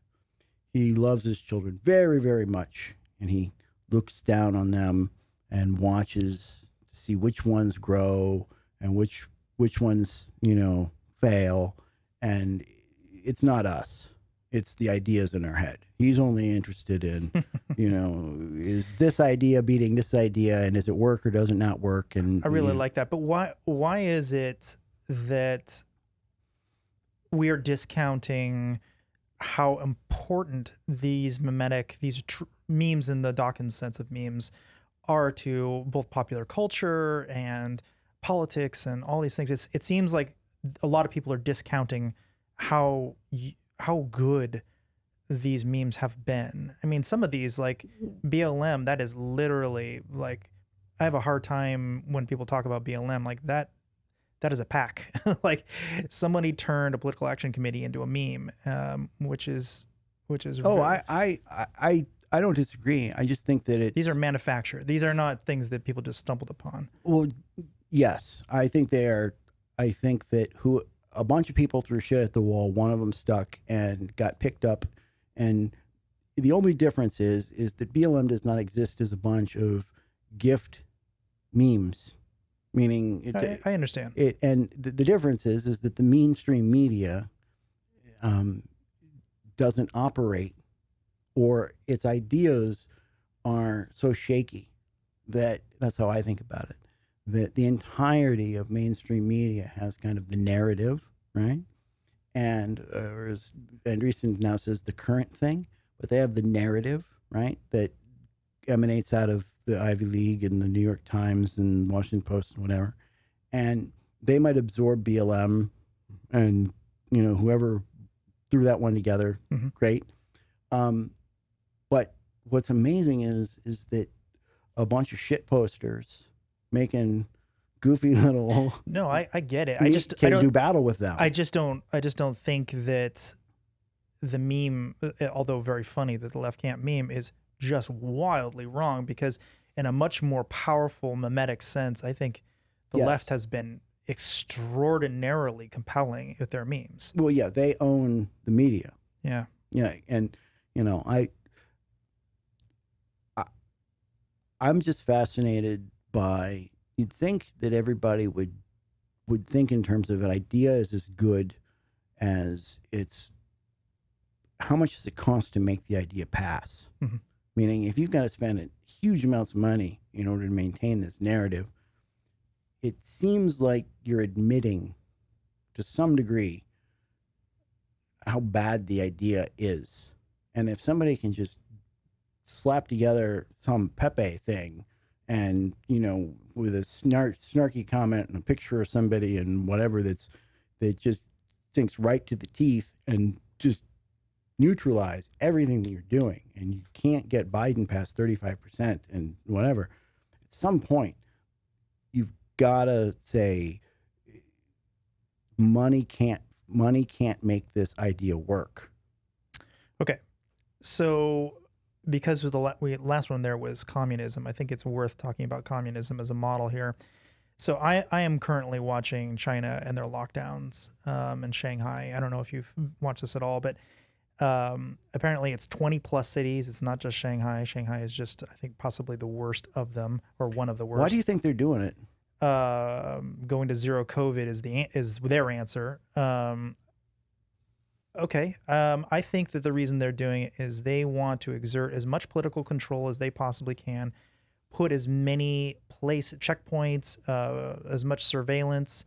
he loves his children very, very much, and he looks down on them and watches to see which ones grow and which ones, fail. And it's not us. It's the ideas in our head. He's only interested in, is this idea beating this idea, and does it work or does it not work? And I really like that. But why is it that we are discounting how important these memes in the Dawkins sense of memes are to both popular culture and politics and all these things? It seems like a lot of people are discounting how good these memes have been. I mean, some of these, like BLM, that is literally like, I have a hard time when people talk about BLM like that. That is a pack. Like somebody turned a political action committee into a meme, which is. Oh, I don't disagree. I just think that these are manufactured. These are not things that people just stumbled upon. Well, yes, I think they are. I think that a bunch of people threw shit at the wall. One of them stuck and got picked up. And the only difference is that BLM does not exist as a bunch of gift memes. Meaning, I understand it, and the difference is that the mainstream media doesn't operate, or its ideas are so shaky that's how I think about it. That the entirety of mainstream media has kind of the narrative, right? And as Andreessen now says, the current thing, but they have the narrative, right? That emanates out of the Ivy League and the New York Times and Washington Post and whatever. And they might absorb BLM and, whoever threw that one together, great. But what's amazing is that a bunch of shit posters making goofy little no, I get it. I don't do battle with them. I just don't think that the meme, although very funny that the left can't meme, is just wildly wrong, because in a much more powerful memetic sense, I think the left has been extraordinarily compelling with their memes. Well, yeah, they own the media. Yeah. Yeah, and I'm just fascinated by, you'd think that everybody would think in terms of an idea is as good as how much does it cost to make the idea pass? Mm-hmm. Meaning, if you've got to spend huge amounts of money in order to maintain this narrative, it seems like you're admitting to some degree how bad the idea is. And if somebody can just slap together some Pepe thing and, with a snarky comment and a picture of somebody and whatever that just sinks right to the teeth and just neutralize everything that you're doing, and you can't get Biden past 35% and whatever, at some point you've got to say money can't make this idea work. Okay, so because of the last one there was communism, I think it's worth talking about communism as a model here. So I am currently watching China and their lockdowns in Shanghai. I don't know if you've watched this at all, but apparently it's 20 plus cities. It's not just Shanghai. Shanghai is just, I think, possibly the worst of them, or one of the worst. Why do you think they're doing it? Going to zero COVID is their answer. Okay. I think that the reason they're doing it is they want to exert as much political control as they possibly can, put as many checkpoints, as much surveillance,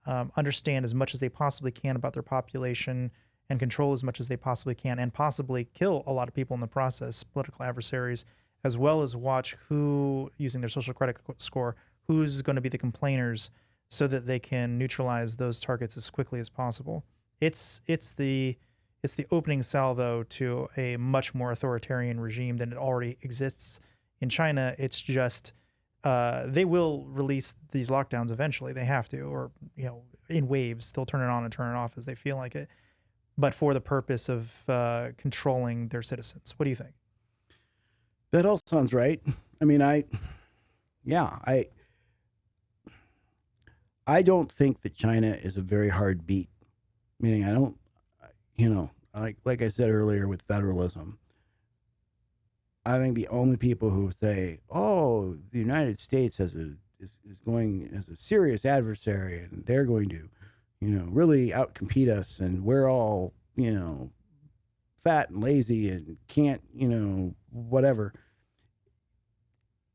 understand as much as they possibly can about their population, and control as much as they possibly can, and possibly kill a lot of people in the process, political adversaries, as well as watch who, using their social credit score, who's going to be the complainers, so that they can neutralize those targets as quickly as possible. It's the opening salvo to a much more authoritarian regime than it already exists in China. It's just they will release these lockdowns eventually. They have to, or in waves. They'll turn it on and turn it off as they feel like it, but for the purpose of controlling their citizens. What do you think? That all sounds right. I mean, I don't think that China is a very hard beat. Meaning, I don't, like I said earlier with federalism, I think the only people who say, "Oh, the United States is going as a serious adversary, and they're going to, really outcompete us, and we're all, fat and lazy and can't, whatever."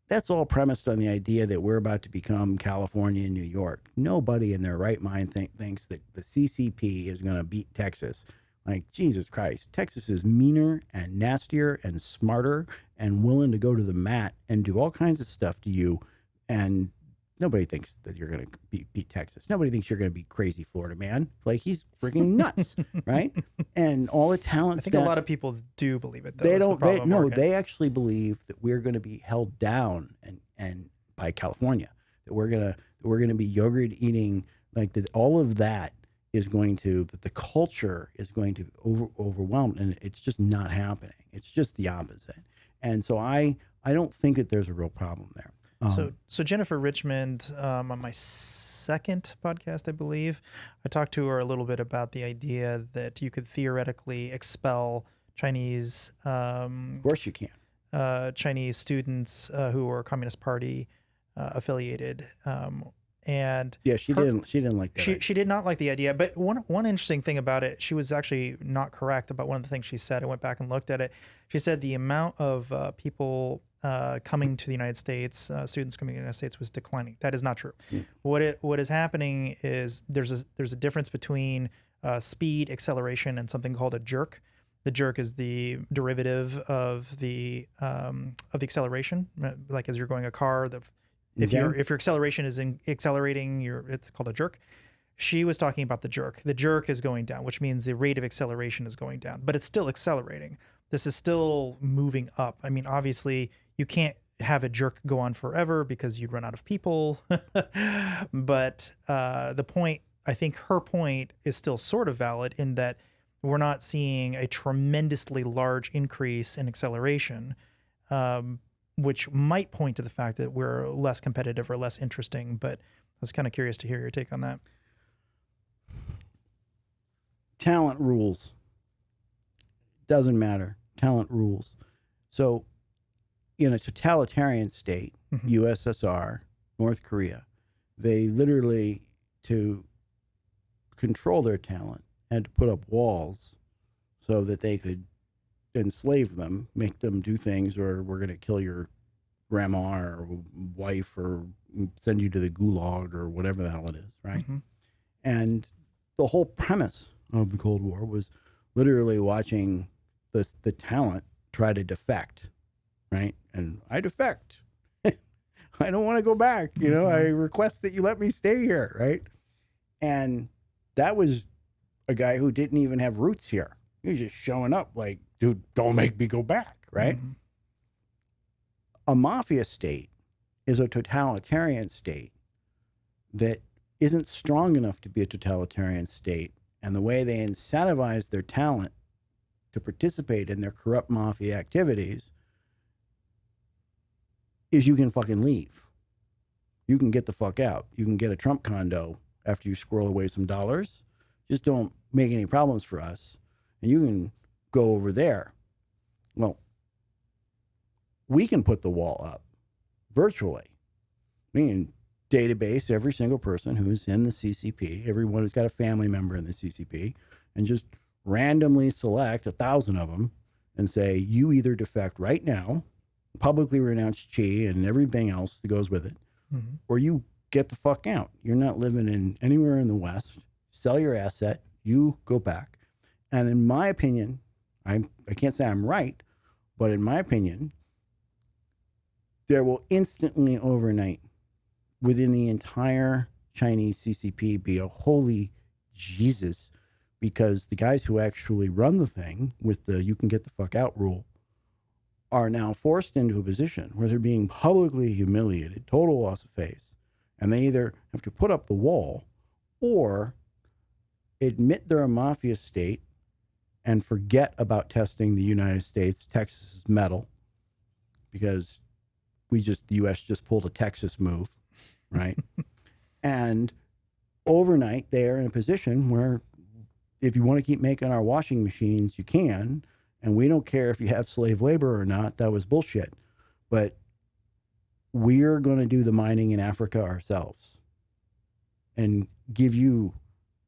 That's all premised on the idea that we're about to become California and New York. Nobody in their right mind thinks that the CCP is going to beat Texas. Like, Jesus Christ, Texas is meaner and nastier and smarter and willing to go to the mat and do all kinds of stuff to you. And nobody thinks that you're going to beat Texas. Nobody thinks you're going to beat crazy Florida man. Like, he's freaking nuts, right? And all the talents. I think a lot of people do believe it, though. They actually believe that we're going to be held down and by California. That we're gonna be yogurt eating, like that. All of that is going to, that the culture is going to overwhelm, and it's just not happening. It's just the opposite. And so I don't think that there's a real problem there. So Jennifer Richmond, on my second podcast, I believe, I talked to her a little bit about the idea that you could theoretically expel Chinese, of course you can, Chinese students who are Communist Party affiliated. And yeah, she didn't like that. She did not like the idea. But one interesting thing about it, she was actually not correct about one of the things she said. I went back and looked at it. She said the amount of people coming to the United States, students coming to the United States, was declining. That is not true. What is happening is there's a difference between speed, acceleration, and something called a jerk. The jerk is the derivative of the acceleration. Like as you're going a car, if your acceleration is accelerating, it's called a jerk. She was talking about the jerk. The jerk is going down, which means the rate of acceleration is going down, but it's still accelerating. This is still moving up. I mean, obviously, you can't have a jerk go on forever because you'd run out of people. But the point, I think her point is still sort of valid in that we're not seeing a tremendously large increase in acceleration, which might point to the fact that we're less competitive or less interesting. But I was kind of curious to hear your take on that. Talent rules. Doesn't matter. Talent rules. So in a totalitarian state, USSR, North Korea, they literally, to control their talent, had to put up walls so that they could enslave them, make them do things, or we're going to kill your grandma or wife or send you to the gulag or whatever the hell it is, right? And the whole premise of the Cold War was literally watching the talent try to defect, right? And I defect. I don't want to go back. I request that you let me stay here, right? And that was a guy who didn't even have roots here. He was just showing up like, dude, don't make me go back, right? A mafia state is a totalitarian state that isn't strong enough to be a totalitarian state. And the way they incentivize their talent to participate in their corrupt mafia activities is you can fucking leave. You can get the fuck out. You can get a Trump condo after you squirrel away some dollars. Just don't make any problems for us. And you can go over there. Well, we can put the wall up virtually. I mean, database every single person who's in the CCP, everyone who's got a family member in the CCP, and just randomly select 1,000 of them and say, you either defect right now, publicly renounce Xi and everything else that goes with it, or you get the fuck out. You're not living in anywhere in the West. Sell your asset. You go back. And in my opinion, I can't say I'm right, but in my opinion, there will instantly overnight within the entire Chinese CCP be a holy Jesus, because the guys who actually run the thing with the you can get the fuck out rule are now forced into a position where they're being publicly humiliated, total loss of face, and they either have to put up the wall or admit they're a mafia state and forget about testing the United States, Texas's metal, because the U.S. just pulled a Texas move, right? And overnight, they're in a position where if you want to keep making our washing machines, you can. And we don't care if you have slave labor or not. That was bullshit. But we're going to do the mining in Africa ourselves and give you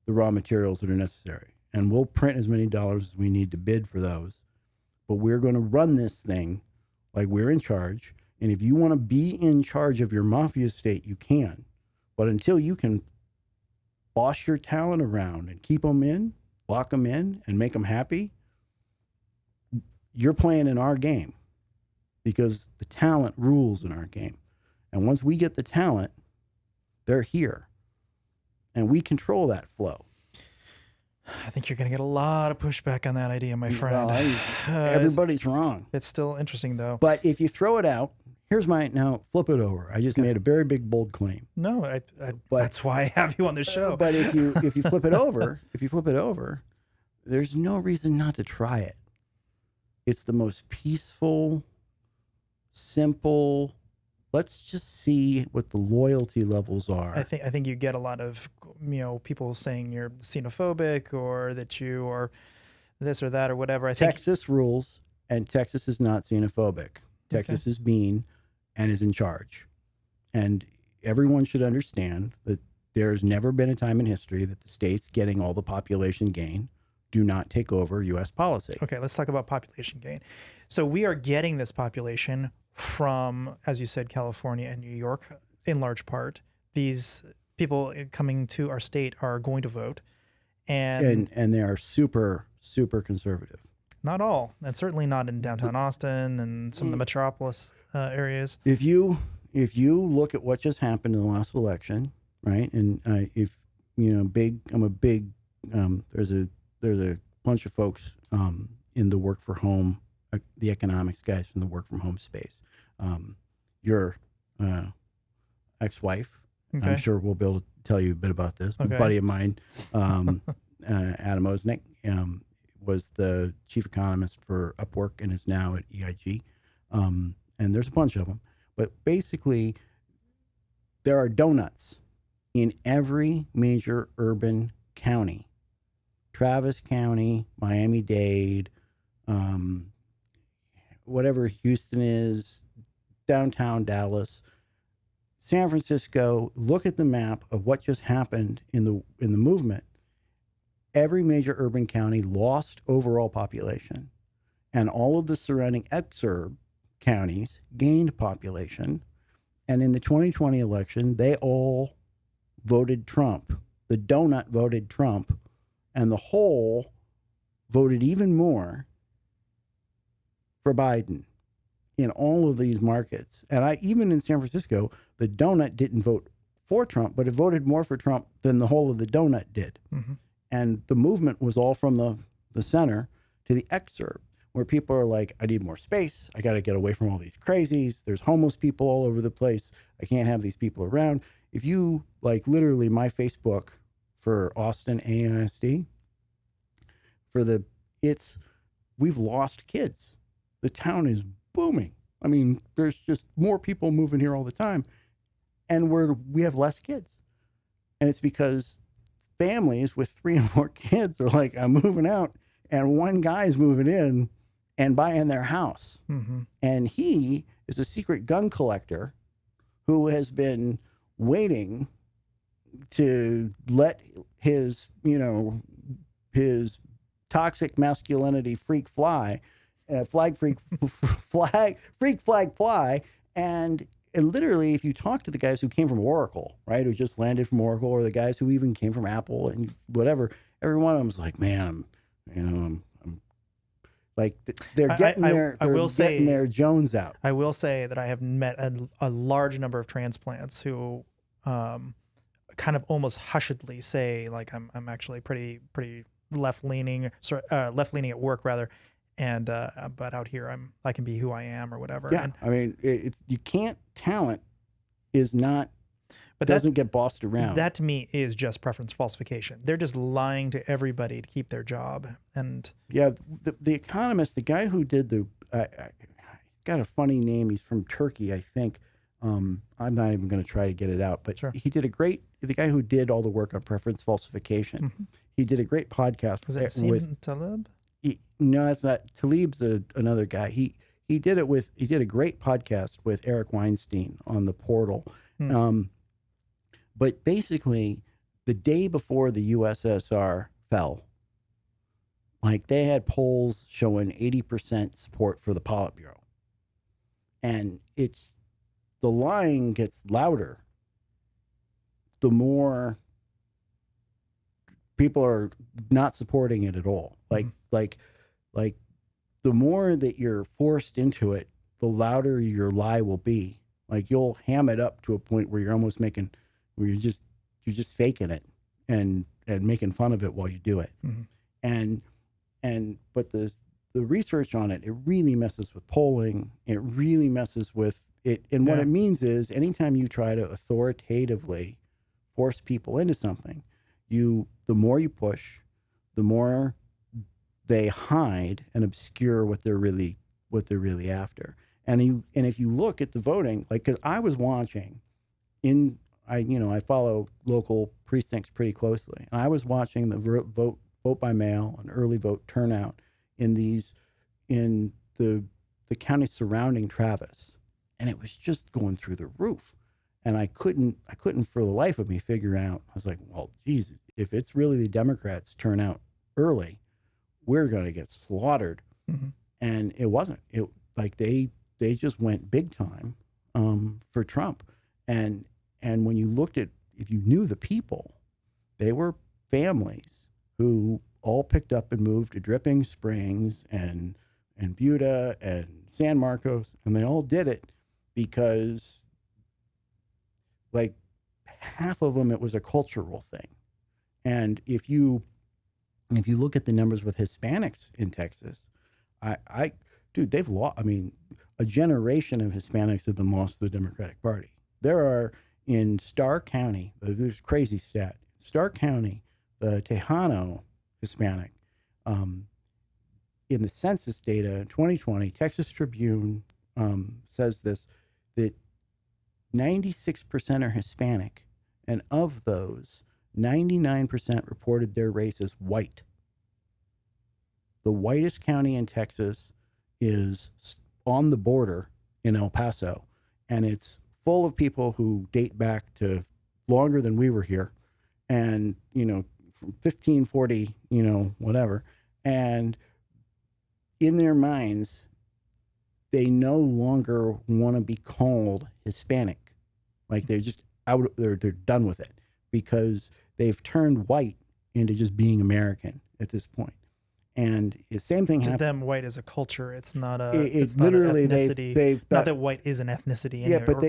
the raw materials that are necessary. And we'll print as many dollars as we need to bid for those. But we're going to run this thing like we're in charge. And if you want to be in charge of your mafia state, you can. But until you can boss your talent around and keep them in, lock them in, and make them happy, you're playing in our game because the talent rules in our game. And once we get the talent, they're here. And we control that flow. I think you're going to get a lot of pushback on that idea, my friend. Well, everybody's wrong. It's still interesting, though. But if you throw it out, now flip it over. I just made a very big, bold claim. No, that's why I have you on the show. But if you flip it over, there's no reason not to try it. It's the most peaceful, simple. Let's just see what the loyalty levels are. I think you get a lot of people saying you're xenophobic or that you are this or that or whatever. I think Texas rules, and Texas is not xenophobic. Texas is mean and is in charge. And everyone should understand that there's never been a time in history that the states getting all the population gain do not take over U.S. policy. Okay, let's talk about population gain. So we are getting this population from, as you said, California and New York, in large part. These people coming to our state are going to vote. And they are super, super conservative. Not all, and certainly not in downtown Austin and some of the metropolis areas. If you look at what just happened in the last election, right? And there's a bunch of folks in the work for home, the economics guys from the work from home space. Your ex-wife, I'm sure we'll be able to tell you a bit about this. A buddy of mine, Adam Osnick, was the chief economist for Upwork and is now at EIG. And there's a bunch of them. But basically, there are donuts in every major urban county. Travis County, Miami-Dade, whatever Houston is, downtown Dallas, San Francisco. Look at the map of what just happened in the movement. Every major urban county lost overall population, and all of the surrounding exurb counties gained population. And in the 2020 election, they all voted Trump. The donut voted Trump, and the whole voted even more for Biden in all of these markets. And even in San Francisco, the donut didn't vote for Trump, but it voted more for Trump than the whole of the donut did. Mm-hmm. And the movement was all from the center to the exurb, where people are like, I need more space. I got to get away from all these crazies. There's homeless people all over the place. I can't have these people around. If you literally my Facebook for Austin AISD, we've lost kids. The town is booming. I mean, there's just more people moving here all the time, and we have less kids. And it's because families with 3 and 4 kids are like, I'm moving out, and one guy's moving in and buying their house. Mm-hmm. And he is a secret gun collector who has been waiting to let his toxic masculinity freak fly, flag. And literally, if you talk to the guys who came from Oracle, right, who just landed from Oracle, or the guys who even came from Apple and whatever, every one of them is like, man, I'm like, they're getting their Jones out. I will say that I have met a large number of transplants who kind of almost hushedly say, like, I'm actually pretty left leaning at work rather, and but out here I can be who I am or whatever. Yeah, And I mean, you can't. Talent is not. but Doesn't get bossed around. that to me is just preference falsification. They're just lying to everybody to keep their job. And Yeah, the Economist, the guy who did he's got a funny name. He's from Turkey, I think. I'm not even going to try to get it out, but Sure. he did the guy who did all the work on preference falsification. He did a great podcast was it with Talib? no, that's not Talib's another guy. He did a great podcast with Eric Weinstein on the Portal. But basically, the day before the USSR fell, like they had polls showing 80% support for the Politburo. And the lying gets louder the more people are not supporting it at all. Like the more that you're forced into it, the louder your lie will be. Like you'll ham it up to a point where you're almost where you're just faking it and making fun of it while you do it. But the research on it really messes with polling. It really messes with it. And what it means is anytime you try to authoritatively force people into something, the more you push, the more they hide and obscure what they're really after. And if you look at the voting, like, cause I was watching I follow local precincts pretty closely, and I was watching the vote by mail and early vote turnout in the county surrounding Travis, and it was just going through the roof. And I couldn't for the life of me figure out. I was like, well, Jesus, if it's really the Democrats turn out early, we're going to get slaughtered. And it wasn't. It like they just went big time for Trump. And when you looked at, if you knew the people, they were families who all picked up and moved to Dripping Springs and Buda and San Marcos, and they all did it because, like, half of them, it was a cultural thing. And if you look at the numbers with Hispanics in Texas, dude, they've lost. I mean, a generation of Hispanics have been lost to the Democratic Party. There are in Starr County, there's a crazy stat. Starr County, the Tejano Hispanic, in the census data in 2020, Texas Tribune says this, that 96% are Hispanic, and of those, 99% reported their race as white. The whitest county in Texas is on the border in El Paso, and it's full of people who date back to longer than we were here, and, from 1540, whatever. And in their minds, they no longer want to be called Hispanic. Like they're just out, they're done with it because they've turned white into just being American at this point. And the same thing happened. To them, white is a culture. It's not It's not literally an ethnicity. they've not that white is an ethnicity. Yeah, but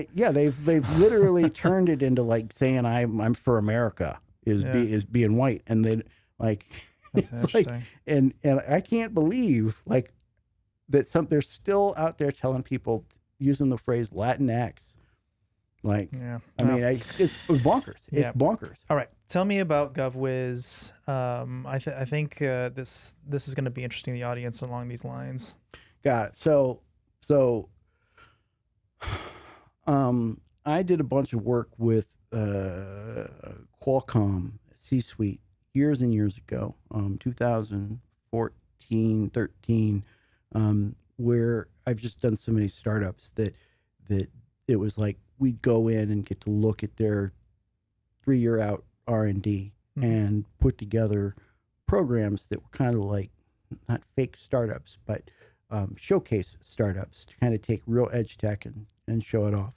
they've literally turned it into like saying I'm for America is being white, and then like That's it's interesting. like and I can't believe like that they're still out there telling people using the phrase Latinx. Like, I mean, it's bonkers. It's bonkers. All right, tell me about GovWiz. I think this is going to be interesting to the audience along these lines. Got it. So, I did a bunch of work with Qualcomm C-suite years and years ago, 2014, 13, where I've just done so many startups that it was like we'd go in and get to look at their 3-year out R&D and put together programs that were kind of like not fake startups, but showcase startups to kind of take real edge tech and show it off.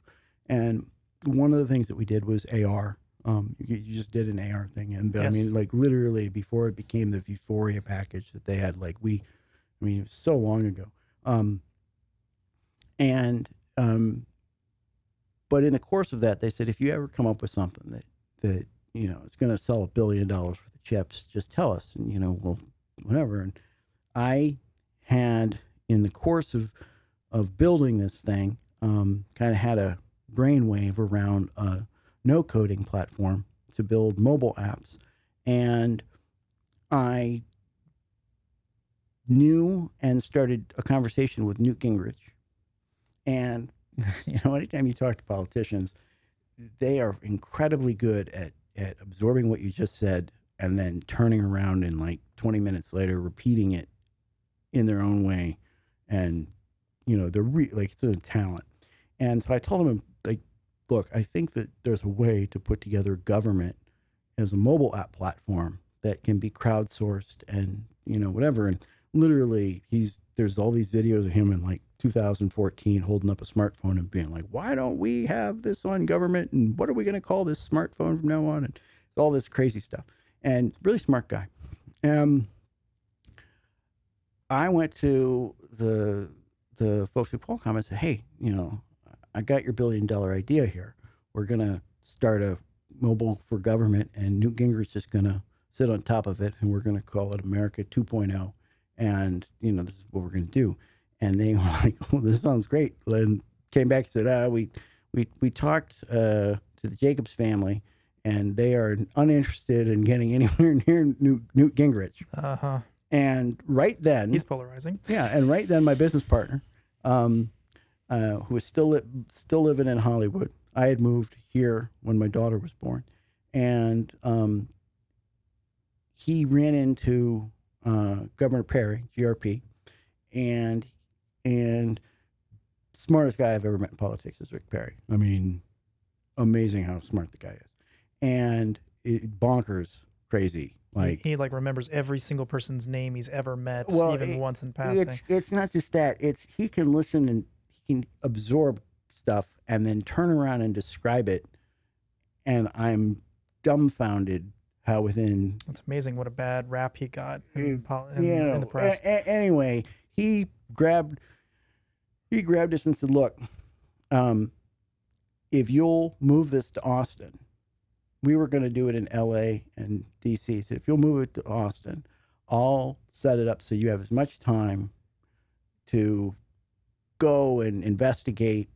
And one of the things that we did was AR. You just did an AR thing. And yes. I mean, like literally before it became the Euphoria package that they had, like it was so long ago. But in the course of that, they said, if you ever come up with something that it's going to sell $1 billion worth of chips, just tell us, and we'll whatever. And I had, in the course of building this thing, kind of had a brainwave around a no-coding platform to build mobile apps. And I knew and started a conversation with Newt Gingrich. And, anytime you talk to politicians, they are incredibly good at absorbing what you just said and then turning around and like 20 minutes later repeating it in their own way. And, they're it's a talent. And so I told him, like, look, I think that there's a way to put together government as a mobile app platform that can be crowdsourced and, whatever. And literally there's all these videos of him in like 2014 holding up a smartphone and being like, why don't we have this on government? And what are we going to call this smartphone from now on? And all this crazy stuff. And really smart guy. I went to the folks at Qualcomm and said, hey, I got your $1 billion idea here. We're going to start a mobile for government, and Newt Gingrich's just going to sit on top of it, and we're going to call it America 2.0. And, this is what we're going to do. And they were like, oh, this sounds great. And came back and said, we talked to the Jacobs family, and they are uninterested in getting anywhere near Newt Gingrich. Uh-huh. And right then... He's polarizing. Yeah, and right then my business partner, who was still living in Hollywood, I had moved here when my daughter was born, and he ran into Governor Perry, GRP, and smartest guy I've ever met in politics is Rick Perry. I mean, amazing how smart the guy is, and bonkers crazy. Like he remembers every single person's name he's ever met, even once in passing. It's not just that; he can listen and he can absorb stuff and then turn around and describe it, and I'm dumbfounded how within... It's amazing what a bad rap he got in the press. Anyway, he grabbed us and said, look, if you'll move this to Austin, we were going to do it in LA and DC. He said, if you'll move it to Austin, I'll set it up so you have as much time to go and investigate,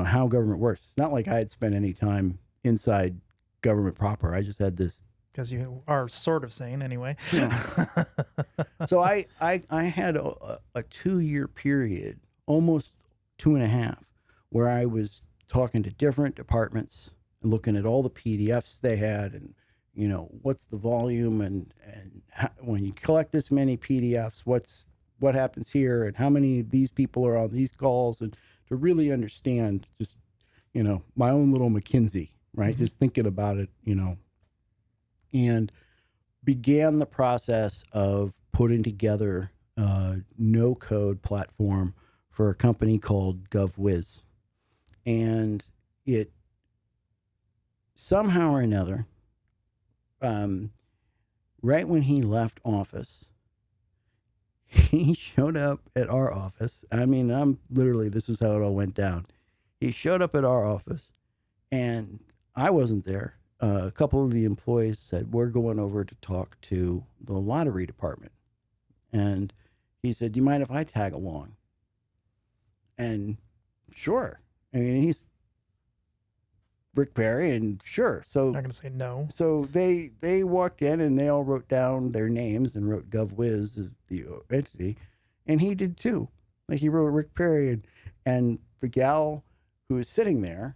how government works. It's not like I had spent any time inside government proper. I just had this... Because you are sort of sane anyway. Yeah. So I had a 2-year period, almost 2.5, where I was talking to different departments and looking at all the PDFs they had, and what's the volume, and how, when you collect this many PDFs, what happens here, and how many of these people are on these calls, and to really understand just my own little McKinsey, right? Mm-hmm. Just thinking about it, and began the process of putting together a no-code platform for a company called GovWiz. And it somehow or another, right when he left office, he showed up at our office. I mean, this is how it all went down. He showed up at our office, and I wasn't there. A couple of the employees said, we're going over to talk to the lottery department. And he said, do you mind if I tag along? And sure. I mean, he's Rick Perry, and sure. So I'm not going to say no. So they walked in and they all wrote down their names and wrote GovWiz as the entity. And he did too. Like he wrote Rick Perry, and the gal who was sitting there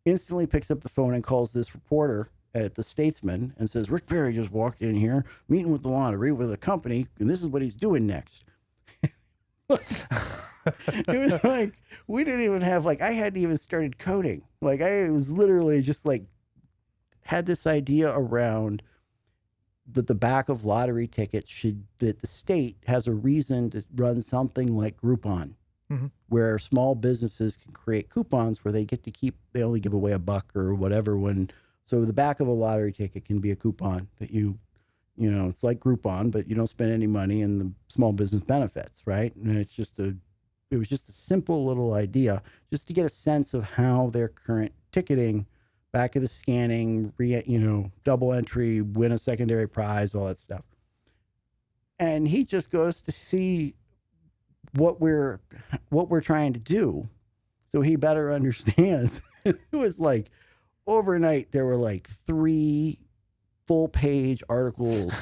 instantly picks up the phone and calls this reporter at the Statesman and says, Rick Perry just walked in here meeting with the lottery with a company, and this is what he's doing next. It was like, we didn't even have, I hadn't even started coding. I was literally just had this idea around that the back of lottery tickets that the state has a reason to run something like Groupon. Mm-hmm. Where small businesses can create coupons where they only give away $1 or whatever. So the back of a lottery ticket can be a coupon that it's like Groupon, but you don't spend any money and the small business benefits, right? And it was just a simple little idea just to get a sense of how their current ticketing, back of the scanning, double entry, win a secondary prize, all that stuff. And he just goes to see what we're trying to do, so he better understands. It was like overnight there were like 3 full-page articles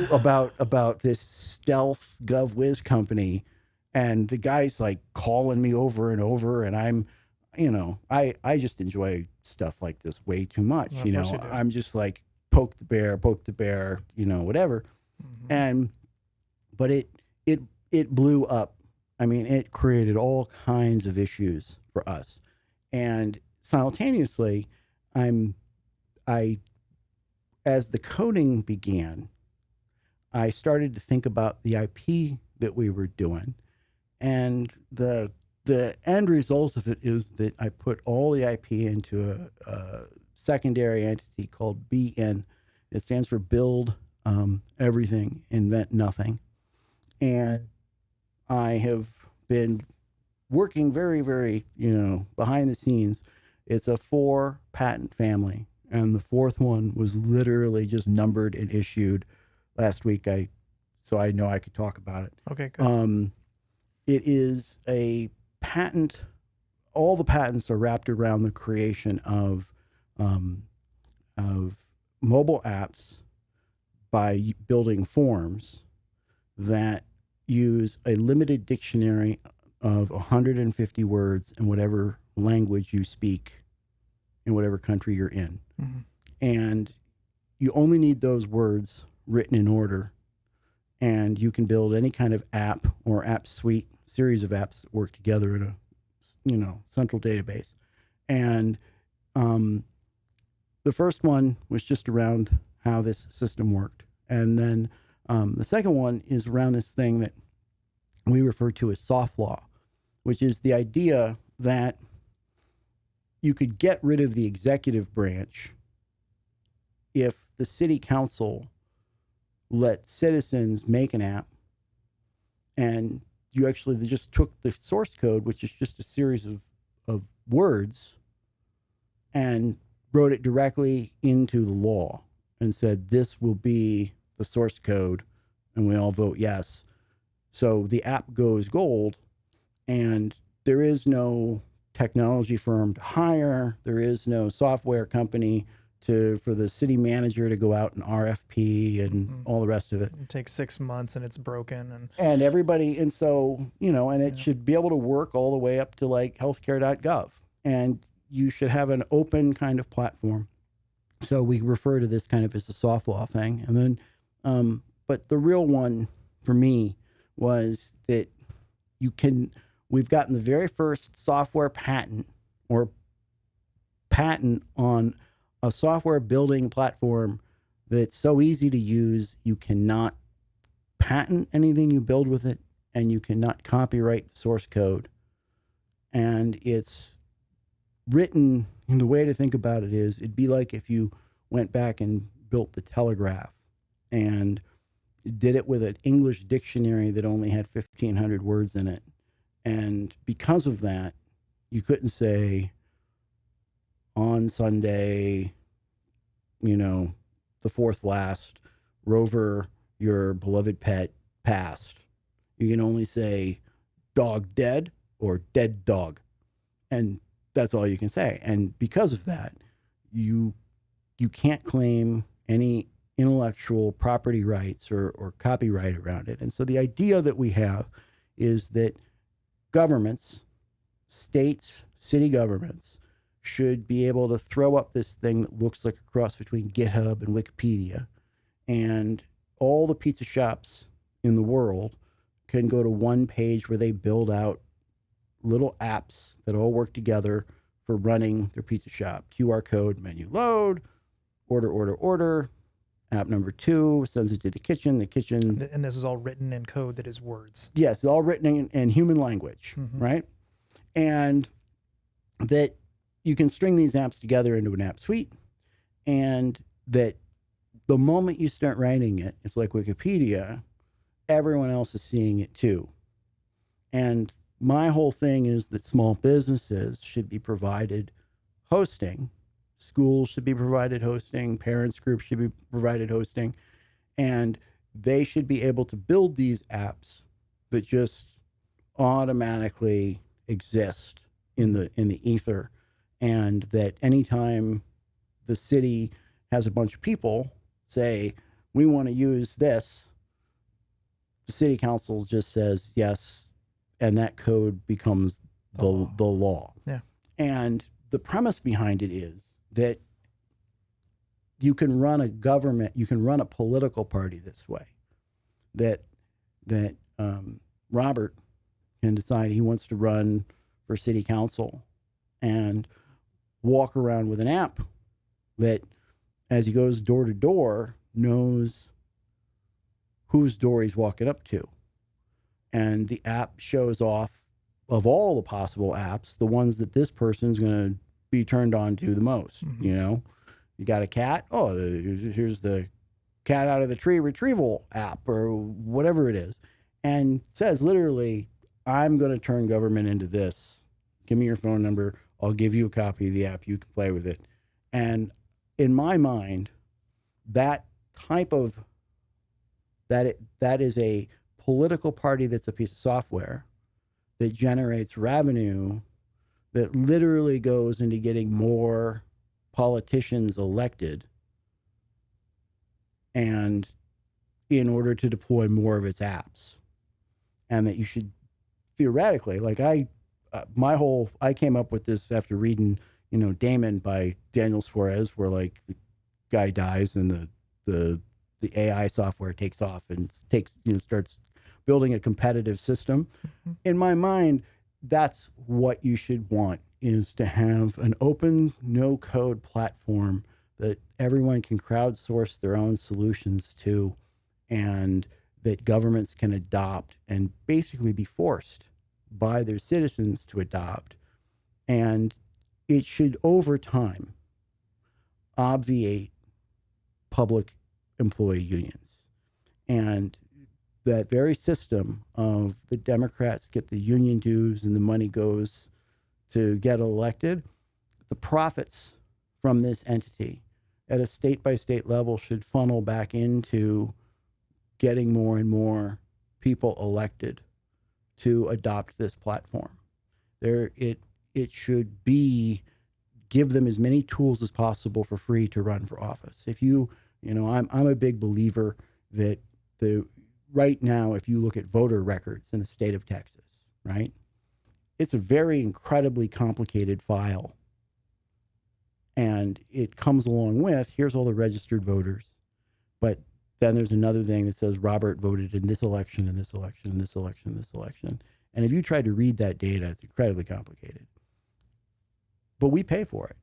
about this stealth GovWiz company, and the guy's like calling me over and over, and I'm, I just enjoy stuff like this way too much. Well, of course you do. I'm just like poke the bear, whatever. And but it blew up. I mean, it created all kinds of issues for us, and simultaneously, as the coding began, I started to think about the IP that we were doing, and the end result of it is that I put all the IP into a secondary entity called BN. It stands for Build Everything, Invent Nothing, and I have been working very, very, behind the scenes. It's a 4 patent family, and the 4th one was literally just numbered and issued last week. So I know I could talk about it. Okay, good. It is a patent. All the patents are wrapped around the creation of mobile apps by building forms that use a limited dictionary of 150 words in whatever language you speak in whatever country you're in. And you only need those words written in order, and you can build any kind of app or app suite, series of apps that work together in a central database. And the first one was just around how this system worked, and then the second one is around this thing that we refer to as soft law, which is the idea that you could get rid of the executive branch if the city council let citizens make an app, and you actually just took the source code, which is just a series of words, and wrote it directly into the law and said, this will be the source code, and we all vote yes. So the app goes gold, and there is no technology firm to hire. There is no software company for the city manager to go out and RFP and all the rest of it. It takes 6 months and it's broken, and everybody, and so, and it should be able to work all the way up to like healthcare.gov, and you should have an open kind of platform. So we refer to this kind of as a soft law thing. And then, but the real one for me was that we've gotten the very first software patent on a software building platform that's so easy to use, you cannot patent anything you build with it, and you cannot copyright the source code. And it's written, and the way to think about it is, it'd be like if you went back and built the telegraph and did it with an English dictionary that only had 1,500 words in it. And because of that, you couldn't say, on Sunday, the 4th last, Rover, your beloved pet, passed. You can only say dog dead or dead dog. And that's all you can say. And because of that, you can't claim any intellectual property rights or copyright around it. And so the idea that we have is that governments, states, city governments, should be able to throw up this thing that looks like a cross between GitHub and Wikipedia, and all the pizza shops in the world can go to one page where they build out little apps that all work together for running their pizza shop. QR code, menu load, order, app number 2 sends it to the kitchen. And this is all written in code that is words. Yes, it's all written in human language, right? And that you can string these apps together into an app suite, and that the moment you start writing it, it's like Wikipedia, everyone else is seeing it too. And my whole thing is that small businesses should be provided hosting, schools should be provided hosting, parents groups should be provided hosting, and they should be able to build these apps that just automatically exist in the ether, and that anytime the city has a bunch of people say, we want to use this, the city council just says yes, and that code becomes the law. Yeah. And the premise behind it is that you can run a government, you can run a political party this way. That Robert can decide he wants to run for city council and walk around with an app that, as he goes door to door, knows whose door he's walking up to. And the app shows off, of all the possible apps, the ones that this person's going to be turned on to the most. Mm-hmm. You know, you got a cat. Oh, here's the cat out of the tree retrieval app or whatever it is. And says literally, I'm going to turn government into this. Give me your phone number. I'll give you a copy of the app. You can play with it. And in my mind, that type of, that is a political party that's a piece of software that generates revenue that literally goes into getting more politicians elected, and in order to deploy more of its apps. And that you should theoretically, like I came up with this after reading, Damon by Daniel Suarez, where like the guy dies and the AI software takes off and starts building a competitive system. Mm-hmm. In my mind, that's what you should want, is to have an open, no-code platform that everyone can crowdsource their own solutions to, and that governments can adopt and basically be forced by their citizens to adopt. And it should, over time, obviate public employee unions. And that very system of the Democrats get the union dues and the money goes to get elected, the profits from this entity at a state-by-state level should funnel back into getting more and more people elected to adopt this platform. It should be, give them as many tools as possible for free to run for office. If I'm a big believer that right now, if you look at voter records in the state of Texas, right, it's a very incredibly complicated file. And it comes along with, here's all the registered voters, but then there's another thing that says Robert voted in this election, and this election, and this election, and this election. And if you try to read that data, it's incredibly complicated. But we pay for it.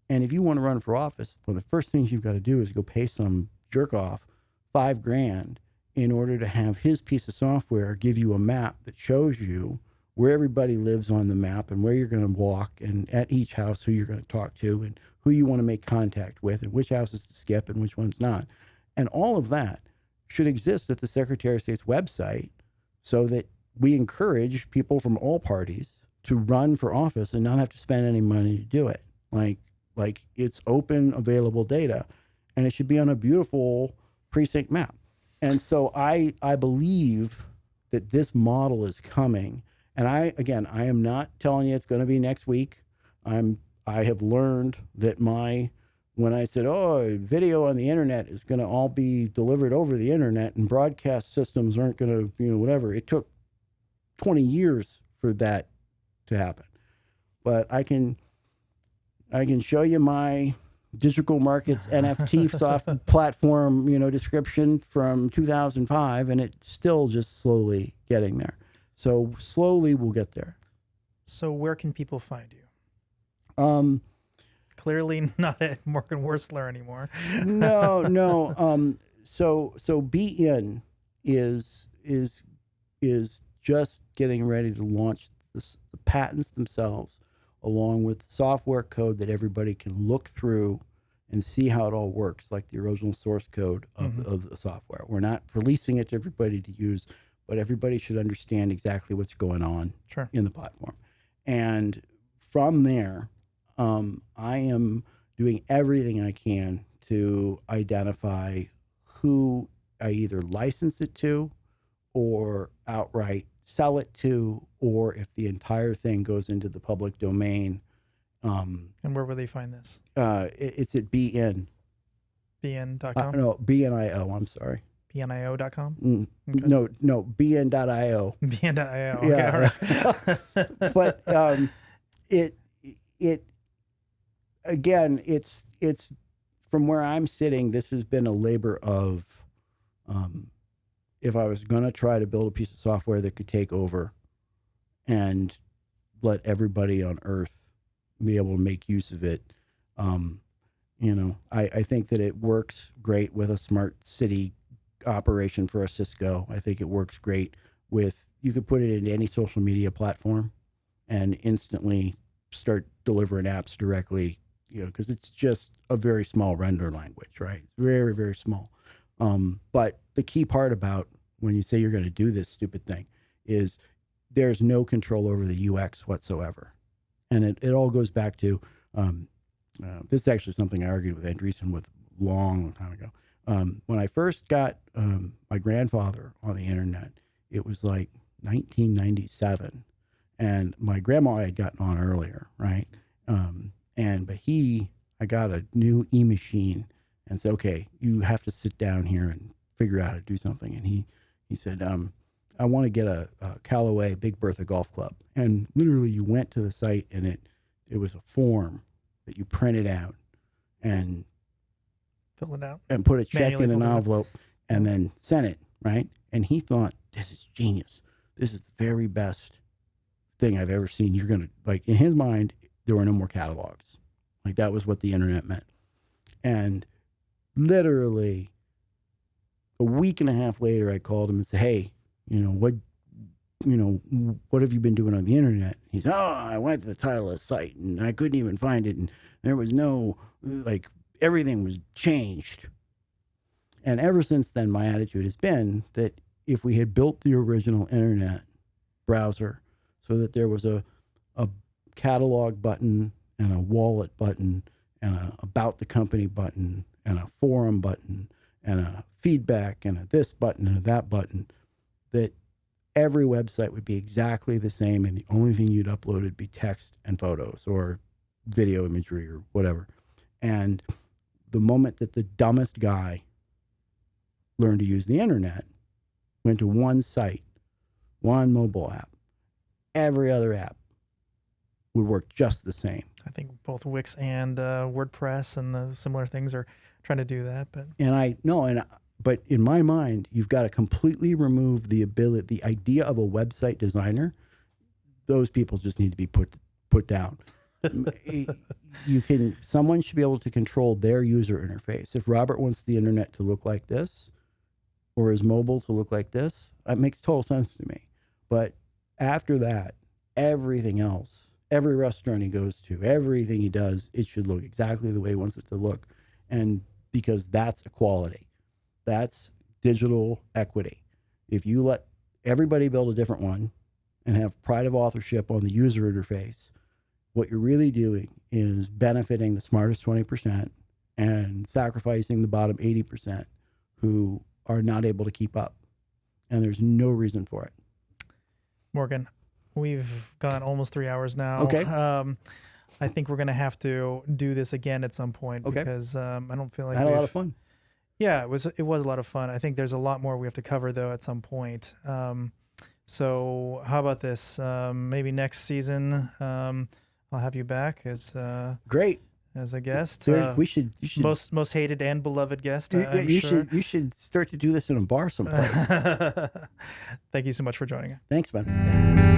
And if you want to run for office, one of the first things you've got to do is go pay some jerk off $5,000 in order to have his piece of software give you a map that shows you where everybody lives on the map and where you're going to walk, and at each house who you're going to talk to and who you want to make contact with and which houses to skip and which ones not. And all of that should exist at the Secretary of State's website, so that we encourage people from all parties to run for office and not have to spend any money to do it. Like it's open, available data, and it should be on a beautiful precinct map. And so I believe that this model is coming. And I am not telling you it's going to be next week. I have learned that when I said, video on the internet is going to all be delivered over the internet and broadcast systems aren't going to, whatever. It took 20 years for that to happen. But I can show you my digital markets NFT soft platform, description from 2005, and it's still just slowly getting there. So slowly we'll get there. So where can people find you? Clearly not at Morgan Warstler anymore. No. So BN is just getting ready to launch the patents themselves, along with software code that everybody can look through and see how it all works, like the original source code of the software. We're not releasing it to everybody to use, but everybody should understand exactly what's going on in the platform. And from there, I am doing everything I can to identify who I either license it to or outright sell it to, or if the entire thing goes into the public domain. And where will they find this? It's at BN. BN.com? No, BNIO, I'm sorry. BNIO.com? Okay. No, BN.io. BN.io. Okay, yeah. All right. But it again, it's from where I'm sitting, this has been a labor of, if I was going to try to build a piece of software that could take over and let everybody on Earth be able to make use of it, I think that it works great with a smart city operation for a Cisco. I think it works great with, you could put it into any social media platform and instantly start delivering apps directly, because it's just a very small render language, right? It's very, very small. But the key part about when you say you're going to do this stupid thing is there's no control over the UX whatsoever. And it all goes back to, this is actually something I argued with Andreessen with a long time ago. When I first got my grandfather on the internet, it was like 1997. And my grandma had gotten on earlier, right? But I got a new e-machine and said, okay, you have to sit down here and figure out how to do something. And he said, I want to get a Callaway Big Bertha golf club. And literally you went to the site and it was a form that you printed out and fill it out and put a check in an envelope and then sent it, right? And he thought, this is genius. This is the very best thing I've ever seen. You're going to, like, in his mind, there were no more catalogs. Like, that was what the internet meant. And literally a week and a half later, I called him and said, hey, what have you been doing on the internet? He said, I went to the title of the site and I couldn't even find it. And there was no, everything was changed. And ever since then, my attitude has been that if we had built the original internet browser so that there was a catalog button and a wallet button and a about the company button and a forum button and a feedback and a this button and a that button, that every website would be exactly the same, and the only thing you'd upload would be text and photos or video imagery or whatever. And the moment that the dumbest guy learned to use the internet, went to one site, one mobile app, every other app would work just the same. I think both Wix and WordPress and the similar things are trying to do that. But in my mind, you've got to completely remove the idea of a website designer. Those people just need to be put down. Someone should be able to control their user interface. If Robert wants the internet to look like this, or his mobile to look like this, that makes total sense to me. But after that, everything else, every restaurant he goes to, everything he does, it should look exactly the way he wants it to look. And because that's equality. That's digital equity. If you let everybody build a different one and have pride of authorship on the user interface, what you're really doing is benefiting the smartest 20% and sacrificing the bottom 80% who are not able to keep up. And there's no reason for it. Morgan, we've gone almost 3 hours now. Okay. I think we're going to have to do this again at some point, okay, because I don't feel like I had a lot of fun. Yeah, it was a lot of fun. I think there's a lot more we have to cover, though, at some point. So how about this? Maybe next season, I'll have you back as great as a guest. You should most hated and beloved guest. You should start to do this in a bar someplace. Thank you so much for joining us. Thanks, man.